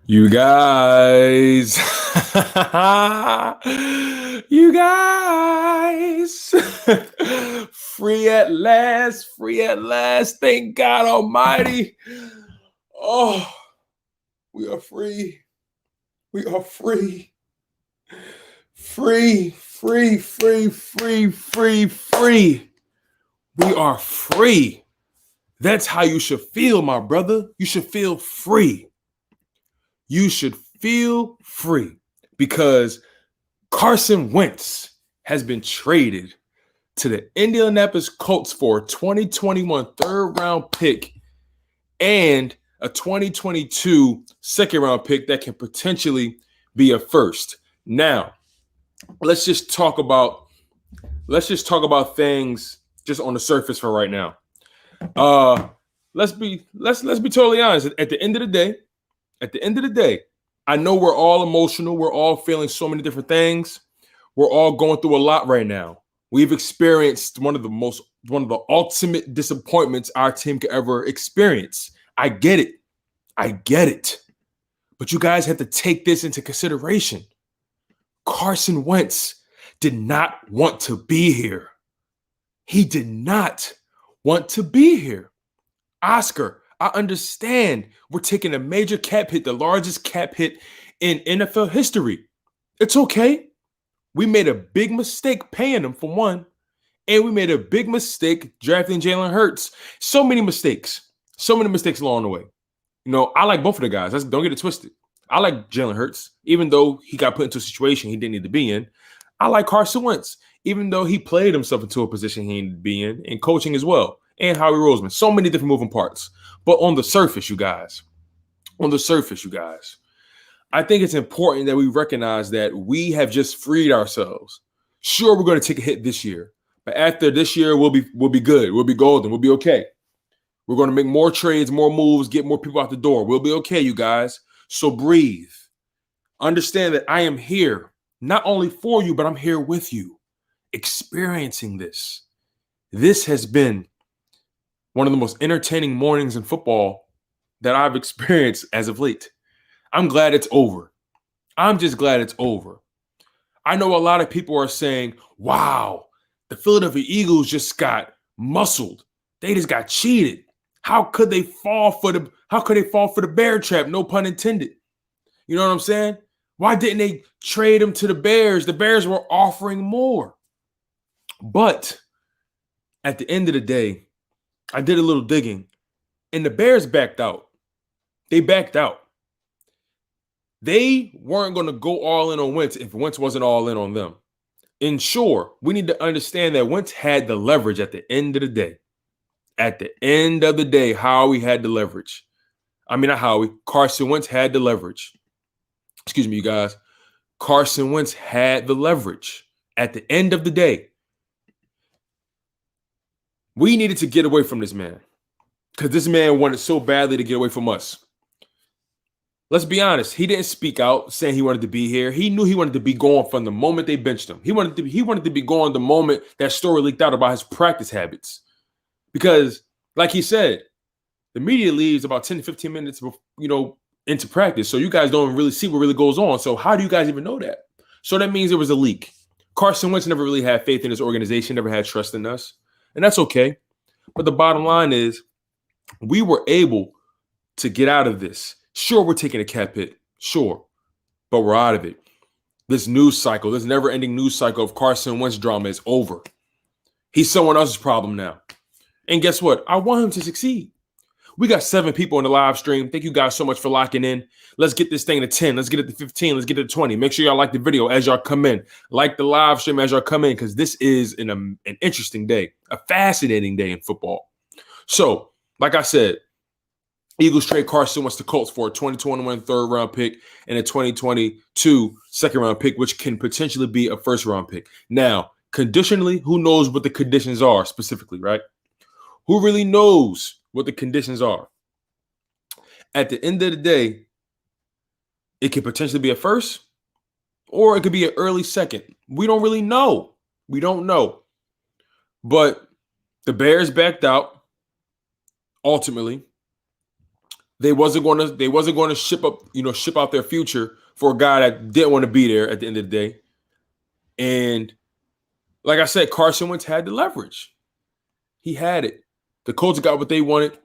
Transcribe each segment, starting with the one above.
You guys, you guys, free at last, free at last. Thank God Almighty. Oh, we are free. We are free. Free, free, free, free, free, free. We are free. That's how you should feel, my brother. You should feel free. You should feel free because Carson Wentz has been traded to the Indianapolis Colts for a 2021 third-round pick and a 2022 second-round pick that can potentially be a first. Now, let's just talk about things just on the surface for right now. Let's be totally honest. At the end of the day, I know we're all emotional. We're all feeling so many different things. We're all going through a lot right now. We've experienced one of the ultimate disappointments our team could ever experience. I get it. But you guys have to take this into consideration. Carson Wentz did not want to be here. He did not want to be here. Oscar, I understand we're taking a major cap hit, the largest cap hit in NFL history. It's okay. We made a big mistake paying him for one, and we made a big mistake drafting Jalen Hurts. So many mistakes along the way. You know, I like both of the guys. Don't get it twisted. I like Jalen Hurts, even though he got put into a situation he didn't need to be in. I like Carson Wentz, even though he played himself into a position he needed to be in, and coaching as well, and Howie Roseman. So many different moving parts. But on the surface, you guys, I think it's important that we recognize that we have just freed ourselves. Sure, we're going to take a hit this year, but after this year, we'll be good. We'll be golden. We'll be okay. We're going to make more trades, more moves, get more people out the door. We'll be okay, you guys. So breathe. Understand that I am here, not only for you, but I'm here with you, experiencing this. This has been one of the most entertaining mornings in football that I've experienced as of late. I'm glad it's over. I'm just glad it's over. I know a lot of people are saying, wow, the Philadelphia Eagles just got muscled. They just got cheated. How could they fall for the bear trap? No pun intended. You know what I'm saying? Why didn't they trade him to the Bears? The Bears were offering more. But at the end of the day, I did a little digging, and the Bears backed out. They backed out. They weren't going to go all in on Wentz if Wentz wasn't all in on them. And sure, we need to understand that Wentz had the leverage at the end of the day. At the end of the day, Howie had the leverage. I mean, not Howie. Carson Wentz had the leverage. Excuse me, you guys. Carson Wentz had the leverage. At the end of the day, we needed to get away from this man because this man wanted so badly to get away from us. Let's be honest. He didn't speak out saying he wanted to be here. He knew he wanted to be gone from the moment they benched him. He wanted to be gone the moment that story leaked out about his practice habits. Because, like he said, the media leaves about 10 to 15 minutes, into practice. So you guys don't really see what really goes on. So how do you guys even know that? So that means there was a leak. Carson Wentz never really had faith in his organization, never had trust in us. And that's okay. But the bottom line is we were able to get out of this. Sure, we're taking a cap hit. Sure. But we're out of it. This news cycle, this never-ending news cycle of Carson Wentz drama is over. He's someone else's problem now. And guess what? I want him to succeed. We got 7 people in the live stream. Thank you guys so much for locking in. Let's get this thing to 10. Let's get it to 15. Let's get it to 20. Make sure y'all like the video as y'all come in. Like the live stream as y'all come in because this is an interesting day, a fascinating day in football. So, like I said, Eagles trade Carson Wentz to Colts for a 2021 third-round pick and a 2022 second-round pick, which can potentially be a first-round pick. Now, conditionally, who knows what the conditions are specifically, right? Who really knows what the conditions are? At the end of the day, it could potentially be a first or it could be an early second. We don't really know. We don't know. But the Bears backed out ultimately. They wasn't going to ship out their future for a guy that didn't want to be there at the end of the day. And like I said, Carson Wentz had the leverage. He had it. The Colts got what they wanted,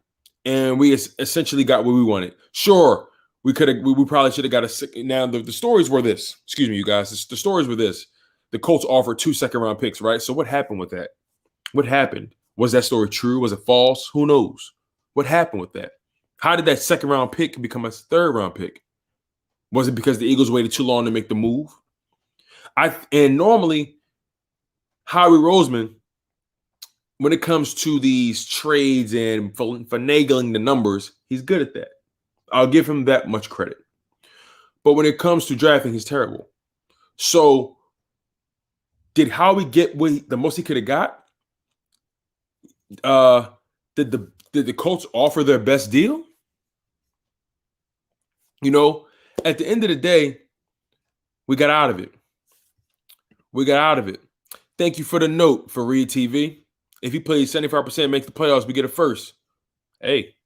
and we essentially got what we wanted. Sure, we probably should have got a. Now the stories were this. Excuse me, you guys. The stories were this. The Colts offered 2 second-round picks, right? So what happened with that? What happened? Was that story true? Was it false? Who knows? What happened with that? How did that second-round pick become a third-round pick? Was it because the Eagles waited too long to make the move? And normally, Howie Roseman, when it comes to these trades and finagling the numbers, he's good at that. I'll give him that much credit. But when it comes to drafting, he's terrible. So did Howie get the most he could have got? Did the Colts offer their best deal? You know, at the end of the day, we got out of it. We got out of it. Thank you for the note for Reed TV. If he plays 75%, makes the playoffs, we get a first. Hey,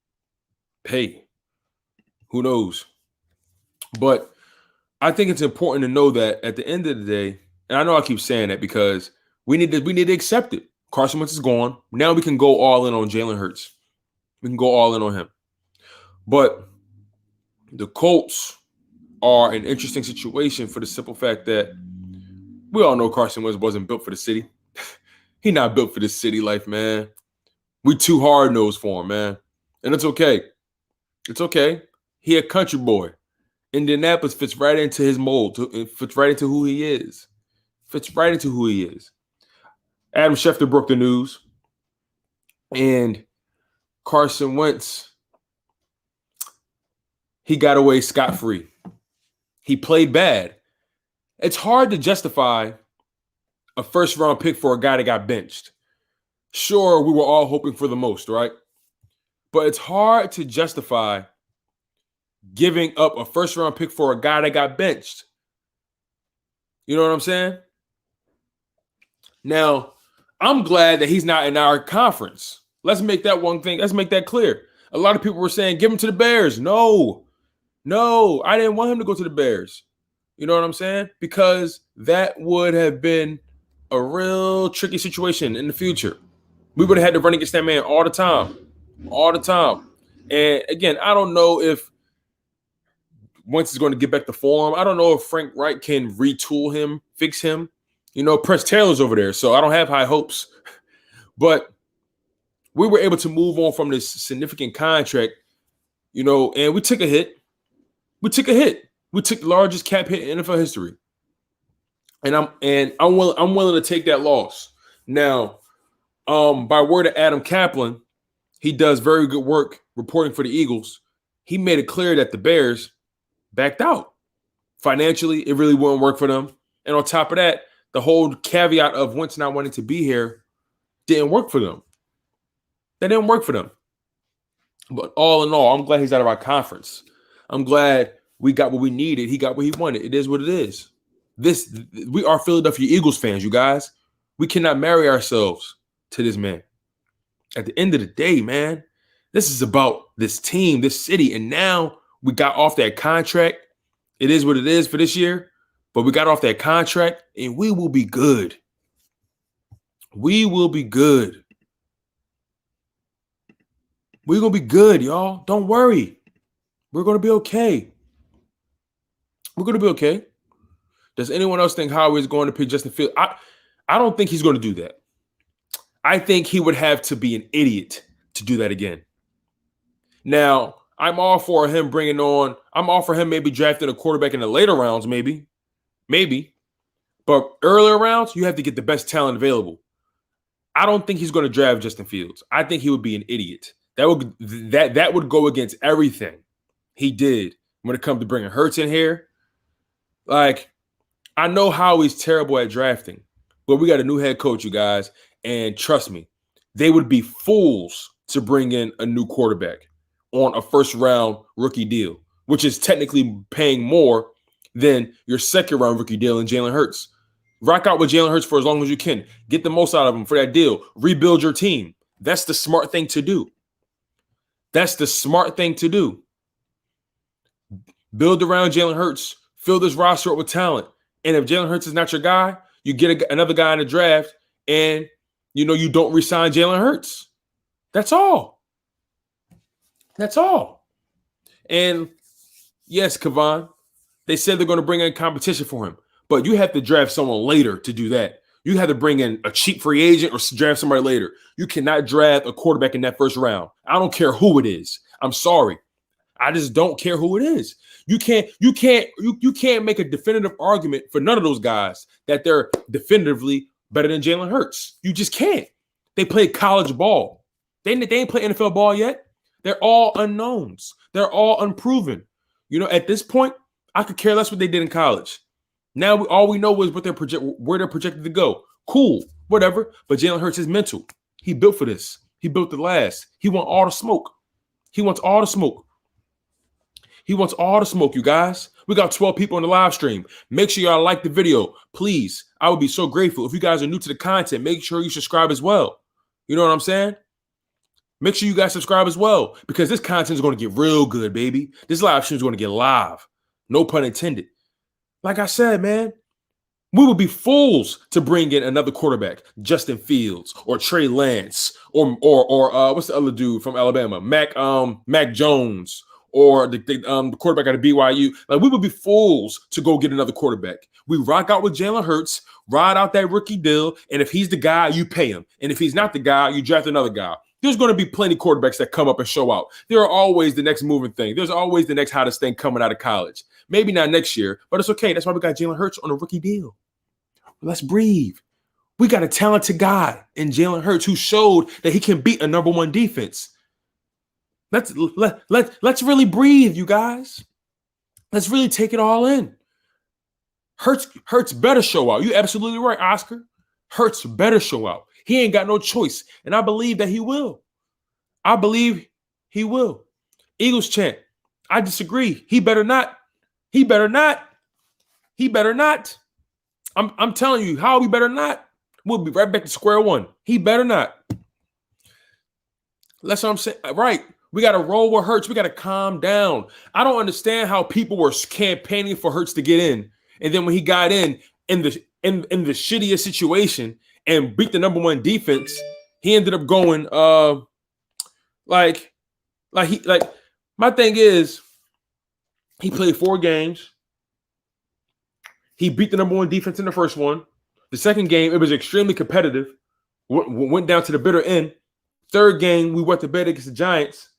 who knows? But I think it's important to know that at the end of the day, and I know I keep saying that because we need to accept it. Carson Wentz is gone. Now we can go all in on Jalen Hurts. We can go all in on him. But the Colts are an interesting situation for the simple fact that we all know Carson Wentz wasn't built for the city. He not built for this city life, man. We too hard-nosed for him, man. And it's okay. It's okay. He a country boy. Indianapolis fits right into his mold. It fits right into who he is. Fits right into who he is. Adam Schefter broke the news. And Carson Wentz, he got away scot-free. He played bad. It's hard to justify a first-round pick for a guy that got benched. Sure, we were all hoping for the most, right? But it's hard to justify giving up a first-round pick for a guy that got benched. You know what I'm saying? Now, I'm glad that he's not in our conference. Let's make that one thing. Let's make that clear. A lot of people were saying, give him to the Bears. No, I didn't want him to go to the Bears. You know what I'm saying? Because that would have been a real tricky situation in the future. We would have had to run against that man all the time. And again, I don't know if Wentz is going to get back to form. I don't know if Frank Reich can retool him, fix him. You know, Press Taylor's over there, so I don't have high hopes. But we were able to move on from this significant contract, you know, and we took a hit. We took the largest cap hit in NFL history. And I'm willing to take that loss. Now, by word of Adam Kaplan, he does very good work reporting for the Eagles. He made it clear that the Bears backed out. Financially, it really wouldn't work for them. And on top of that, the whole caveat of Wentz not wanting to be here didn't work for them. That didn't work for them. But all in all, I'm glad he's out of our conference. I'm glad we got what we needed. He got what he wanted. It is what it is. We are Philadelphia Eagles fans, you guys. We cannot marry ourselves to this man. At the end of the day, man, this is about this team, this city. And now we got off that contract. It is what it is for this year. But we got off that contract, and we will be good. We will be good. We're going to be good, y'all. Don't worry. We're going to be okay. We're going to be okay. Does anyone else think Howie is going to pick Justin Fields? I don't think he's going to do that. I think he would have to be an idiot to do that again. Now, I'm all for him maybe drafting a quarterback in the later rounds, maybe. But earlier rounds, you have to get the best talent available. I don't think he's going to draft Justin Fields. I think he would be an idiot. That would go against everything he did when it comes to bringing Hurts in here. Like, I know Howie's terrible at drafting, but we got a new head coach, you guys, and trust me, they would be fools to bring in a new quarterback on a first-round rookie deal, which is technically paying more than your second-round rookie deal in Jalen Hurts. Rock out with Jalen Hurts for as long as you can. Get the most out of him for that deal. Rebuild your team. That's the smart thing to do. Build around Jalen Hurts. Fill this roster up with talent. And if Jalen Hurts is not your guy, you get another guy in the draft, and you don't re-sign Jalen Hurts. That's all. That's all. And yes, Kevon, they said they're going to bring in competition for him, but you have to draft someone later to do that. You have to bring in a cheap free agent or draft somebody later. You cannot draft a quarterback in that first round. I don't care who it is. I'm sorry. I just don't care who it is. You can't make a definitive argument for none of those guys that they're definitively better than Jalen Hurts. You just can't. They play college ball. They ain't play NFL ball yet. They're all unknowns. They're all unproven. At this point, I could care less what they did in college. Now all we know is where they're projected to go. Cool, whatever. But Jalen Hurts is mental. He built for this. He built to last. He wants all the smoke. He wants all the smoke. He wants all the smoke, you guys. We got 12 people on the live stream. Make sure y'all like the video. Please, I would be so grateful. If you guys are new to the content, make sure you subscribe as well. You know what I'm saying? Make sure you guys subscribe as well, because this content is going to get real good, baby. This live stream is going to get live. No pun intended. Like I said, man, we would be fools to bring in another quarterback, Justin Fields or Trey Lance or what's the other dude from Alabama, Mac Jones, or the quarterback out of BYU. Like, we would be fools to go get another quarterback. We rock out with Jalen Hurts, ride out that rookie deal, and if he's the guy, you pay him. And if he's not the guy, you draft another guy. There's going to be plenty of quarterbacks that come up and show out. There are always the next moving thing. There's always the next hottest thing coming out of college. Maybe not next year, but it's okay. That's why we got Jalen Hurts on a rookie deal. Let's breathe. We got a talented guy in Jalen Hurts who showed that he can beat a number one defense. Let's really breathe, you guys. Let's really take it all in. Hurts better show out. You're absolutely right, Oscar. Hurts better show out. He ain't got no choice, and I believe that he will. I believe he will. Eagles chant. I disagree. He better not. He better not. He better not. I'm telling you, how we better not. We'll be right back to square one. He better not. That's what I'm saying. Right. We got to roll with Hurts. We got to calm down. I don't understand how people were campaigning for Hurts to get in, and then when he got in the shittiest situation and beat the number one defense, he ended up going my thing is, he played 4 games. He beat the number one defense in the first one. The second game, it was extremely competitive. Went down to the bitter end. Third game, we went to bed against the Giants.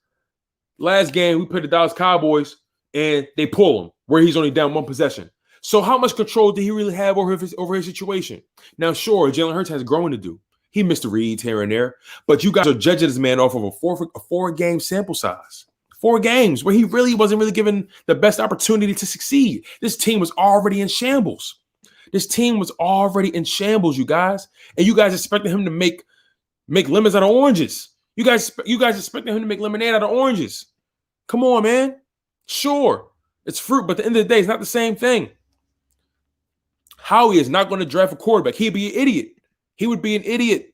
Last game, we played the Dallas Cowboys, and they pull him where he's only down 1 possession. So how much control did he really have over his situation? Now, sure, Jalen Hurts has growing to do. He missed the reads here and there, but you guys are judging this man off of a 4-game sample size. 4 games where he really wasn't given the best opportunity to succeed. This team was already in shambles. You guys. And you guys expected him to make lemons out of oranges. You guys expected him to make lemonade out of oranges. Come on, man. Sure, it's fruit, but at the end of the day, it's not the same thing. Howie is not going to draft a quarterback. He'd be an idiot. He would be an idiot.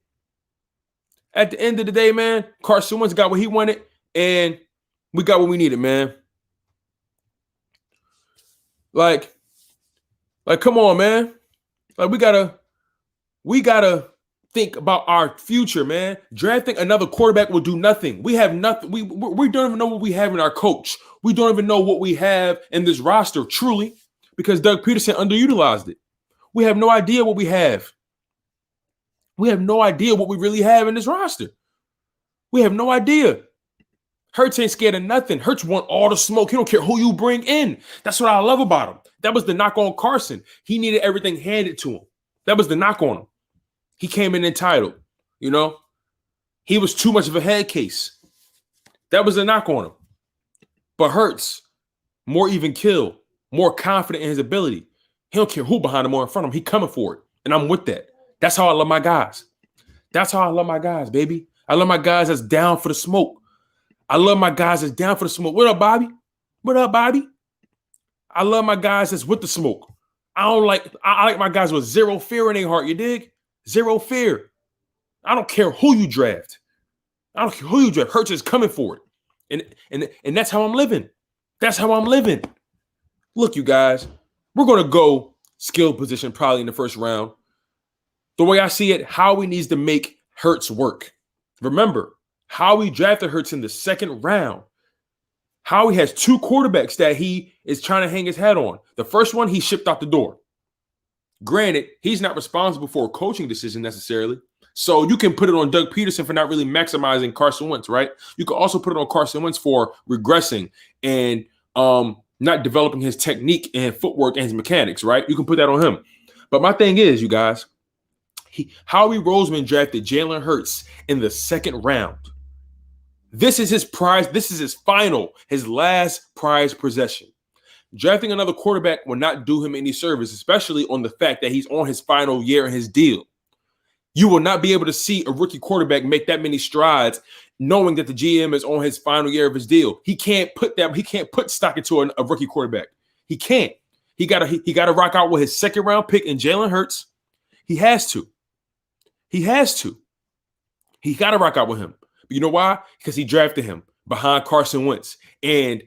At the end of the day, man, Carson Wentz got what he wanted, and we got what we needed, man. Like, come on, man. Like, we gotta think about our future, man. Drafting another quarterback will do nothing. We have nothing. We don't even know what we have in our coach. We don't even know what we have in this roster, truly, because Doug Peterson underutilized it. We have no idea what we have. We have no idea what we really have in this roster. We have no idea. Hurts ain't scared of nothing. Hurts want all the smoke. He don't care who you bring in. That's what I love about him. That was the knock on Carson. He needed everything handed to him. That was the knock on him. He came in entitled, you know. He was too much of a head case. That was the knock on him. But Hurts, more even kill, more confident in his ability. He don't care who behind him or in front of him. He coming for it. And I'm with that. That's how I love my guys. That's how I love my guys, baby. I love my guys that's down for the smoke. I love my guys that's down for the smoke. What up, Bobby? What up, Bobby? I love my guys that's with the smoke. I like my guys with zero fear in their heart. You dig? Zero fear. I don't care who you draft. Hurts is coming for it. And that's how I'm living. That's how I'm living. Look, you guys, we're going to go skill position probably in the first round. The way I see it, Howie needs to make Hurts work. Remember, Howie drafted Hurts in the second round. Howie has 2 quarterbacks that he is trying to hang his hat on. The first one, he shipped out the door. Granted, he's not responsible for a coaching decision necessarily. So you can put it on Doug Peterson for not really maximizing Carson Wentz, right? You can also put it on Carson Wentz for regressing and not developing his technique and footwork and his mechanics, right? You can put that on him. But my thing is, you guys, Howie Roseman drafted Jalen Hurts in the second round. This is his prize. This is his last prize possession. Drafting another quarterback will not do him any service, especially on the fact that he's on his final year in his deal. You will not be able to see a rookie quarterback make that many strides knowing that the GM is on his final year of his deal. He can't put stock into a rookie quarterback. He can't. He gotta rock out with his second round pick in Jalen Hurts. He has to. He gotta rock out with him. But you know why? Because he drafted him behind Carson Wentz. And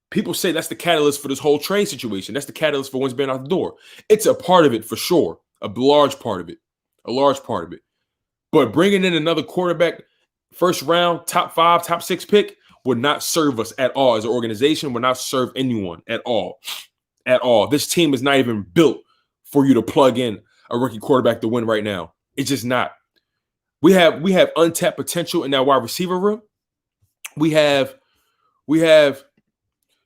people say that's the catalyst for this whole trade situation. That's the catalyst for Wentz being out the door. It's a part of it for sure. A large part of it. But bringing in another quarterback, first round, top 5, top 6 pick would not serve us at all as an organization, would not serve anyone at all. At all. This team is not even built for you to plug in a rookie quarterback to win right now. It's just not. We have untapped potential in that wide receiver room. We have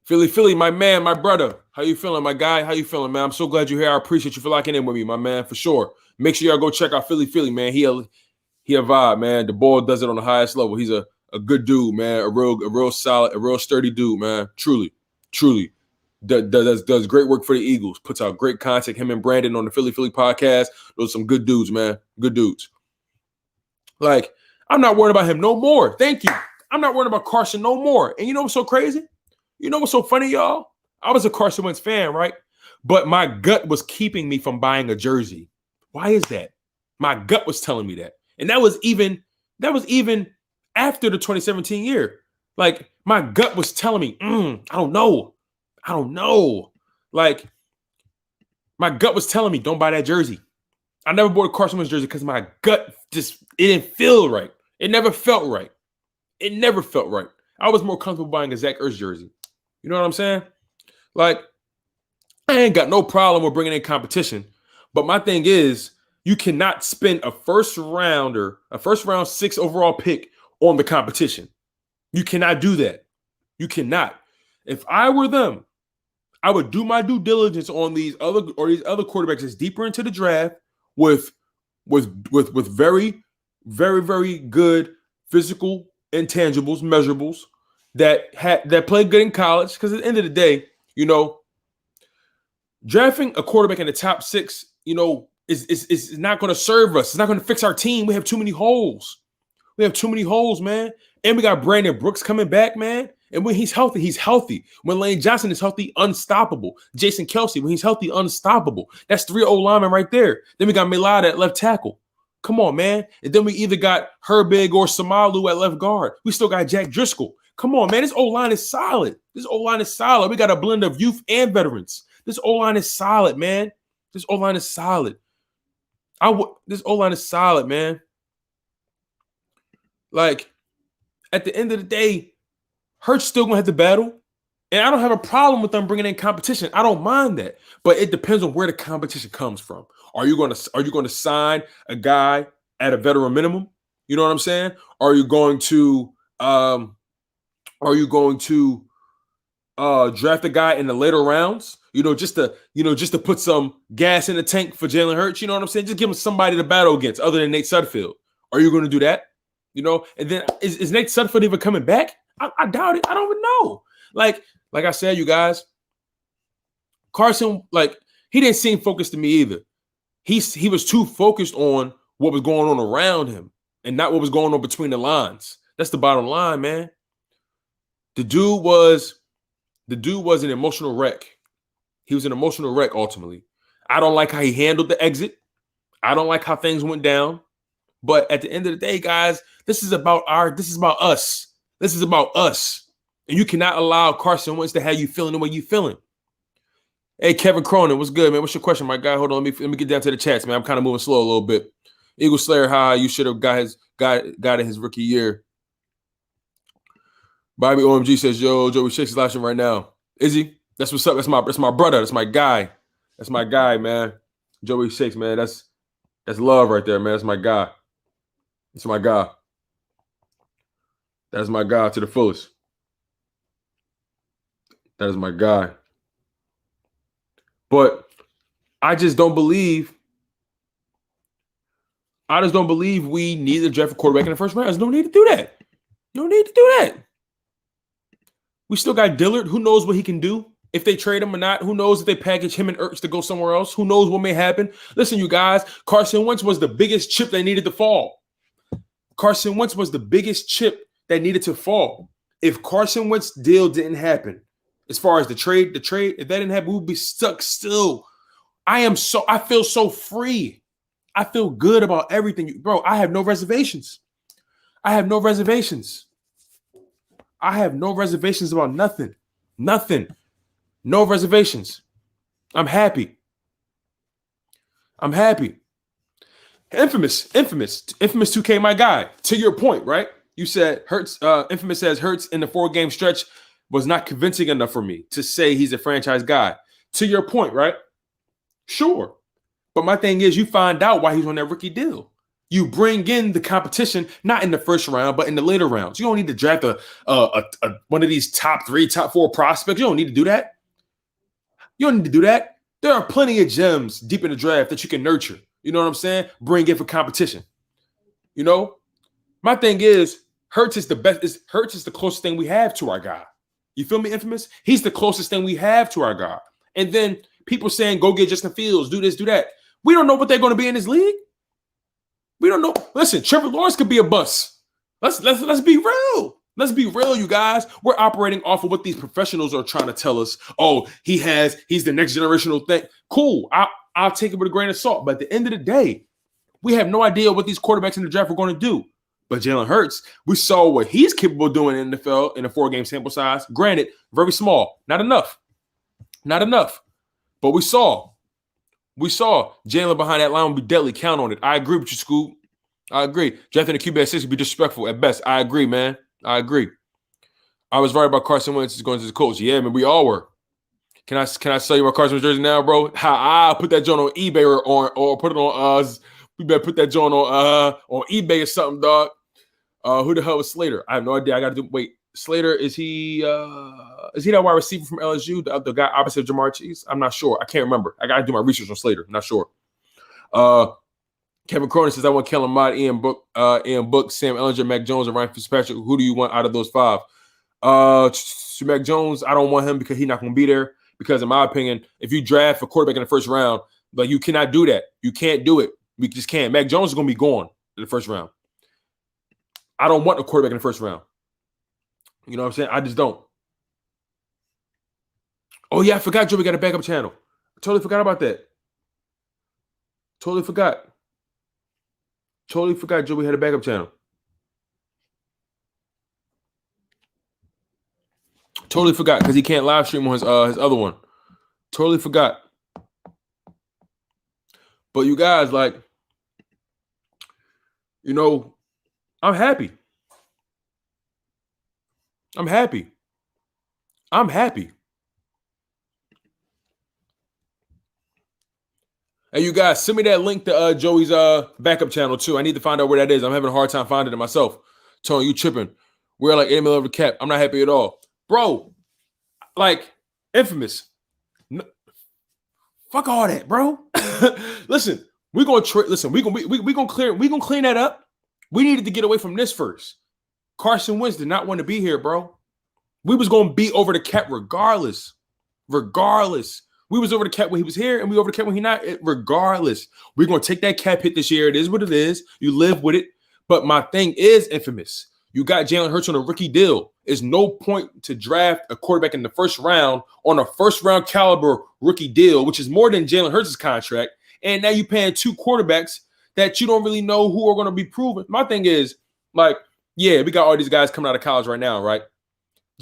Philly, my man, my brother. How you feeling, my guy? How you feeling, man? I'm so glad you're here. I appreciate you for locking in with me, my man, for sure. Make sure y'all go check out Philly, man. He a vibe, man. The boy does it on the highest level. He's a good dude, man. A real solid, a real sturdy dude, man. Truly. Does great work for the Eagles. Puts out great content. Him and Brandon on the Philly podcast. Those are some good dudes, man. Good dudes. Like, I'm not worried about him no more. Thank you. I'm not worried about Carson no more. And you know what's so crazy? You know what's so funny, y'all? I was a Carson Wentz fan, right? But my gut was keeping me from buying a jersey. Why is that? My gut was telling me that. And that was even after the 2017 year. Like, my gut was telling me, I don't know. Like, my gut was telling me, don't buy that jersey. I never bought a Carson Wentz jersey because my gut it didn't feel right. It never felt right. I was more comfortable buying a Zach Ertz jersey. You know what I'm saying? Like, I ain't got no problem with bringing in competition. But my thing is, you cannot spend a first round 6 overall pick on the competition. You cannot do that. You cannot. If I were them, I would do my due diligence on these other quarterbacks that's deeper into the draft with very, very, very good physical intangibles, measurables that play good in college. Because at the end of the day, you know, drafting a quarterback in the top 6, you know, is not going to serve us. It's not going to fix our team. We have too many holes. Man. And we got Brandon Brooks coming back, man. And when he's healthy, he's healthy. When Lane Johnson is healthy, unstoppable. Jason Kelce, when he's healthy, unstoppable. That's 3 O-linemen right there. Then we got Milad at left tackle. Come on, man. And then we either got Herbig or Samalu at left guard. We still got Jack Driscoll. Come on, man. This O-line is solid. We got a blend of youth and veterans. This O-line is solid, man. This O-line is solid, man. Like, at the end of the day, Hurts still gonna have to battle. And I don't have a problem with them bringing in competition. I don't mind that. But it depends on where the competition comes from. Are you going to sign a guy at a veteran minimum? You know what I'm saying? Are you going to draft a guy in the later rounds? Just to put some gas in the tank for Jalen Hurts. You know what I'm saying? Just give him somebody to battle against other than Nate Sudfeld. Are you going to do that? And then is Nate Sudfeld even coming back? I doubt it. I don't even know. Like I said, you guys, Carson, like, he didn't seem focused to me either. He was too focused on what was going on around him and not what was going on between the lines. That's the bottom line, man. The dude was an emotional wreck. He was an emotional wreck ultimately. I don't like how he handled the exit. I don't like how things went down. But at the end of the day, guys, this is about us. And you cannot allow Carson Wentz to have you feeling the way you feeling. Hey, Kevin Cronin, what's good, man? What's your question, my guy? Hold on, let me get down to the chats, man. I'm kind of moving slow a little bit. Eagle Slayer, how you should have got in his rookie year. Bobby OMG says, yo, Joey Shakes is live right now. Is he? That's what's up. That's my brother. That's my guy. That's my guy, man. Joey Shakes, man. That's love right there, man. That's my guy. That's my guy. That's my guy to the fullest. That is my guy. But I just don't believe we need to draft a quarterback in the first round. There's no need to do that. No need to do that. We still got Dillard. Who knows what he can do? If they trade him or not, who knows if they package him and Ertz to go somewhere else? Who knows what may happen? Listen, you guys, Carson Wentz was the biggest chip that needed to fall. Carson Wentz was the biggest chip that needed to fall. If Carson Wentz deal didn't happen, as far as the trade, if that didn't happen, we would be stuck still. I feel so free. I feel good about everything. Bro, I have no reservations. I have no reservations. I have no reservations about nothing. Nothing. No reservations. I'm happy. I'm happy. Infamous 2K, my guy. To your point, right? You said Hurts, Infamous says Hurts in the 4-game stretch was not convincing enough for me to say he's a franchise guy. To your point, right? Sure. But my thing is, you find out why he's on that rookie deal. You bring in the competition, not in the first round, but in the later rounds. You don't need to draft one of these top 3, top 4 prospects. You don't need to do that. You don't need to do that. There are plenty of gems deep in the draft that you can nurture. You know what I'm saying? Bring in for competition. You know? My thing is, Hurts is the best. Hurts is the closest thing we have to our guy. You feel me, Infamous? He's the closest thing we have to our guy. And then people saying, go get Justin Fields, do this, do that. We don't know what they're going to be in this league. We don't know. Listen, Trevor Lawrence could be a bust. Let's be real. Let's be real, you guys. We're operating off of what these professionals are trying to tell us. Oh, he's the next generational thing. Cool. I'll take it with a grain of salt. But at the end of the day, we have no idea what these quarterbacks in the draft are going to do. But Jalen Hurts, we saw what he's capable of doing in the NFL in a 4-game sample size. Granted, very small. Not enough. Not enough. But we saw Jalen behind that line would be deadly. Count on it. I agree with you, Scoop. I agree. Drafting a QB at 6 would be disrespectful at best. I agree, man. I agree. I was right about Carson Wentz going to the Colts. Yeah, man, we all were. Can I sell you my Carson Wentz jersey now, bro? I'll put that joint on eBay or put it on we better put that joint on eBay or something, dog. Who the hell was Slater? I have no idea. I gotta do wait. Slater, is he that wide receiver from LSU? The guy opposite of Jamar Chase? I'm not sure. I can't remember. I gotta do my research on Slater. I'm not sure. Kevin Cronin says, I want Kellen Mott, Ian Book, Sam Ellinger, Mac Jones, and Ryan Fitzpatrick. Who do you want out of those 5? Mac Jones, I don't want him because he's not going to be there. Because in my opinion, if you draft a quarterback in the first round, like you cannot do that. You can't do it. We just can't. Mac Jones is going to be gone in the first round. I don't want a quarterback in the first round. You know what I'm saying? I just don't. Oh, yeah, I forgot Joey got a backup channel. I totally forgot about that. Totally forgot Joey had a backup channel. Totally forgot because he can't live stream on his other one. Totally forgot. But you guys, like, you know, I'm happy. I'm happy. I'm happy. Hey, you guys, send me that link to Joey's backup channel, too. I need to find out where that is. I'm having a hard time finding it myself. Tony, you tripping. We're like 8 million over the cap. I'm not happy at all. Bro, like, Infamous. Fuck all that, bro. Listen, we're going to clean that up. We needed to get away from this first. Carson Wentz did not want to be here, bro. We was going to be over the cap regardless. Regardless. We was over the cap when he was here, and we over the cap when he not. Regardless, we're going to take that cap hit this year. It is what it is. You live with it. But my thing is, Infamous, you got Jalen Hurts on a rookie deal. There's no point to draft a quarterback in the first round on a first-round caliber rookie deal, which is more than Jalen Hurts' contract. And now you're paying 2 quarterbacks that you don't really know who are going to be proven. My thing is, like, yeah, we got all these guys coming out of college right now, right?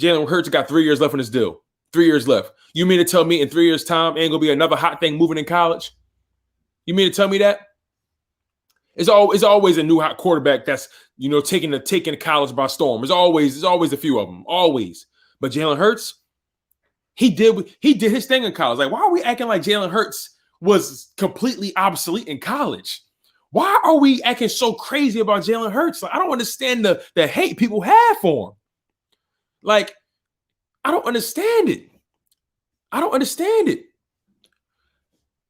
Jalen Hurts got 3 years left on his deal. 3 years left. You mean to tell me in 3 years' time ain't gonna be another hot thing moving in college? You mean to tell me that? It's always a new hot quarterback that's taking college by storm. There's always a few of them, always. But Jalen Hurts, he did his thing in college. Like, why are we acting like Jalen Hurts was completely obsolete in college? Why are we acting so crazy about Jalen Hurts? Like, I don't understand the hate people have for him. Like, I don't understand it. I don't understand it.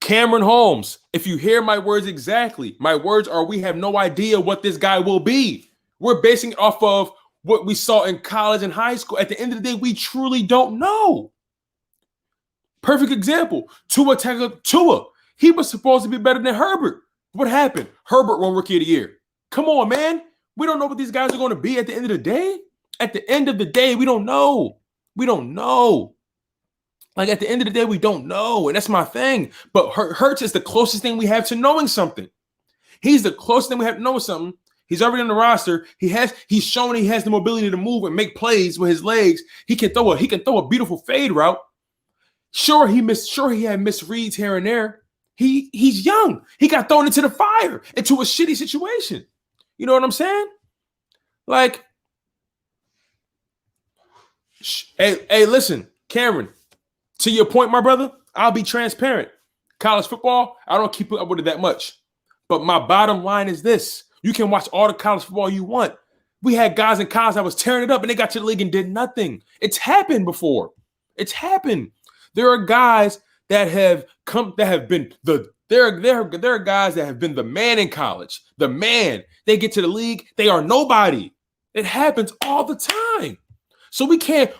Cameron Holmes, if you hear my words exactly, my words are we have no idea what this guy will be. We're basing it off of what we saw in college and high school. At the end of the day, we truly don't know. Perfect example, Tua. He was supposed to be better than Herbert. What happened? Herbert won Rookie of the Year. Come on, man. We don't know what these guys are going to be at the end of the day. At the end of the day, we don't know. We don't know. Like, at the end of the day, we don't know. And that's my thing. But Hurts is the closest thing we have to knowing something. He's the closest thing we have to knowing something. He's already on the roster. He's shown he has the mobility to move and make plays with his legs. He can throw a beautiful fade route. Sure, he had misreads here and there. He's young. He got thrown into the fire, into a shitty situation. You know what I'm saying? Like, hey, listen, Cameron, to your point, my brother, I'll be transparent. College football, I don't keep up with it that much. But my bottom line is this. You can watch all the college football you want. We had guys in college that was tearing it up and they got to the league and did nothing. It's happened before. It's happened. There are guys that have been the man in college. The man. They get to the league, they are nobody. It happens all the time. So we can't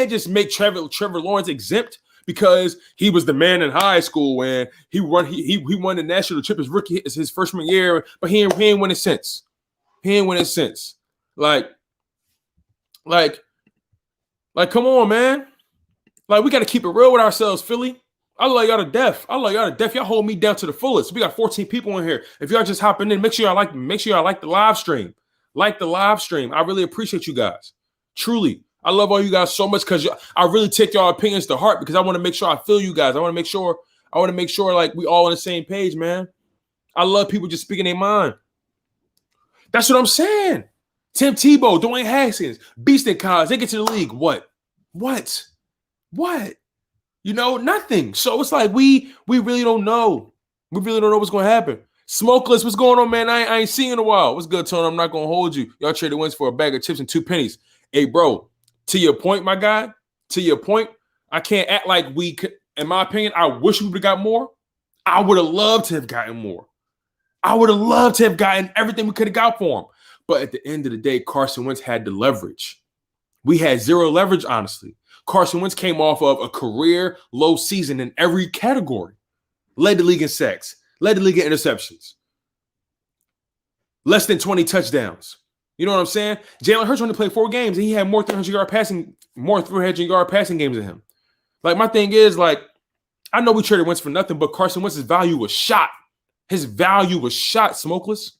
just make Trevor Lawrence exempt because he was the man in high school when he won the national championship his freshman year, but he ain't win it since. He ain't win it since. Like, come on, man. Like, we got to keep it real with ourselves, Philly. I love y'all to death. Y'all hold me down to the fullest. We got 14 people in here. If y'all just hopping in, make sure y'all like the live stream. Like the live stream. I really appreciate you guys. Truly. I love all you guys so much because I really take y'all opinions to heart because I want to make sure I feel you guys. I want to make sure like we all on the same page, man. I love people just speaking their mind. That's what I'm saying. Tim Tebow, Dwayne Haskins, beast in college. They get to the league. What? You know, nothing. So it's like we really don't know. We really don't know what's going to happen. Smokeless, what's going on, man? I ain't seen you in a while. What's good, Tony? I'm not going to hold you. Y'all traded wins for a bag of chips and 2 pennies. Hey, bro, to your point, my guy, I can't act like we could. In my opinion, I wish we would have got more. I would have loved to have gotten more. I would have loved to have gotten everything we could have got for him. But at the end of the day, Carson Wentz had the leverage. We had zero leverage, honestly. Carson Wentz came off of a career low season in every category. Led the league in sacks. Led the league in interceptions. Less than 20 touchdowns. You know what I'm saying? Jalen Hurts only played 4 games, and he had more 300-yard passing games than him. Like, my thing is, like, I know we traded Wentz for nothing, but Carson Wentz's value was shot. His value was shot, Smokeless.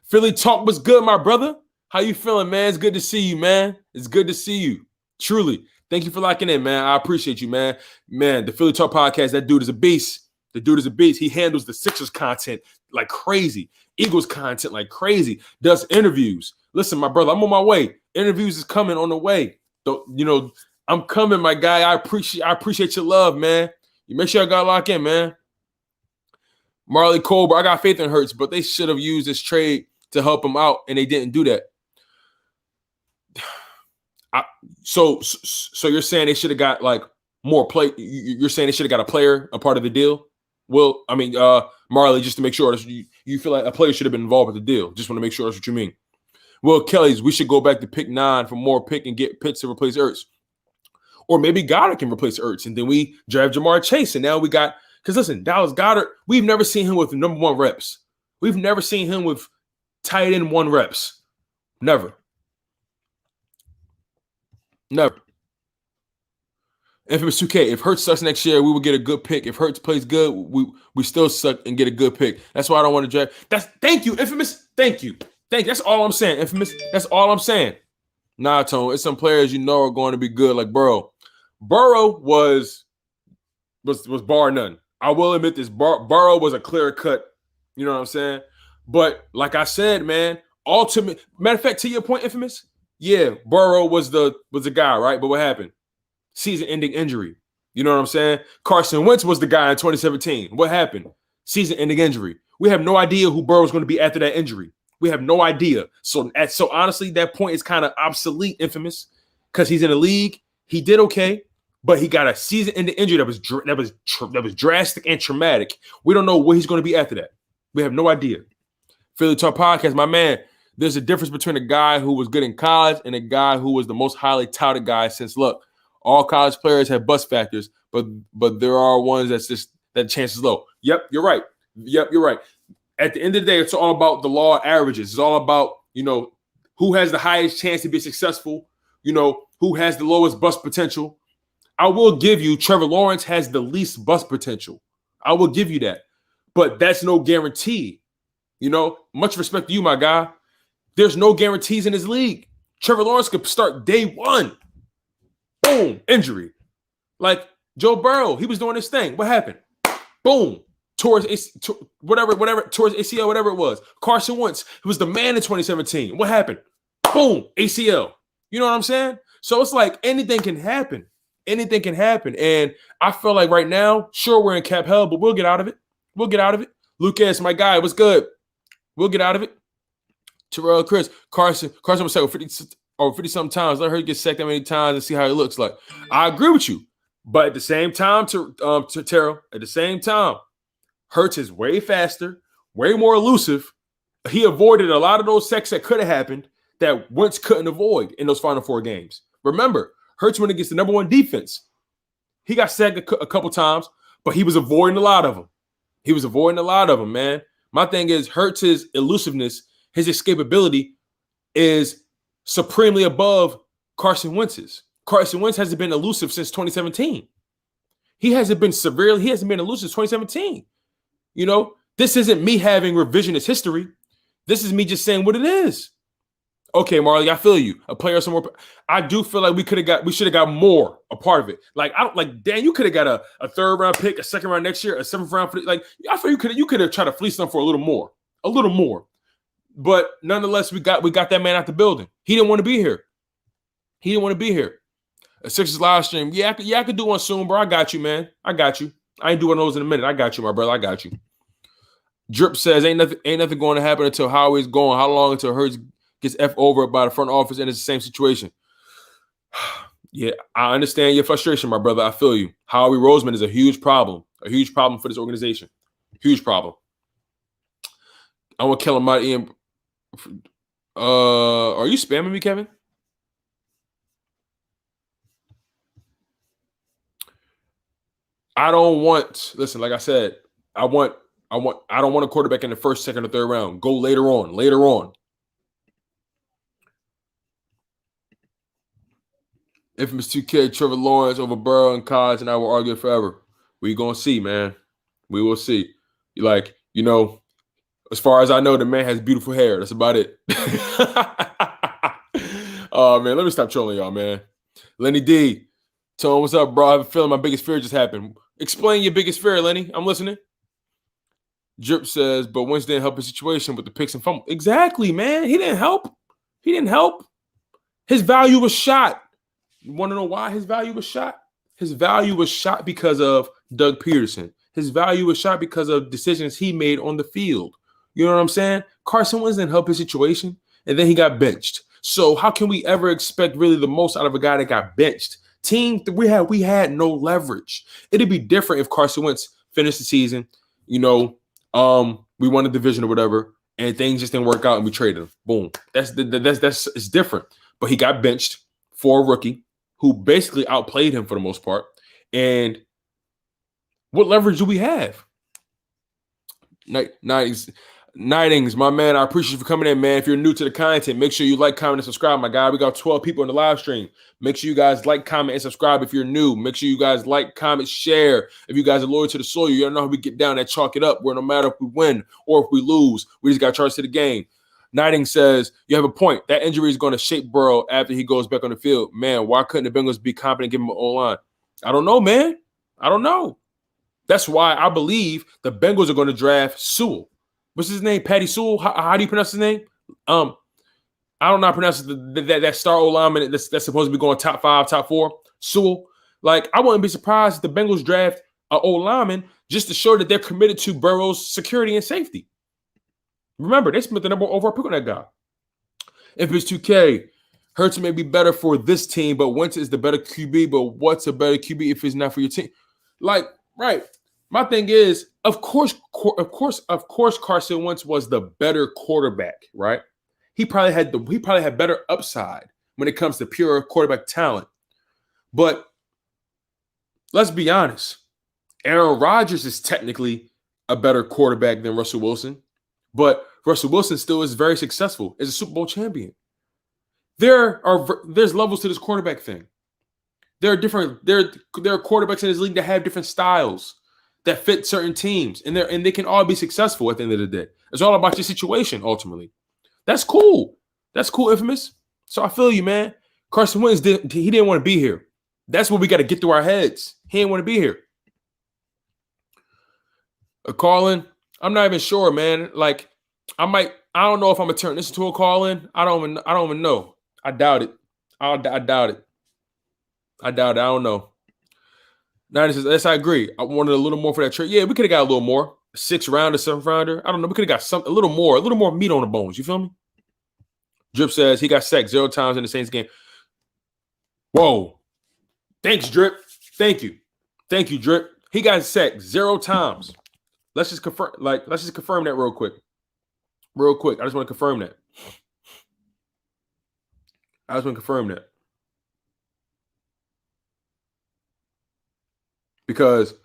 Philly talk was good, my brother. How you feeling, man? It's good to see you, man. It's good to see you. Truly. Thank you for locking in, man. I appreciate you, man. Man, the Philly Talk Podcast, that dude is a beast. The dude is a beast. He handles the Sixers content like crazy. Eagles content like crazy. Does interviews. Listen, my brother, I'm on my way. Interviews is coming on the way. You know, I'm coming, my guy. I appreciate your love, man. You make sure I got locked in, man. Marley Colbert, I got faith in Hurts, but they should have used this trade to help him out, and they didn't do that. So you're saying they should have got like more play? You're saying they should have got a player a part of the deal? Well, I mean, Marley, just to make sure you feel like a player should have been involved with the deal. Just want to make sure that's what you mean. Well, Kelly's, we should go back to pick 9 for more pick and get Pitts to replace Ertz. Or maybe Goddard can replace Ertz, and then we draft Jamar Chase, and now we got – because listen, Dallas Goddard, we've never seen him with number 1 reps. We've never seen him with tight end 1 reps. Never. Infamous 2K, if Hurts sucks next year, we will get a good pick. If Hurts plays good, we still suck and get a good pick. That's why I don't want to draft. Thank you, Infamous. Thank you. That's all I'm saying, Infamous. That's all I'm saying. Nah, Tone, it's some players you know are going to be good. Like, bro, Burrow was bar none. I will admit this. Burrow was a clear cut. You know what I'm saying? But like I said, man, ultimate matter of fact, to your point, Infamous. Yeah, Burrow was the guy, right? But what happened? Season-ending injury. You know what I'm saying? Carson Wentz was the guy in 2017. What happened? Season-ending injury. We have no idea who Burrow was going to be after that injury. We have no idea. So honestly, that point is kind of obsolete, Infamous, because he's in the league. He did okay, but he got a season-ending injury that was drastic and traumatic. We don't know what he's going to be after that. We have no idea. Philly Talk Podcast, my man. There's a difference between a guy who was good in college and a guy who was the most highly touted guy since, look, all college players have bust factors, but there are ones that chance is low. Yep, you're right. At the end of the day, it's all about the law of averages. It's all about, who has the highest chance to be successful, who has the lowest bust potential. I will give you Trevor Lawrence has the least bust potential. I will give you that. But that's no guarantee. Much respect to you, my guy. There's no guarantees in this league. Trevor Lawrence could start day one. Boom, injury. Like Joe Burrow, he was doing this thing. What happened? Boom, towards ACL, whatever it was. Carson Wentz, who was the man in 2017. What happened? Boom, ACL. You know what I'm saying? So it's like anything can happen. Anything can happen. And I feel like right now, sure, we're in cap hell, but we'll get out of it. Lucas, my guy, what's good? We'll get out of it. Terrell, Chris, Carson was sacked 50-something times. Let her get sacked that many times and see how it looks like. I agree with you. But at the same time, Terrell, at the same time, Hurts is way faster, way more elusive. He avoided a lot of those sacks that could have happened that Wentz couldn't avoid in those final 4 games. Remember, Hurts went against the number 1 defense. He got sacked a couple times, but he was avoiding a lot of them. Man. My thing is Hurts' elusiveness, his escapability is supremely above Carson Wentz's. Carson Wentz hasn't been elusive since 2017. He hasn't been elusive since 2017. This isn't me having revisionist history. This is me just saying what it is. Okay, Marley, I feel you. A player somewhere. I do feel like we should have got more a part of it. Dan, you could have got a 3rd round pick, a 2nd round next year, a 7th round. I feel you could have tried to fleece them for a little more. But nonetheless, we got that man out the building. He didn't want to be here. A Sixers live stream. Yeah, I could do one soon, bro. I got you, man. I got you. I ain't doing those in a minute. I got you, my brother. I got you. Drip says ain't nothing going to happen until Howie's going. How long until Hurts gets F over by the front office and it's the same situation? Yeah, I understand your frustration, my brother. I feel you. Howie Roseman is a huge problem for this organization. Huge problem. I want to kill him out, Ian. Are you spamming me, Kevin? I don't want, listen, like I said, I don't want a quarterback in the 1st, 2nd, or 3rd round. Go later on. Infamous 2K, Trevor Lawrence over Burrow in college, and I will argue forever. We gonna see, man. We will see. As far as I know, the man has beautiful hair. That's about it. Oh, man, let me stop trolling y'all, man. Lenny D, Tone, what's up, bro? I have a feeling my biggest fear just happened. Explain your biggest fear, Lenny. I'm listening. Drip says, but Wentz didn't help his situation with the picks and fumble. Exactly, man. He didn't help. His value was shot. You want to know why his value was shot? His value was shot because of Doug Peterson. His value was shot because of decisions he made on the field. You know what I'm saying? Carson Wentz didn't help his situation, and then he got benched. So how can we ever expect really the most out of a guy that got benched? We had no leverage. It'd be different if Carson Wentz finished the season, we won the division or whatever, and things just didn't work out and we traded him. Boom. That's it's different. But he got benched for a rookie who basically outplayed him for the most part. And what leverage do we have? Nightings, my man, I appreciate you for coming in, man. If you're new to the content, make sure you like, comment, and subscribe, my guy. We got 12 people in the live stream. Make sure you guys like, comment, and subscribe if you're new. Make sure you guys like, comment, share. If you guys are loyal to the soil, you don't know how we get down and chalk it up, where no matter if we win or if we lose, we just got charged to the game. Nighting says, you have a point. That injury is going to shape Burrow after he goes back on the field. Man, why couldn't the Bengals be confident and give him an O-line? I don't know, man. I don't know. That's why I believe the Bengals are going to draft Sewell. What's his name? Patty Sewell. How do you pronounce his name? I don't know how to pronounce that star O-lineman that's supposed to be going top 5, top 4. Sewell. Like, I wouldn't be surprised if the Bengals draft an O-lineman just to show that they're committed to Burrow's security and safety. Remember, they spent the number overall pick on that guy. If it's 2K, Hurts may be better for this team, but Wentz is the better QB. But what's a better QB if it's not for your team? Like, right. My thing is, of course, Carson Wentz was the better quarterback, right? He probably had better upside when it comes to pure quarterback talent. But let's be honest. Aaron Rodgers is technically a better quarterback than Russell Wilson, but Russell Wilson still is very successful as a Super Bowl champion. There's levels to this quarterback thing. There are quarterbacks in this league that have different styles that fit certain teams, and they can all be successful at the end of the day. It's all about your situation ultimately. That's cool. That's cool, Infamous. So I feel you, man. Carson Wentz didn't want to be here. That's what we got to get through our heads. He didn't want to be here. A call-in, I'm not even sure, man. Like, I don't know if I'm gonna turn this into a call-in. I don't even know. I doubt it. I doubt it. I don't know. Now, yes, I agree. I wanted a little more for that trade. Yeah, we could have got a little more. 6th rounder, 7th rounder. I don't know. We could have got a little more meat on the bones. You feel me? Drip says he got sacked 0 times in the Saints game. Whoa. Thanks, Drip. Thank you, Drip. He got sacked 0 times. Let's just confirm that real quick. I just want to confirm that. Because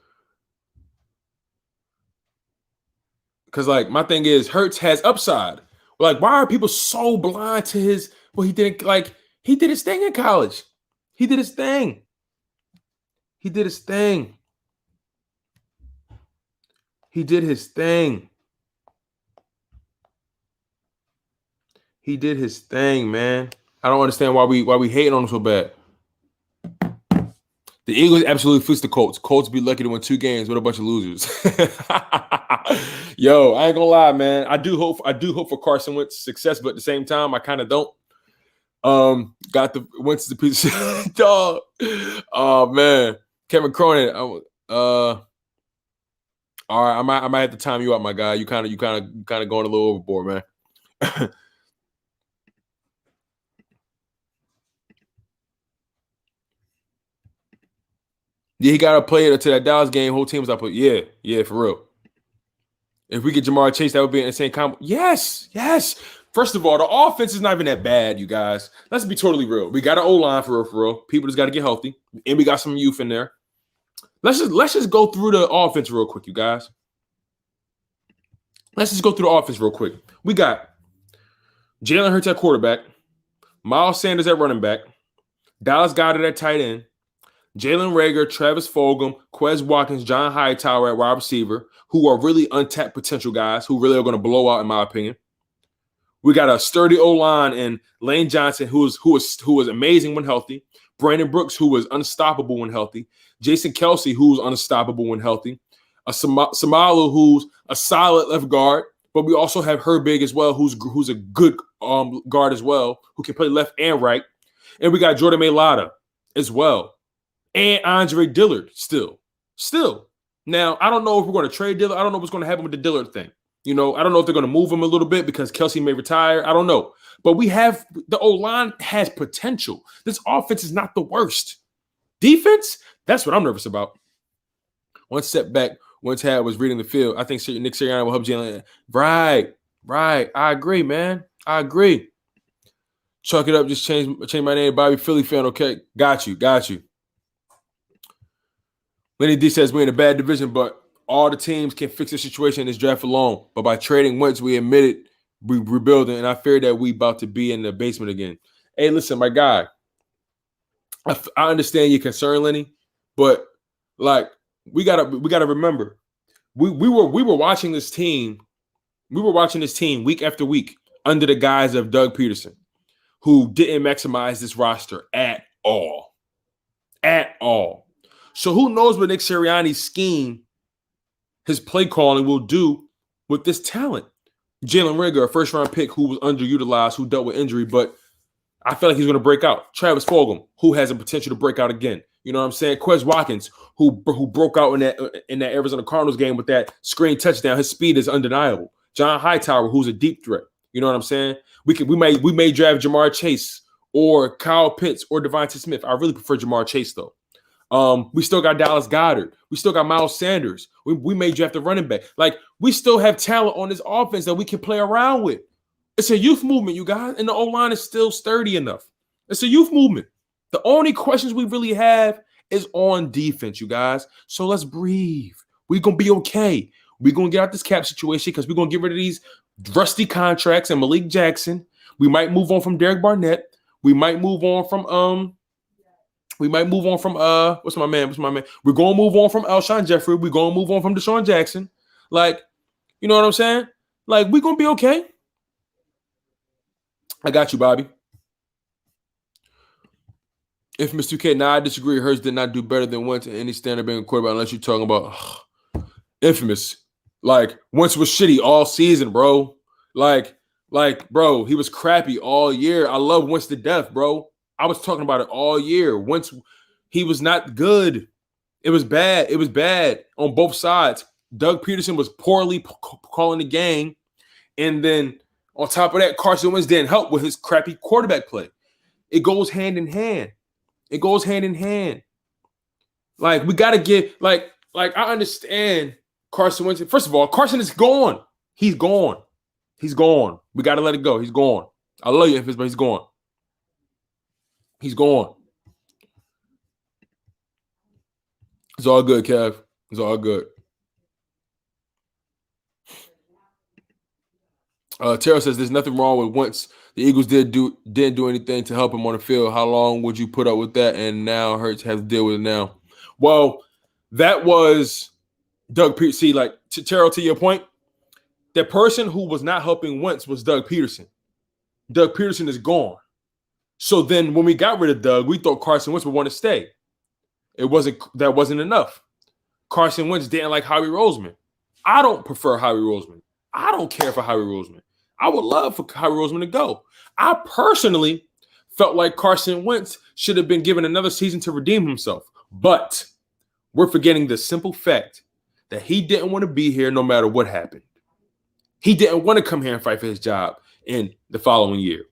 like, my thing is, Hurts has upside. Like, why are people so blind to his? Well, he did his thing in college. He did his thing. He did his thing, man. I don't understand why we hating on him so bad. The Eagles absolutely fleeced the Colts. Colts be lucky to win 2 games with a bunch of losers. Yo, I ain't gonna lie, man. I do hope for Carson Wentz success, but at the same time, I kind of don't. Got the Wentz the piece of dog. Oh man, Kevin Cronin. All right, I might have to time you out, my guy. You kind of going a little overboard, man. Yeah, he got to play it to that Dallas game. Whole team was up. Yeah, for real. If we get Jamar Chase, that would be an insane combo. Yes. First of all, the offense is not even that bad, you guys. Let's be totally real. We got an O-line for real. People just got to get healthy, and we got some youth in there. Let's just go through the offense real quick, you guys. Let's just go through the offense real quick. We got Jalen Hurts at quarterback, Miles Sanders at running back, Dallas Goedert at tight end, Jalen Reagor, Travis Fulgham, Quez Watkins, John Hightower at wide receiver, who are really untapped potential guys who really are going to blow out, in my opinion. We got a sturdy O-line in Lane Johnson, who was amazing when healthy. Brandon Brooks, who was unstoppable when healthy. Jason Kelsey, who's unstoppable when healthy. A Samalu, who's a solid left guard. But we also have Herbig as well, who's a good guard as well, who can play left and right. And we got Jordan Mailata as well. And Andre Dillard still. Now, I don't know if we're going to trade Dillard. I don't know what's going to happen with the Dillard thing. You know, I don't know if they're going to move him a little bit because Kelsey may retire. I don't know. But the O-line has potential. This offense is not the worst. Defense, that's what I'm nervous about. One step back, one Tad was reading the field. I think Nick Sirianni will help Jalen. Right. I agree, man. I agree. Chalk it up. Just change my name, Bobby. Philly fan. Okay. Got you. Lenny D says we're in a bad division, but all the teams can fix the situation in this draft alone. But by trading Wentz, we admitted we rebuilding, and I fear that we about to be in the basement again. Hey, listen, my guy. I understand your concern, Lenny, but like we gotta remember, we were watching this team. We were watching this team week after week under the guise of Doug Peterson, who didn't maximize this roster at all. So who knows what Nick Sirianni's scheme, his play calling will do with this talent. Jalen Reagor, a first-round pick who was underutilized, who dealt with injury, but I feel like he's going to break out. Travis Fulgham, who has a potential to break out again. You know what I'm saying? Quez Watkins, who broke out in that Arizona Cardinals game with that screen touchdown. His speed is undeniable. John Hightower, who's a deep threat. You know what I'm saying? We may draft Jamar Chase or Kyle Pitts or Devontae Smith. I really prefer Jamar Chase though. We still got Dallas Goedert. We still got Miles Sanders. We may draft a running back. Like, we still have talent on this offense that we can play around with. It's a youth movement, you guys, and the O-line is still sturdy enough. It's a youth movement. The only questions we really have is on defense, you guys. So let's breathe. We're going to be okay. We're going to get out this cap situation because we're going to get rid of these rusty contracts and Malik Jackson. We might move on from Derek Barnett. We might move on from what's my man? We're going to move on from Alshon Jeffrey. We're going to move on from Deshaun Jackson. Like, you know what I'm saying? Like, we're going to be okay. I got you, Bobby. Infamous 2K. Nah, I disagree. Hurts did not do better than Wentz in any standard being a quarterback unless you're talking about Infamous. Like, Wentz was shitty all season, bro. Like, bro, he was crappy all year. I love Wentz to death, bro. I was talking about it all year. Wentz, he was not good. It was bad. It was bad on both sides. Doug Peterson was poorly calling the game. And then on top of that, Carson Wentz didn't help with his crappy quarterback play. It goes hand in hand. It goes hand in hand. Like, we got to get, like I understand Carson Wentz. First of all, Carson is gone. He's gone. He's gone. We got to let it go. He's gone. I love you, but he's gone. He's gone. It's all good, Kev. It's all good. Terrell says there's nothing wrong with Wentz. The Eagles didn't do anything to help him on the field. How long would you put up with that? And now Hurts has to deal with it now. Well, that was Doug Peterson. See, like, Terrell, to your point, the person who was not helping Wentz was Doug Peterson. Doug Peterson is gone. So then when we got rid of Doug, we thought Carson Wentz would want to stay. That wasn't enough. Carson Wentz didn't like Howie Roseman. I don't prefer Howie Roseman. I don't care for Howie Roseman. I would love for Howie Roseman to go. I personally felt like Carson Wentz should have been given another season to redeem himself. But we're forgetting the simple fact that he didn't want to be here no matter what happened. He didn't want to come here and fight for his job in the following year.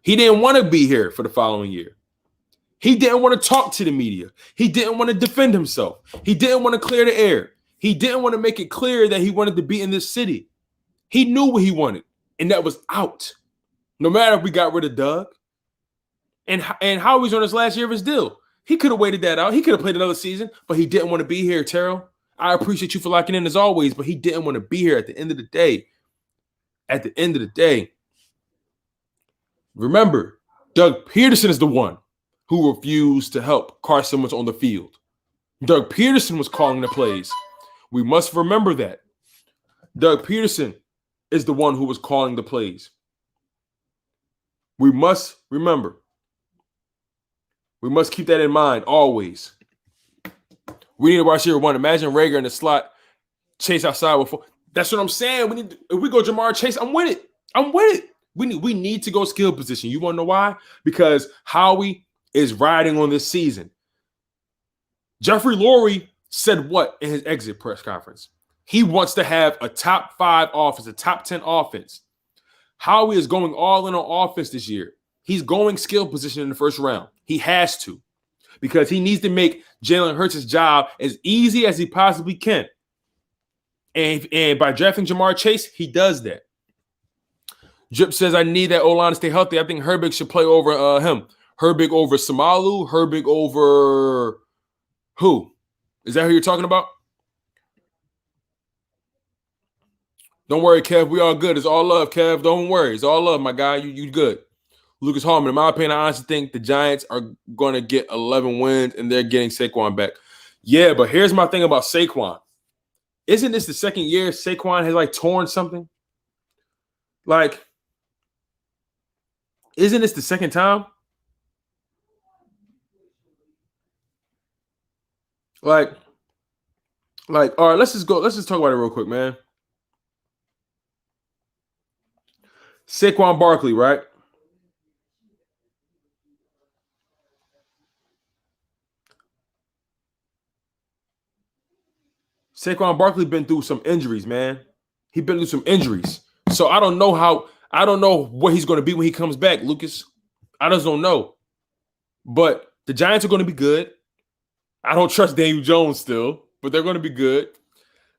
He didn't want to be here for the following year. He didn't want to talk to the media. He didn't want to defend himself. He didn't want to clear the air. He didn't want to make it clear that he wanted to be in this city. He knew what he wanted, and that was out. No matter if we got rid of Doug and Howie's on his last year of his deal. He could have waited that out. He could have played another season, but he didn't want to be here, Terrell. I appreciate you for locking in as always, but he didn't want to be here at the end of the day. At the end of the day, remember, Doug Peterson is the one who refused to help Carson Wentz on the field. Doug Peterson was calling the plays. We must remember that. Doug Peterson is the one who was calling the plays. We must remember. We must keep that in mind always. We need to watch here one. Imagine Reagor in the slot, Chase outside with 4. That's what I'm saying. If we go Jamar Chase, I'm with it. I'm with it. We need to go skill position. You want to know why? Because Howie is riding on this season. Jeffrey Lurie said what in his exit press conference? He wants to have a top 5 offense, a top 10 offense. Howie is going all in on offense this year. He's going skill position in the first round. He has to, because he needs to make Jalen Hurts' job as easy as he possibly can. And by drafting Jamar Chase, he does that. Drip says, I need that O-line to stay healthy. I think Herbig should play over him. Herbig over Samalu. Herbig over who? Is that who you're talking about? Don't worry, Kev. We all good. It's all love, Kev. Don't worry. It's all love, my guy. You good. Lucas Hallman, in my opinion, I honestly think the Giants are going to get 11 wins, and they're getting Saquon back. Yeah, but here's my thing about Saquon. Isn't this the second year Saquon has, torn something? Isn't this the second time? Like, all right, let's just go. Let's just talk about it real quick, man. Saquon Barkley, right? Saquon Barkley been through some injuries, man. He been through some injuries. So I don't know what he's going to be when he comes back, Lucas. I just don't know. But the Giants are going to be good. I don't trust Daniel Jones still, but they're going to be good.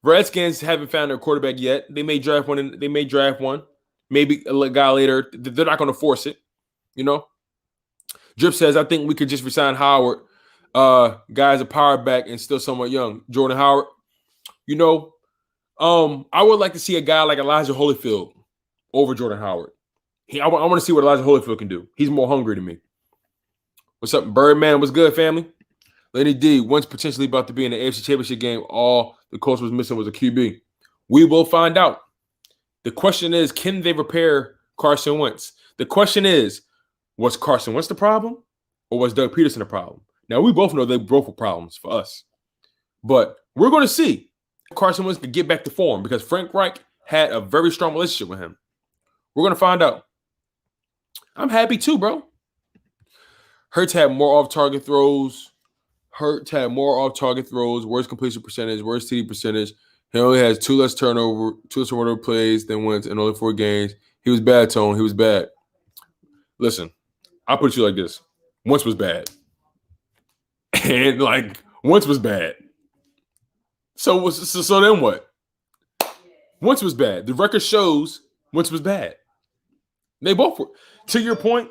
Redskins haven't found their quarterback yet. They may draft one. Maybe a guy later. They're not going to force it. You know? Drip says, I think we could just resign Howard. Guys, a power back and still somewhat young. Jordan Howard. You know, I would like to see a guy like Elijah Holyfield over Jordan Howard. I want to see what Elijah Holyfield can do. He's more hungry than me. What's up, Birdman? What's good, family? Lenny D, Wentz potentially about to be in the AFC Championship game. All the Colts was missing was a QB. We will find out. The question is, can they repair Carson Wentz? The question is, was Carson Wentz the problem or was Doug Peterson the problem? Now, we both know they both were problems for us. But we're going to see if Carson Wentz can get back to form because Frank Reich had a very strong relationship with him. We're going to find out. I'm happy too, bro. Hurts had more off-target throws. Worse completion percentage, worse TD percentage. He only has two less turnover plays than Wentz in only 4 games. He was bad, Tone. He was bad. Listen, I'll put it to you like this. Wentz was bad. And, Wentz was bad. So then what? Wentz was bad. The record shows Wentz was bad. They both were. To your point,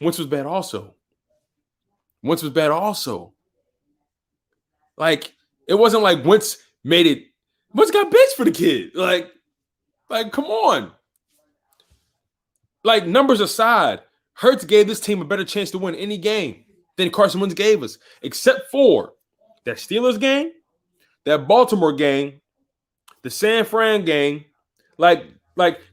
Wentz was bad also. It wasn't like Wentz made it. Wentz got benched for the kid. Come on. Numbers aside, Hurts gave this team a better chance to win any game than Carson Wentz gave us, except for that Steelers game, that Baltimore game, the San Fran game.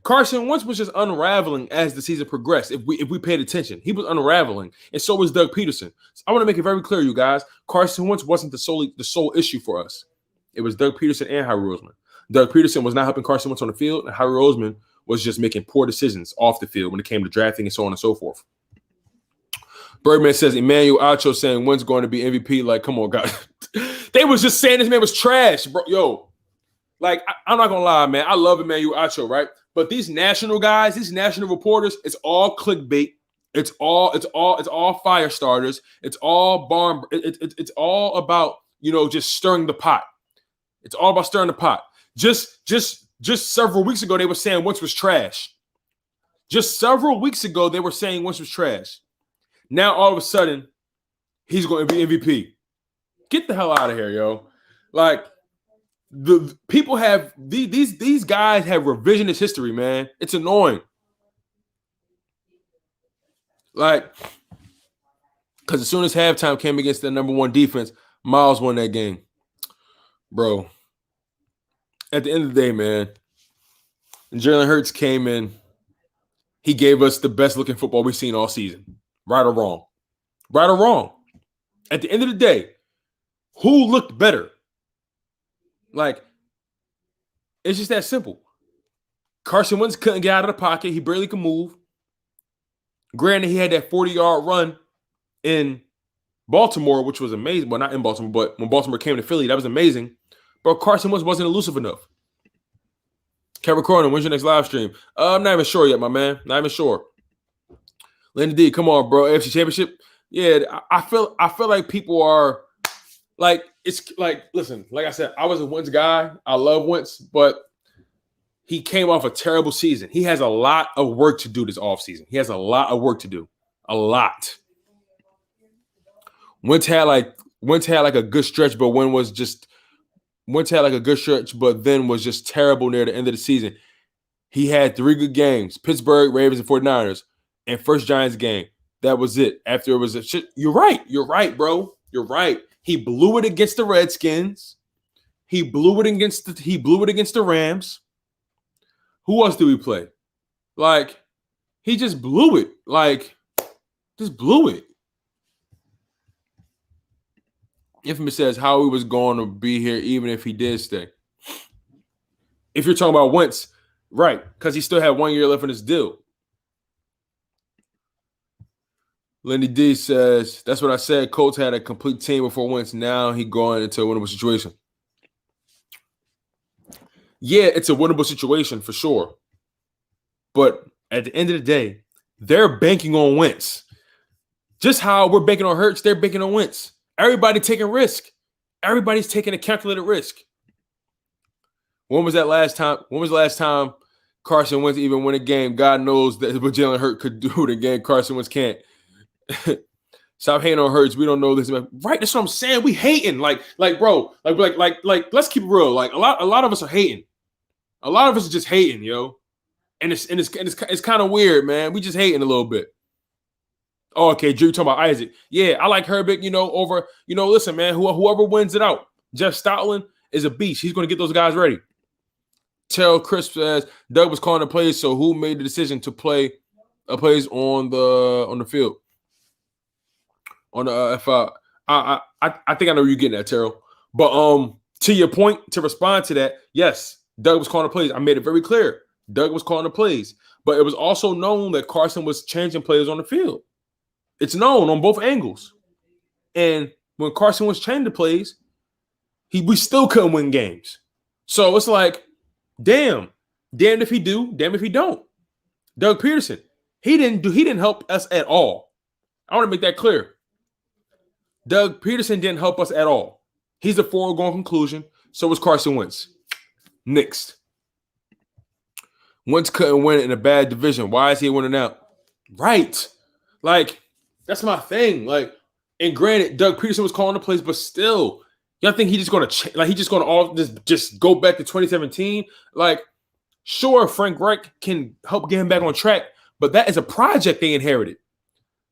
Carson Wentz was just unraveling as the season progressed. If we paid attention, he was unraveling, and so was Doug Peterson. So I want to make it very clear, you guys. Carson Wentz wasn't the sole issue for us. It was Doug Peterson and Harry Roseman. Doug Peterson was not helping Carson Wentz on the field, and Harry Roseman was just making poor decisions off the field when it came to drafting and so on and so forth. Birdman says Emmanuel Acho saying Wentz going to be MVP. Come on, guys. They was just saying this man was trash, bro. Yo. I'm not gonna lie, man. I love Emmanuel Acho, right? But these national guys, these national reporters, it's all clickbait. It's all fire starters. It's all barn. It's all about just stirring the pot. It's all about stirring the pot. Just several weeks ago, they were saying Wentz was trash. Just several weeks ago, they were saying Wentz was trash. Now all of a sudden, he's going to be MVP. Get the hell out of here, yo! The people have these guys have revisionist history, man. It's annoying. Because as soon as halftime came against the number 1 defense, Miles won that game. Bro. At the end of the day, man, Jalen Hurts came in. He gave us the best looking football we've seen all season. Right or wrong. Right or wrong. At the end of the day, who looked better? It's just that simple. Carson Wentz couldn't get out of the pocket. He barely could move. Granted, he had that 40-yard run in Baltimore, which was amazing. Well, not in Baltimore, but when Baltimore came to Philly, that was amazing. But Carson Wentz wasn't elusive enough. Kevin Cronin, when's your next live stream? I'm not even sure yet, my man. Not even sure. Lenny D, come on, bro. AFC Championship? Yeah, I feel like people are listen, like I said, I was a Wentz guy. I love Wentz, but he came off a terrible season. He has a lot of work to do this offseason. He has a lot of work to do. A lot. Wentz had a good stretch, but Wentz had a good stretch, but then was just terrible near the end of the season. He had 3 good games: Pittsburgh, Ravens, and 49ers, and first Giants game. That was it. After it was a shit. You're right, bro. You're right. He blew it against the Redskins. He blew it against the Rams. Who else did we play? He just blew it. Just blew it. Infamous says Howie was going to be here even if he did stay. If you're talking about Wentz, right, because he still had 1 year left in his deal. Lenny D says, that's what I said. Colts had a complete team before Wentz. Now he going into a winnable situation. Yeah, it's a winnable situation for sure. But at the end of the day, they're banking on Wentz. Just how we're banking on Hurts, they're banking on Wentz. Everybody taking risk. Everybody's taking a calculated risk. When was that last time? When was the last time Carson Wentz even win a game? God knows that what Jalen Hurts could do in a game Carson Wentz can't. Stop hating on Hurts. We don't know this. Right, that's what I'm saying. We hating. Bro, let's keep it real. Like a lot of us are hating. A lot of us are just hating, yo. And it's kind of weird, man. We just hating a little bit. Oh, okay, Drew, talking about Isaac. Yeah, I like Herbig, over, listen, man, whoever wins it out. Jeff Stoutland is a beast. He's going to get those guys ready. Terrell Crisp says Doug was calling the plays, so who made the decision to play plays on the field? On the I think I know where you're getting at, Terrell. But to your point, to respond to that, yes, Doug was calling the plays. I made it very clear. Doug was calling the plays. But it was also known that Carson was changing players on the field. It's known on both angles. And when Carson was changing the plays, we still couldn't win games. So it's like, damned if he do, damned if he don't. Doug Peterson, he didn't help us at all. I want to make that clear. Doug Peterson didn't help us at all. He's a foregone conclusion. So was Carson Wentz. Next. Wentz couldn't win in a bad division. Why is he winning out? Right. Like, that's my thing. Like, and granted, Doug Peterson was calling the plays, but still, y'all think he's just going to just go back to 2017? Like, sure, Frank Reich can help get him back on track, but that is a project they inherited.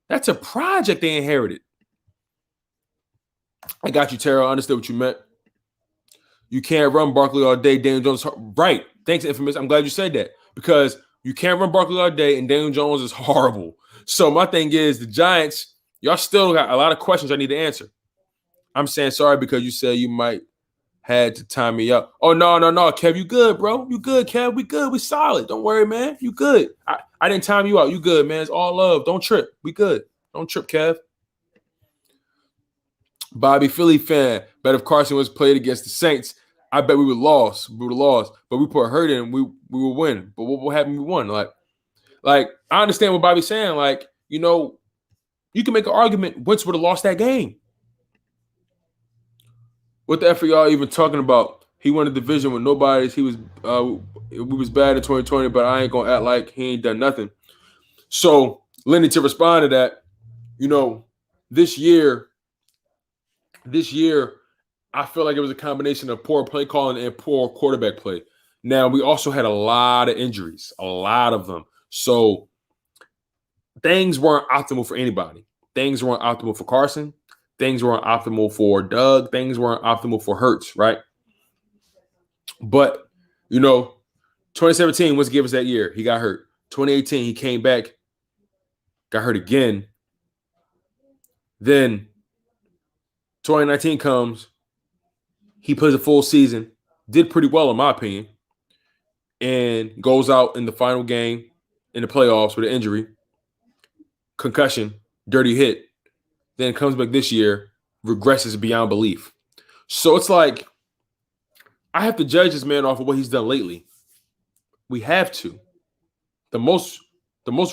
That's a project they inherited. I got you, Terrell. I understood what you meant. You can't run Barkley all day. Daniel Jones, right. Thanks, Infamous. I'm glad you said that because you can't run Barkley all day, and Daniel Jones is horrible. So my thing is the Giants, y'all still got a lot of questions I need to answer. I'm saying sorry because you said you might had to time me up. Oh, no, Kev, you good, bro. You good, Kev. We good. We solid. Don't worry, man. You good. I didn't time you out. You good, man. It's all love. Don't trip. We good. Don't trip, Kev. Bobby, Philly fan. Bet if Carson was played against the Saints, I bet we would have lost. But we put Hurt in, we would win. But what happened? We won. Like I understand what Bobby's saying. Like, you can make an argument Wentz would have lost that game. What the F are y'all even talking about? He won a division with nobody. We was bad in 2020, but I ain't gonna act like he ain't done nothing. So, Lenny, to respond to that, this year, I feel like it was a combination of poor play calling and poor quarterback play. Now, we also had a lot of injuries, a lot of them. So, things weren't optimal for anybody. Things weren't optimal for Carson. Things weren't optimal for Doug. Things weren't optimal for Hurts, right? But, 2017 was give us that year. He got hurt. 2018, he came back, got hurt again. Then 2019 comes. He plays a full season, did pretty well in my opinion, and goes out in the final game in the playoffs with an injury, concussion, dirty hit. Then comes back this year, regresses beyond belief. So it's like I have to judge this man off of what he's done lately. We have to. The most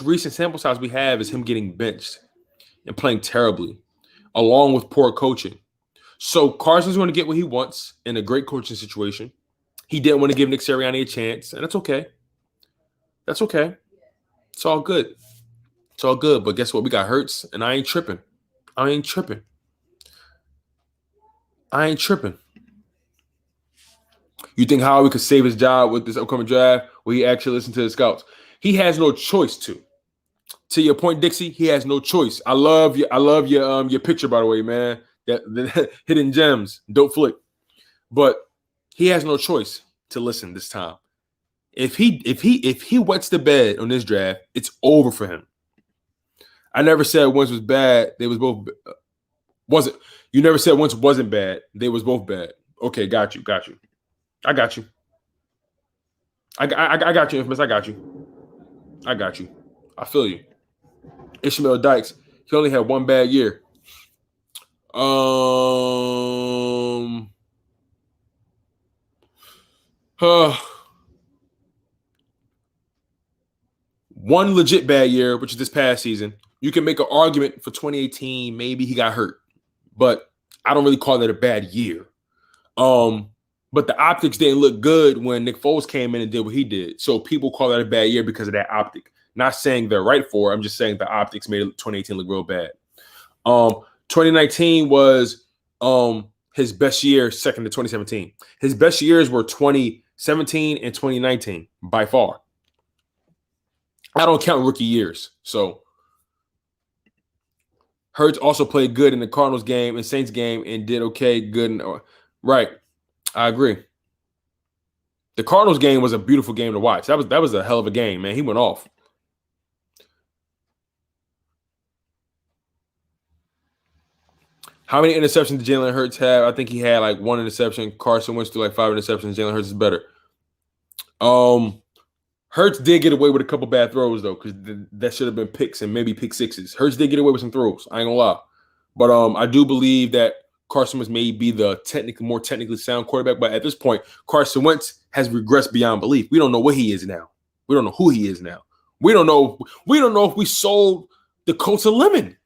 recent sample size we have is him getting benched and playing terribly, along with poor coaching. So Carson's going to get what he wants in a great coaching situation. He didn't want to give Nick Sirianni a chance, and that's okay. That's okay. It's all good. It's all good. But guess what? We got Hurts, and I ain't tripping. You think Howie could save his job with this upcoming draft where he actually listens to the scouts? He has no choice to. To your point, Dixie, he has no choice. I love your picture, by the way, man. The hidden gems, dope flick. But he has no choice to listen this time. If he wets the bed on this draft, it's over for him. I never said Wentz was bad. They was both Wasn't. You never said Wentz wasn't bad. They was both bad. Okay, got you. I got you. I got you, Infamous. I got you. I feel you. Ishmael Dykes. He only had one bad year. One legit bad year, which is this past season. You can make an argument for 2018. Maybe he got hurt, but I don't really call that a bad year. But the optics didn't look good when Nick Foles came in and did what he did. So people call that a bad year because of that optic. Not saying they're right for it. I'm just saying the optics made 2018 look real bad. 2019 was his best year, second to 2017. His best years were 2017 and 2019 by far. I don't count rookie years. So Hurts also played good in the Cardinals game and Saints game and did okay, good. Right. I agree. The Cardinals game was a beautiful game to watch. That was a hell of a game, man. He went off. How many interceptions did Jalen Hurts have? I think he had like one interception. Carson Wentz threw like 5 interceptions. Jalen Hurts is better. Hurts did get away with a couple bad throws though, because that should have been picks and maybe pick sixes. Hurts did get away with some throws. I ain't gonna lie, but I do believe that Carson Wentz may be the more technically sound quarterback. But at this point, Carson Wentz has regressed beyond belief. We don't know what he is now. We don't know who he is now. We don't know if we sold the Colts a lemon.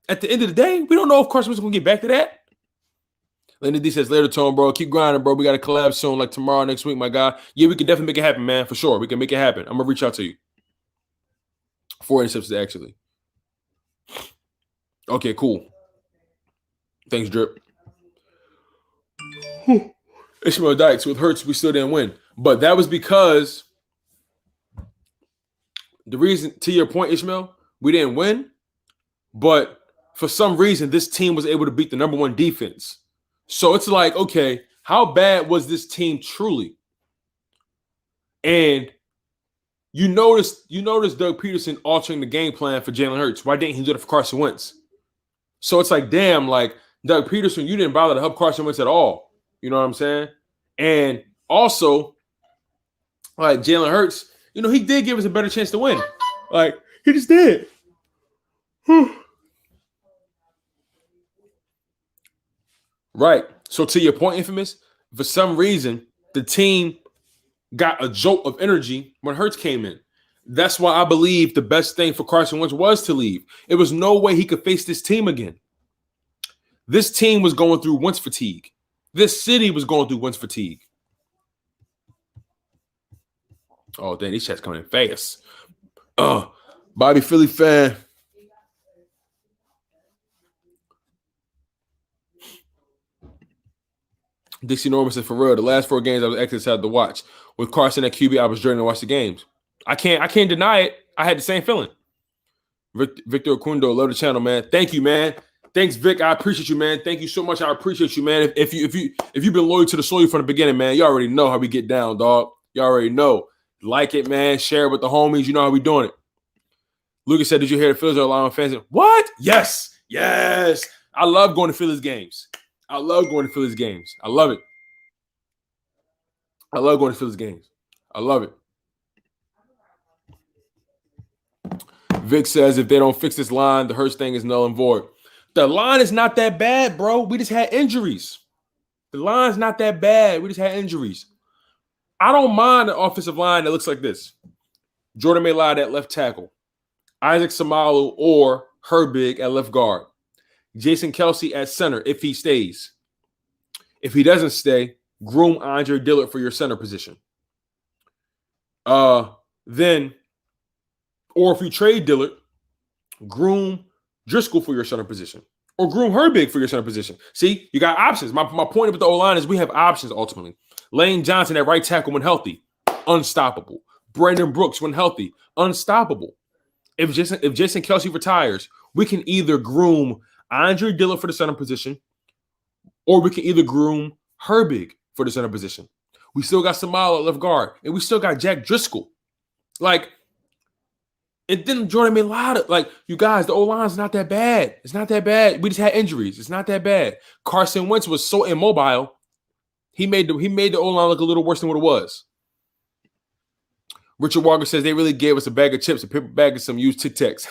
At the end of the day, we don't know if Carson Wentz is gonna get back to that. Lenny D says, later, Tone, bro. Keep grinding, bro. We got to collab soon, like tomorrow, next week, my guy. Yeah, we can definitely make it happen, man, for sure. We can make it happen. I'm going to reach out to you. 4 interceptions, actually. Okay, cool. Thanks, Drip. Ishmael Dykes, with Hurts, we still didn't win. But that was because the reason, to your point, Ishmael, we didn't win. But for some reason, this team was able to beat the number 1 defense. So it's like, okay, how bad was this team truly? And you notice Doug Peterson altering the game plan for Jalen Hurts. Why didn't he do it for Carson Wentz? So it's like, damn, like Doug Peterson, you didn't bother to help Carson Wentz at all. You know what I'm saying? And also, like Jalen Hurts, he did give us a better chance to win. Like, he just did. Right. So to your point, Infamous, for some reason, the team got a jolt of energy when Hurts came in. That's why I believe the best thing for Carson Wentz was to leave. It was no way he could face this team again. This team was going through Wentz fatigue. This city was going through Wentz fatigue. Oh, dang, these chats coming in fast. Bobby Philly fan. Dixie Norman said, for real, the last 4 games I was excited to watch. With Carson at QB, I was journeying to watch the games. I can't deny it. I had the same feeling. Victor Okundo, love the channel, man. Thank you, man. Thanks, Vic. I appreciate you, man. Thank you so much. I appreciate you, man. If you've been loyal to the soil from the beginning, man, you already know how we get down, dog. You already know. Like it, man. Share it with the homies. You know how we doing it. Lucas said, did you hear the Phillies are allowing fans in? What? Yes. I love going to Phillies games. I love going to Phillies games. I love it. I love going to Phillies games. I love it. Vic says if they don't fix this line, the Hurts thing is null and void. The line is not that bad, bro. We just had injuries. The line's not that bad. We just had injuries. I don't mind the offensive line that looks like this. Jordan Mailata at left tackle. Isaac Samalu or Herbig at left guard. Jason Kelsey at center if he stays. If he doesn't stay, groom Andre Dillard for your center position. Then, or if you trade Dillard, groom Driscoll for your center position. Or groom Herbig for your center position. See, you got options. My point with the O-line is we have options ultimately. Lane Johnson at right tackle when healthy, unstoppable. Brandon Brooks when healthy, unstoppable. If Jason Kelsey retires, we can either groom Andre Dillard for the center position, or we can either groom Herbig for the center position. We still got Samala at left guard, and we still got Jack Driscoll. Like, And then Jordan made a lot of, like, you guys, the O-line's not that bad. It's not that bad. We just had injuries. It's not that bad. Carson Wentz was so immobile. He made the O-line look a little worse than what it was. Richard Walker says they really gave us a bag of chips, a paper bag, and some used Tic Tacs.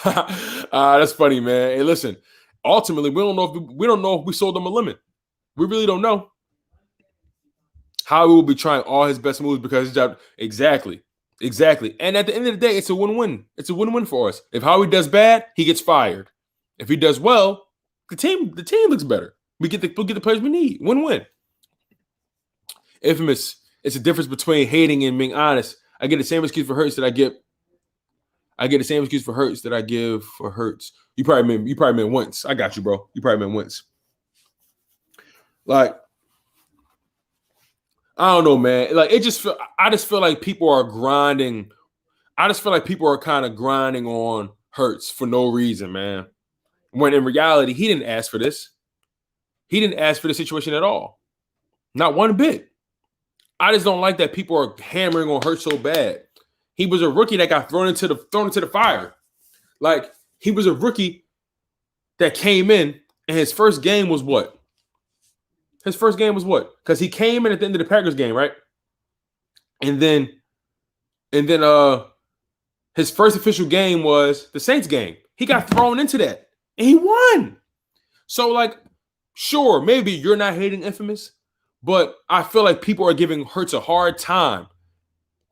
That's funny, man. Hey, listen. Ultimately, we don't know if we sold them a lemon. We really don't know. Howie will be trying all his best moves because his job. Exactly. And at the end of the day, it's a win-win. It's a win-win for us. If Howie does bad, he gets fired. If he does well, the team looks better. We get the players we need. Win-win. Infamous. It's a difference between hating and being honest. I get the same excuse for Hurts that I get the same excuse for Hurts that I give for Hurts. You probably meant Wentz. I got you, bro. You probably meant Wentz. Like, I don't know, man. Like, I just feel like people are grinding. I just feel like people are kind of grinding on Hurts for no reason, man. When in reality, he didn't ask for this. He didn't ask for the situation at all. Not one bit. I just don't like that people are hammering on Hurts so bad. He was a rookie that got thrown into the fire. Like, he was a rookie that came in, and his first game was what? Because he came in at the end of the Packers game, right? And then his first official game was the Saints game. He got thrown into that, and he won. So, like, sure, maybe you're not hating Infamous, but I feel like people are giving Hurts a hard time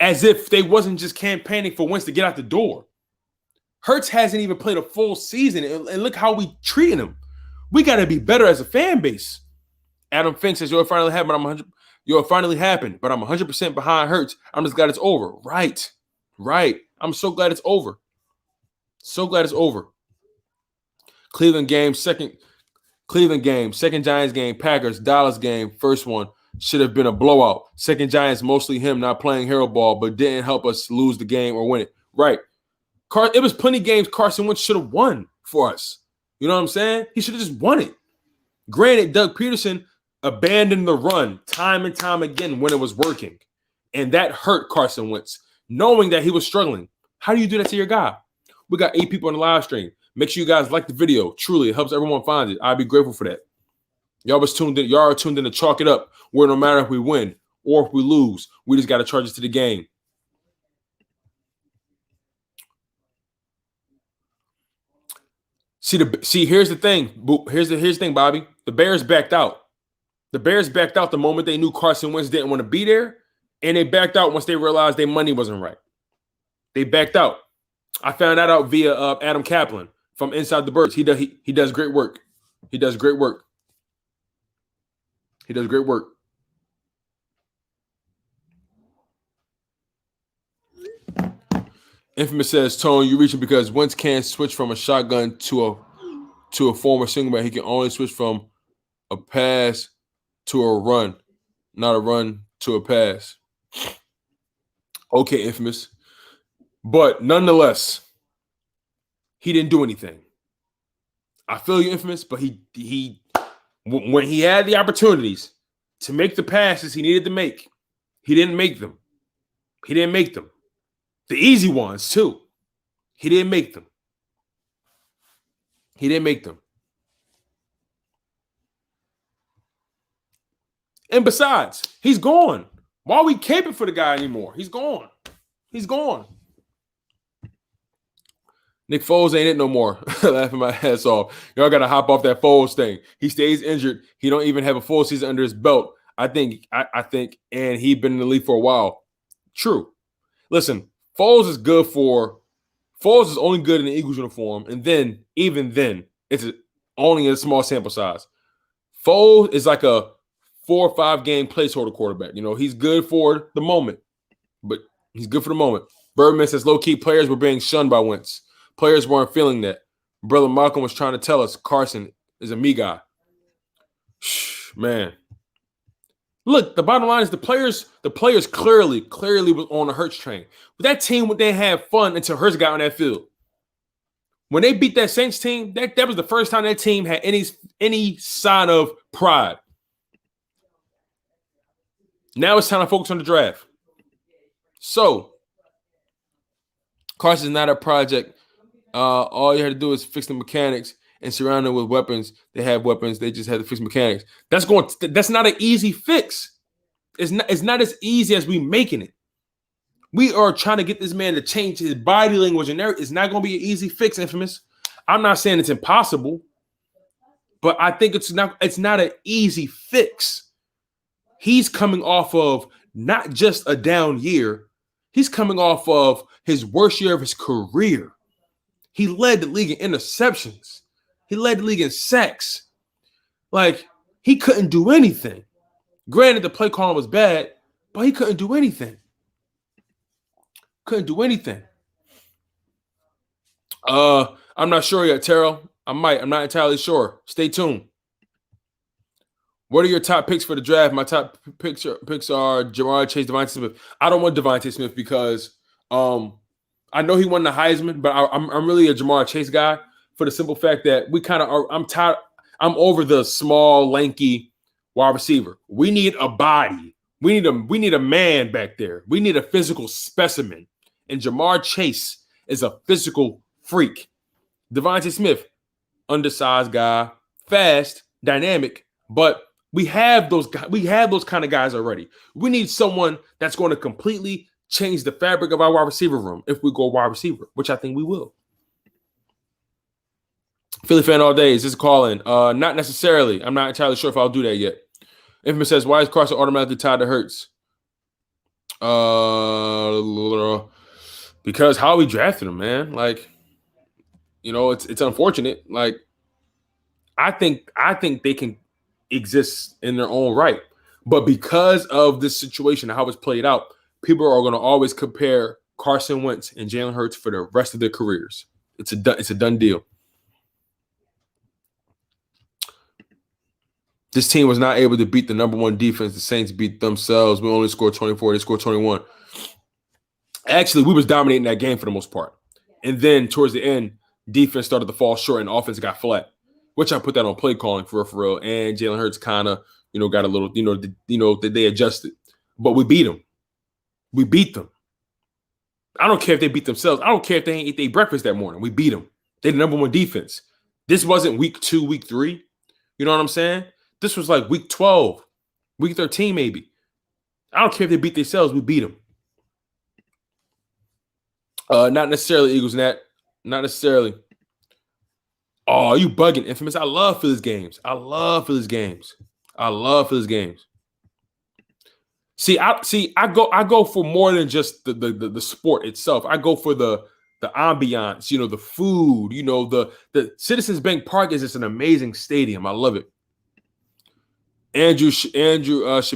as if they wasn't just campaigning for Wentz to get out the door. Hurts hasn't even played a full season, and look how we treating him. We got to be better as a fan base. Adam Fink says, "You'll finally happen. But I'm 100% behind Hurts. I'm just glad it's over." Right. I'm so glad it's over. Cleveland game, second Giants game, Packers, Dallas game, first one should have been a blowout. Second Giants, mostly him not playing hero ball, but didn't help us lose the game or win it. Right. It was plenty of games Carson Wentz should have won for us. You know what I'm saying? He should have just won it. Granted, Doug Peterson abandoned the run time and time again when it was working. And that hurt Carson Wentz, knowing that he was struggling. How do you do that to your guy? We got 8 people on the live stream. Make sure you guys like the video. Truly, it helps everyone find it. I'd be grateful for that. Y'all are tuned in to chalk it up, where no matter if we win or if we lose, we just got to charge it to the game. See, here's the thing. Here's the thing, Bobby. The Bears backed out. The moment they knew Carson Wentz didn't want to be there, and they backed out once they realized their money wasn't right. They backed out. I found that out via Adam Kaplan from Inside the Birds. He does great work. He does great work. Infamous says, Tone, you reaching because Wentz can't switch from a shotgun to a former single man. He can only switch from a pass to a run, not a run to a pass. Okay, Infamous. But nonetheless, he didn't do anything. I feel you, Infamous, but he when he had the opportunities to make the passes he needed to make, he didn't make them. The easy ones, too. He didn't make them. And besides, he's gone. Why are we caping for the guy anymore? He's gone. Nick Foles ain't it no more. Laughing my ass off. Y'all got to hop off that Foles thing. He stays injured. He don't even have a full season under his belt. I think, and he's been in the league for a while. True. Listen, Foles is only good in the Eagles uniform, and then, even then, it's only a small sample size. Foles is like a 4 or 5 game placeholder quarterback. You know, he's good for the moment, Birdman says low-key players were being shunned by Wentz. Players weren't feeling that. Brother Malcolm was trying to tell us Carson is a me guy. Man. Look, the bottom line is the players clearly was on the Hurts train. But that team, they had fun until Hurts got on that field. When they beat that Saints team, that was the first time that team had any sign of pride. Now it's time to focus on the draft. So, Carson's not a project. All you had to do is fix the mechanics and surround them with weapons. They have weapons. They just had to fix mechanics. That's not an easy fix. It's not as easy as we making it. We are trying to get this man to change his body language, and it's not going to be an easy fix, Infamous. I'm not saying it's impossible, but I think it's not an easy fix. He's coming off of not just a down year. He's coming off of his worst year of his career. He led the league in interceptions. He led the league in sacks. Like, he couldn't do anything. Granted, the play calling was bad, but he couldn't do anything. Couldn't do anything. I'm not sure yet, Terrell. I'm not entirely sure. Stay tuned. What are your top picks for the draft? My top picks are Jamar Chase, Devontae Smith. I don't want Devontae Smith because I know he won the Heisman, but I'm really a Jamar Chase guy for the simple fact that we kind of are. I'm tired. I'm over the small, lanky wide receiver. We need a body. We need a man back there. We need a physical specimen. And Jamar Chase is a physical freak. Devontae Smith, undersized guy, fast, dynamic, but we have those kind of guys already. We need someone that's going to completely change the fabric of our wide receiver room if we go wide receiver, which I think we will. Philly fan all day. Is this a call-in? Not necessarily. I'm not entirely sure if I'll do that yet. Infamous says, why is Carson automatically tied to Hurts? Because how we drafted him, man. Like, you know, it's unfortunate. Like, I think they can exist in their own right. But because of this situation and how it's played out, people are going to always compare Carson Wentz and Jalen Hurts for the rest of their careers. It's a done deal. This team was not able to beat the number one defense. The Saints beat themselves. We only scored 24. They scored 21. Actually, we was dominating that game for the most part. And then towards the end, defense started to fall short and offense got flat, which I put that on play calling for real. And Jalen Hurts kind of, got a little, they adjusted. But we beat them. We beat them. I don't care if they beat themselves. I don't care if they ain't eat their breakfast that morning. We beat them. They're the number one defense. This wasn't week 2, week 3. You know what I'm saying? This was like week 12, week 13 maybe. I don't care if they beat themselves. We beat them. Not necessarily, Eagles, Nat. Not necessarily. Oh, you bugging, Infamous. I love Phillies games. See, I go for more than just the sport itself. I go for the ambiance, the food, the Citizens Bank Park is just an amazing stadium. I love it. Andrew should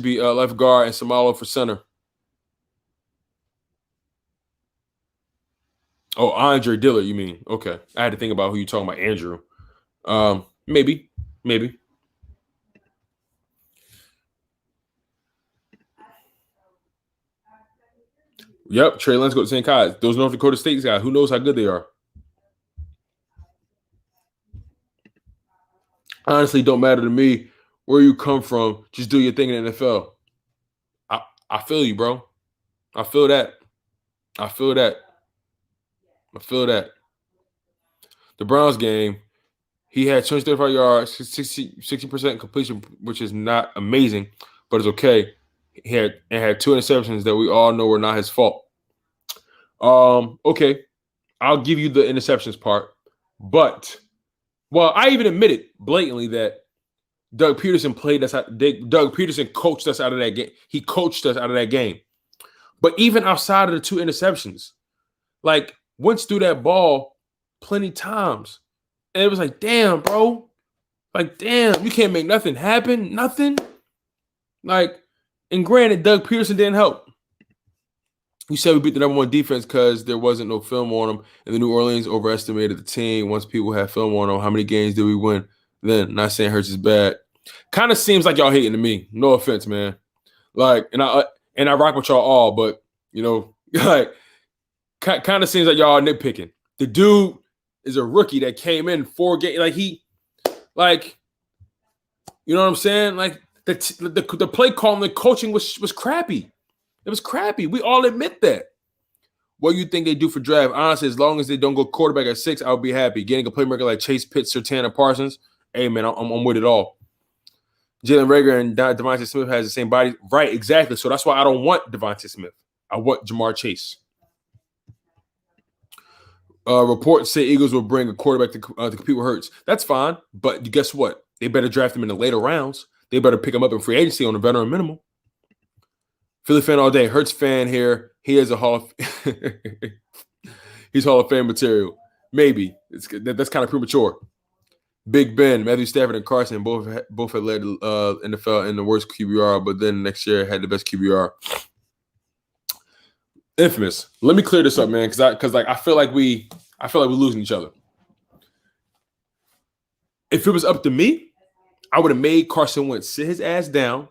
be left guard and Samalo for center. Oh, Andre Dillard, you mean? Okay. I had to think about who you're talking about, Andrew. Maybe. Yep, Trey Lance go to St. Cotts. Those North Dakota State guys, who knows how good they are? Honestly, don't matter to me where you come from. Just do your thing in the NFL. I feel you, bro. I feel that. The Browns game, he had 235 yards, 60% completion, which is not amazing, but it's okay. He had 2 interceptions that we all know were not his fault. Okay, I'll give you the interceptions part, but I even admitted blatantly that Doug Peterson Doug Peterson coached us out of that game. He coached us out of that game. But even outside of the 2 interceptions, like, Wentz threw that ball plenty times. And it was like, damn, bro. Like, damn, you can't make nothing happen. Nothing. Like, and granted, Doug Peterson didn't help. You said we beat the number one defense because there wasn't no film on them. And the New Orleans overestimated the team. Once people had film on them, how many games did we win? Then, not saying Hurts is bad. Kind of seems like y'all hating to me. No offense, man. Like, and I rock with y'all all, but, like, kind of seems like y'all are nitpicking. The dude is a rookie that came in 4 games. Like, you know what I'm saying? Like, the play calling, the coaching was crappy. It was crappy. We all admit that. What do you think they do for draft? Honestly, as long as they don't go quarterback at 6, I would be happy. Getting a playmaker like Chase, Pitt, Surtain, and Parsons. Hey, man, I'm with it all. Jalen Reagor and Devontae Smith has the same body. Right, exactly. So that's why I don't want Devontae Smith. I want Jamar Chase. Reports say Eagles will bring a quarterback to compete with Hurts. That's fine, but guess what? They better draft him in the later rounds. They better pick him up in free agency on a veteran minimum. Philly fan all day. Hurts fan here. He is a Hall of he's Hall of Fame material. Maybe. That's kind of premature. Big Ben, Matthew Stafford, and Carson both had led NFL in the worst QBR, but then next year had the best QBR. Infamous. Let me clear this up, man, because I feel like we're losing each other. If it was up to me, I would have made Carson Wentz sit his ass down,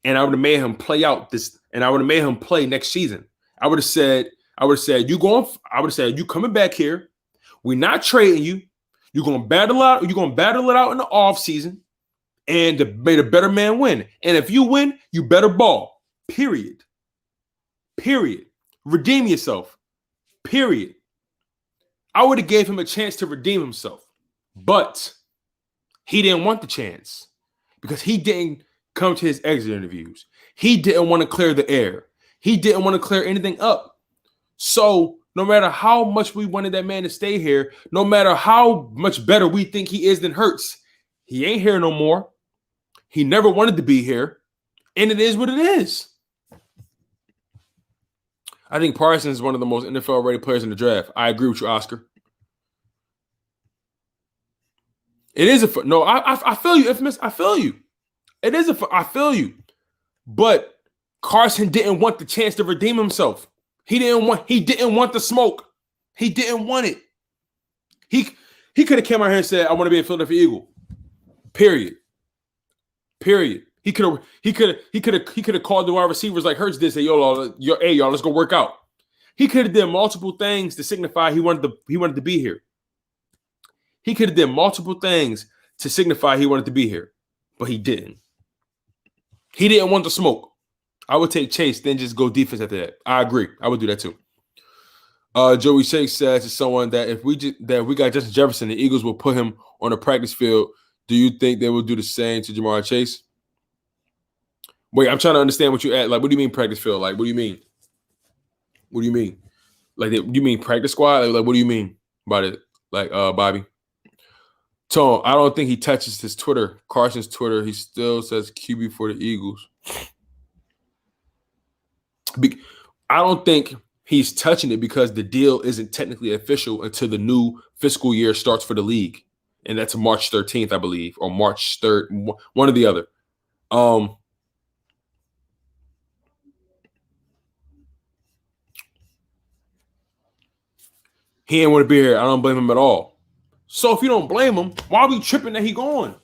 and I would have made him play out this, and I would have made him play next season. I would have said, you coming back here. We're not trading you. You're gonna battle out. You're gonna battle it out in the off season, and may the better man win. And if you win, you better ball. Period. Redeem yourself. Period. I would have gave him a chance to redeem himself, but he didn't want the chance because he didn't come to his exit interviews. He didn't want to clear the air. He didn't want to clear anything up. So no matter how much we wanted that man to stay here, no matter how much better we think he is than Hurts, he ain't here no more. He never wanted to be here, and it is what it is. I think Parsons is one of the most NFL-ready players in the draft. I agree with you, Oscar. It is I feel you, Infamous. I feel you. I feel you. But Carson didn't want the chance to redeem himself. He didn't want the smoke. He didn't want it. He could have came out here and said, I want to be a Philadelphia Eagle. Period. He could have called the wide receivers like Hurts did, say, y'all, let's go work out. He could have done multiple things to signify he wanted to be here. He could have done multiple things to signify he wanted to be here, but he didn't. He didn't want the smoke. I would take Chase, then just go defense after that. I agree. I would do that too. Joey Shake says to someone that if we got Justin Jefferson, the Eagles will put him on the practice field. Do you think they will do the same to Jamar Chase? Wait, I'm trying to understand what you add. Like, what do you mean practice field? Like, what do you mean? What do you mean? Like, you mean practice squad? Like, what do you mean by it? Like, Bobby? Tone, I don't think he touches his Twitter. Carson's Twitter. He still says QB for the Eagles. I don't think he's touching it because the deal isn't technically official until the new fiscal year starts for the league. And that's March 13th, I believe, or March 3rd, one or the other. He didn't want to be here. I don't blame him at all. So if you don't blame him, why are we tripping that he gone?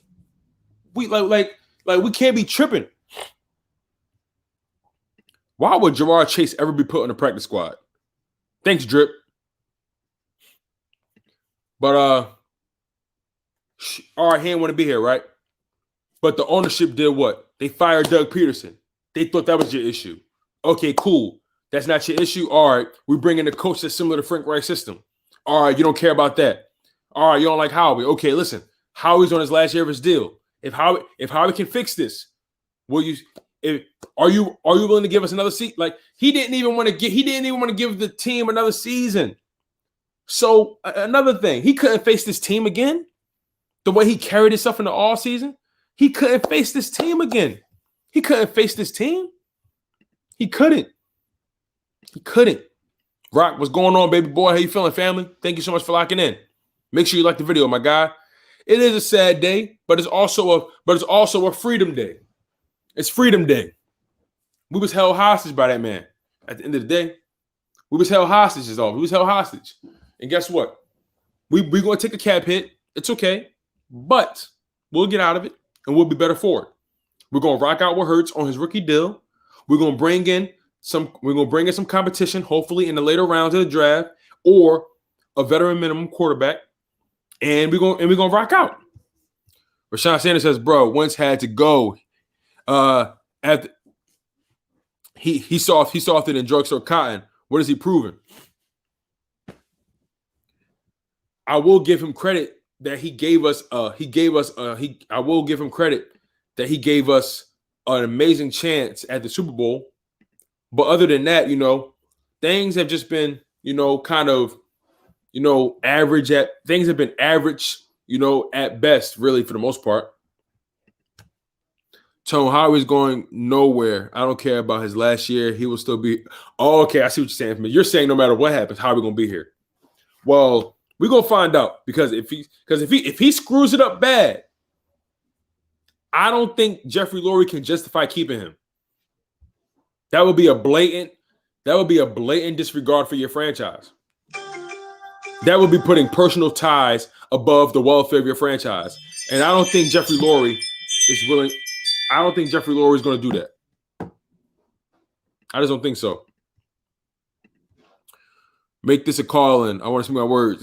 We like we can't be tripping. Why would Jamar Chase ever be put on the practice squad? Thanks, Drip. But all right, he didn't want to be here, right? But the ownership did what? They fired Doug Peterson. They thought that was your issue. Okay, cool. That's not your issue. All right, we bring in a coach that's similar to Frank Reich's system. All right, you don't care about that. All right, you don't like Howie. Okay, listen, Howie's on his last year of his deal. If Howie can fix this, are you willing to give us another seat? Like he didn't even want to give the team another season. So another thing, he couldn't face this team again. The way he carried himself in the all season, he couldn't face this team again. He couldn't face this team. He couldn't. Rock, what's going on, baby boy? How you feeling, family? Thank you so much for locking in. Make sure you like the video, my guy. It is a sad day, but it's also a freedom day. It's Freedom Day. We was held hostage by that man. At the end of the day, we was held hostage is all. We was held hostage. And guess what? We're going to take a cap hit. It's okay. But we'll get out of it, and we'll be better for it. We're going to rock out with Hurts on his rookie deal. We're going to bring in some competition, hopefully in the later rounds of the draft, or a veteran minimum quarterback, and we're gonna rock out. Rashawn Sanders says, bro, Wentz had to go. He softer than drugstore cotton. What is he proving? I will give him credit that he gave us an amazing chance at the Super Bowl. But other than that, things have just been, kind of, average things have been average, at best, really, for the most part. Tone Howard's going nowhere. I don't care about his last year. He will still be. Oh, okay, I see what you're saying. You're saying no matter what happens, Howard going to be here. Well, we're going to find out, because if he screws it up bad, I don't think Jeffrey Lurie can justify keeping him. That would be a blatant disregard for your franchise. That would be putting personal ties above the welfare of your franchise. And I don't think Jeffrey Lurie is willing. I don't think Jeffrey Lurie is going to do that. I just don't think so. Make this a call-in. I want to see my words.